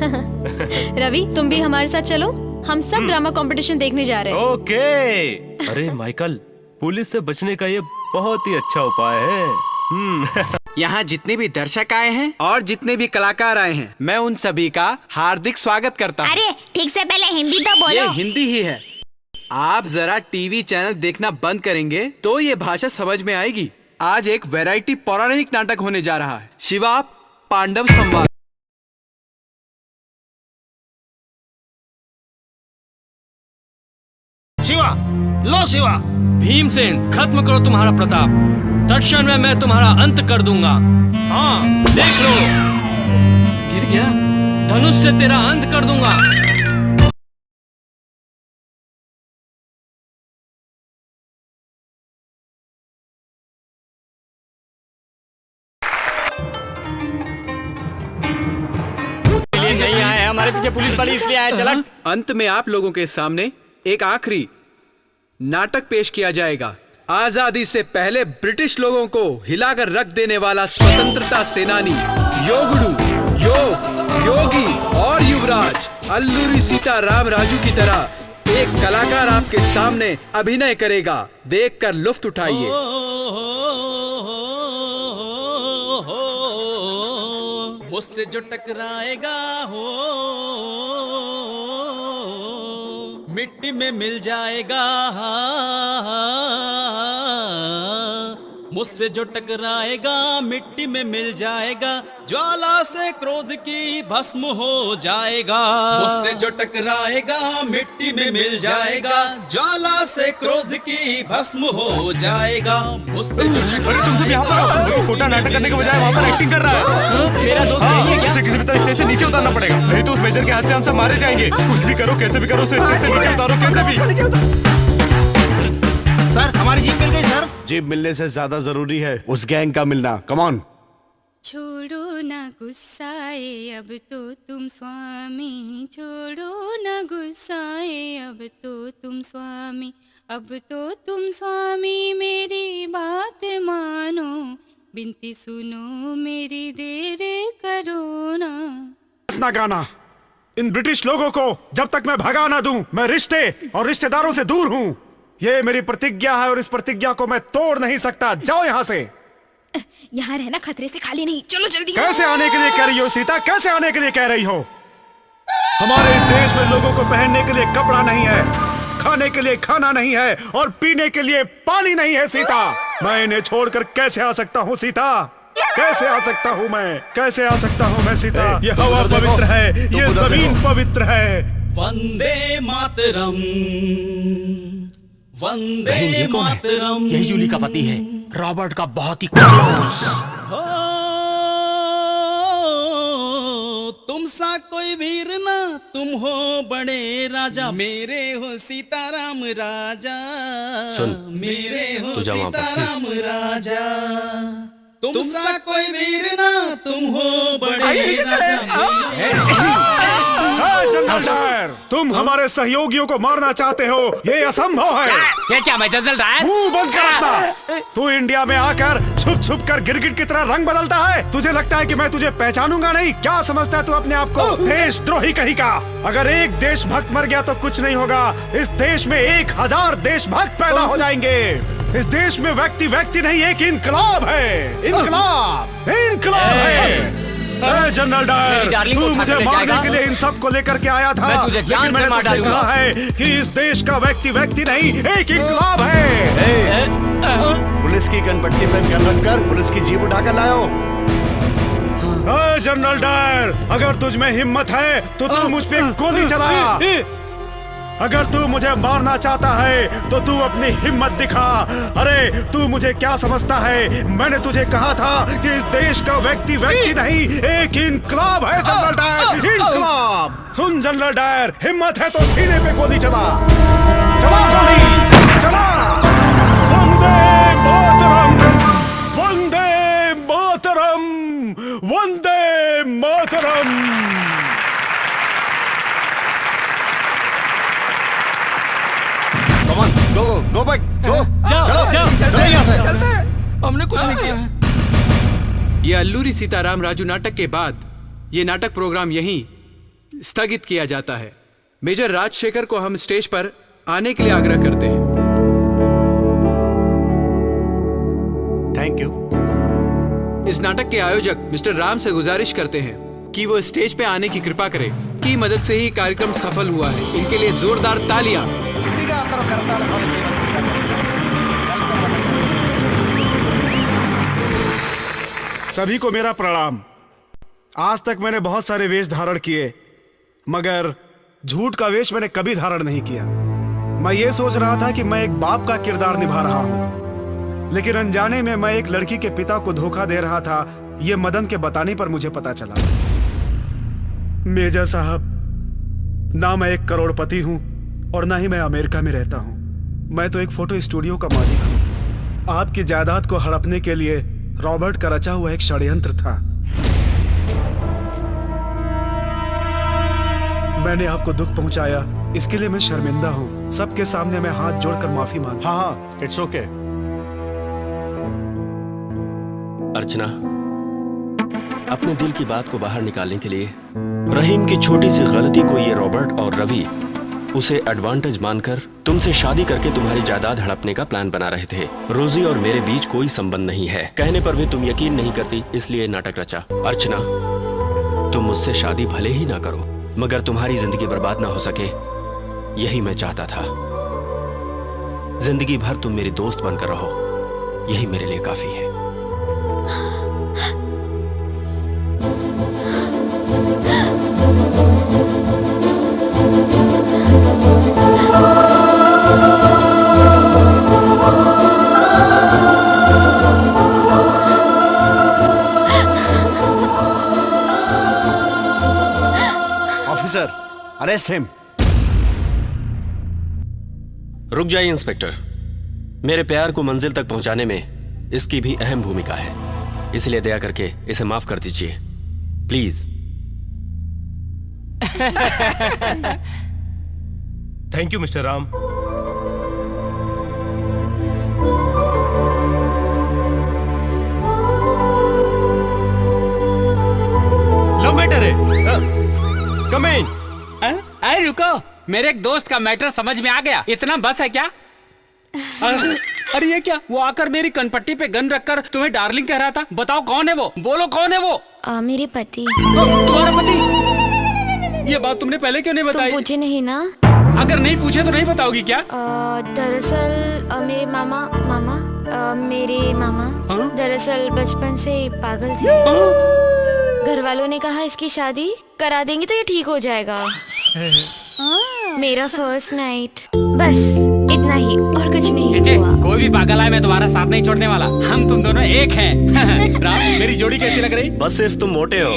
रवि, तुम भी हमारे साथ चलो, हम सब ड्रामा कंपटीशन देखने जा रहे हैं। ओके। अरे माइकल, पुलिस से बचने का ये बहुत ही अच्छा उपाय है। यहाँ जितने भी दर्शक आए हैं और जितने भी कलाकार आए हैं, मैं उन सभी का हार्दिक स्वागत करता हूँ। अरे ठीक से पहले हिंदी तो बोलो। ये हिंदी ही है। आप जरा टीवी चैनल देखना बंद करेंगे तो ये भाषा समझ में आएगी। आज एक वैरायटी पौराणिक नाटक होने जा रहा है, शिवा पांडव संवाद। शिवा, लो शिवा। भीमसेन, खत्म करो तुम्हारा प्रताप। तत्क्षण में मैं तुम्हारा अंत कर दूंगा। हाँ, देख लो, गिर गया। धनुष से तेरा अंत कर दूंगा। हमारे पीछे पुलिस पड़ी इसलिए आए। चला। अंत में आप लोगों के सामने एक आखिरी नाटक पेश किया जाएगा। आजादी से पहले ब्रिटिश लोगों को हिलाकर रख देने वाला स्वतंत्रता सेनानी योगड़ू, योगी और युवराज अल्लूरी सीताराम राजू की तरह एक कलाकार आपके सामने अभिनय करेगा। देखकर लुत्फ उठाइए। मुझसे जो टकराएगा हो मिट्टी में मिल जाएगा। मुझसे जो टकराएगा मिट्टी में मिल जाएगा। ज्वाला से क्रोध की भस्म हो जाएगा। मुझसे जो टकराएगा मिट्टी में मिल जाएगा। ज्वाला से क्रोध की भस्म हो जाएगा। मुझसे जो तुमसे यहाँ पर खोटा नाटक करने के बजाय वहाँ पर एक्टिंग कर रहा है। मेरा दोस्त नहीं है क्या? उसे किसी भी तरह स्टेज से नीचे उतारना पड़ेगा, नहीं तो उस मेजर के हाथ से हम सब मारे जाएंगे। कुछ भी करो, कैसे भी करो, उसे स्टेज से नीचे उतारो, कैसे भी। सर हमारी जीप मिल गई सर। जीप मिलने से ज्यादा जरूरी है उस गैंग का मिलना। Come on. छोड़ो ना गुस्साए अब तो तुम स्वामी, छोड़ो ना गुस्साए अब तो तुम स्वामी, अब तो तुम स्वामी मेरी बात मानो, बिनती सुनो मेरी देर करो ना। ना गाना इन ब्रिटिश लोगों को जब तक मैं भगा ना दूं, मैं रिश्ते और रिश्तेदारों से दूर हूं। ये मेरी प्रतिज्ञा है और इस प्रतिज्ञा को मैं तोड़ नहीं सकता। जाओ यहाँ से। यहाँ रहना खतरे से खाली नहीं। चलो जल्दी। कैसे आने के लिए कह रही हो सीता? कैसे आने के लिए कह रही हो? हमारे इस देश में लोगों को पहनने के लिए कपड़ा नहीं है, खाने के लिए खाना नहीं है और पीने के लिए पानी नहीं है सीता। मैं इन्हें छोड़कर कैसे आ सकता हूँ सीता? कैसे आ सकता हूँ मैं? कैसे आ सकता हूँ मैं सीता? ये हवा पवित्र है, ये जमीन पवित्र है। वंदे मातरम, वंदे मातरम। यही जूली का पति है, रॉबर्ट का बहुत ही क्लोज। तुम सा कोई वीर ना, तुम हो बड़े राजा, मेरे हो सीताराम राजा। सुन, मेरे हो तू जा वहाँ पर। सीताराम राजा। तुम सा कोई वीर ना, तुम हो बड़े राजा। जनरल डायर, तुम हमारे सहयोगियों को मारना चाहते हो, ये असंभव है। ये क्या मैं जनरल डायर? मुंह बंद कर अपना। तू इंडिया में आकर छुप छुप कर गिरगिट की तरह रंग बदलता है। तुझे लगता है कि मैं तुझे पहचानूंगा नहीं? क्या समझता है तू अपने आप को? देशद्रोही कहीं का। अगर एक देशभक्त मर गया तो कुछ नहीं होगा, इस देश में 1000 देशभक्त पैदा हो जाएंगे। इस देश में व्यक्ति व्यक्ति नहीं, एक इनकलाब है। इनकलाब, इनकलाब है। जनरल डायर, तू मुझे मारने के लिए इन सब को लेकर के आया था, लेकिन मैंने तुझसे कहा है कि इस देश का व्यक्ति व्यक्ति नहीं, एक इनकलाब है। पुलिस की गनपट्टी पर गन रखकर पुलिस की जीप उठाकर लाओ। जनरल डायर, अगर तुझ में हिम्मत है तो तू मुझ पे गोली चला। अगर तू मुझे मारना चाहता है तो तू अपनी हिम्मत दिखा। अरे तू मुझे क्या समझता है? मैंने तुझे कहा था कि इस देश का व्यक्ति व्यक्ति नहीं, एक इनकलाब है जनरल डायर, इनकलाब। सुन जनरल डायर, हिम्मत है तो सीने पे गोली चला। चला गोली, चला। वंदे मातरम, वंदे मातरम, वंदे मातरम। गो बैक, गो। चलते हमने कुछ नहीं किया। ये अल्लूरी सीताराम राजू नाटक के बाद ये नाटक प्रोग्राम यहीं स्थगित किया जाता है। मेजर राजशेखर को हम स्टेज पर आने के लिए आग्रह करते हैं। Thank you. इस नाटक के आयोजक मिस्टर राम से गुजारिश करते हैं कि वो स्टेज पे आने की कृपा करें। की मदद से ही कार्यक्रम सफल हुआ है। इनके लिए जोरदार तालियां। सभी को मेरा प्रणाम। आज तक मैंने बहुत सारे वेश धारण किए, मगर झूठ का वेश मैंने कभी धारण नहीं किया। मैं ये सोच रहा था कि मैं एक बाप का किरदार निभा रहा हूं, लेकिन अनजाने में मैं एक लड़की के पिता को धोखा दे रहा था। ये मदन के बताने पर मुझे पता चला। मेजर साहब, ना मैं एक करोड़पति हूं और ना ही मैं अमेरिका में रहता हूं। मैं तो एक फोटो स्टूडियो का मालिक हूं। आपकी जायदाद को हड़पने के लिए रॉबर्ट का रचा हुआ एक षड्यंत्र था। मैंने आपको दुख पहुंचाया, इसके लिए मैं शर्मिंदा हूँ। सबके सामने मैं हाथ जोड़कर माफी मांगता हूँ। हाँ, इट्स ओके। अर्चना, अपने दिल की बात को बाहर निकालने के लिए रहीम की छोटी सी गलती को ये रॉबर्ट और रवि उसे एडवांटेज मानकर तुमसे शादी करके तुम्हारी जायदाद हड़पने का प्लान बना रहे थे। रोजी और मेरे बीच कोई संबंध नहीं है, कहने पर भी तुम यकीन नहीं करती, इसलिए नाटक रचा। अर्चना, तुम मुझसे शादी भले ही ना करो, मगर तुम्हारी जिंदगी बर्बाद ना हो सके, यही मैं चाहता था। जिंदगी भर तुम मेरी दोस्त बनकर रहो, यही मेरे लिए काफी है। Officer, arrest him. रुक जाइए इंस्पेक्टर, मेरे प्यार को मंजिल तक पहुंचाने में इसकी भी अहम भूमिका है, इसलिए दया करके इसे माफ कर दीजिए please. Thank you mister Ram. Love matter है, कम इन। अरे रुको, मेरे एक दोस्त का मैटर समझ में आ गया। इतना बस है क्या? अरे ये क्या, वो आकर मेरी कनपट्टी पे गन रखकर तुम्हें डार्लिंग कह रहा था। बताओ कौन है वो, बोलो कौन है वो? मेरे पति। तुम्हारा पति? ये बात तुमने पहले क्यों नहीं बताई? तुम पूछे नहीं ना? अगर नहीं पूछे तो नहीं बताओगी क्या? दरअसल मेरे मामा दरअसल बचपन से पागल थे। घर वालों ने कहा इसकी शादी करा देंगे तो ये ठीक हो जाएगा। मेरा फर्स्ट नाइट, बस इतना ही और कुछ नहीं हुआ। कोई भी पागल है, मैं तुम्हारा साथ नहीं छोड़ने वाला। हम तुम दोनों एक हैं। राम, मेरी जोड़ी कैसी लग रही? बस सिर्फ तुम मोटे हो।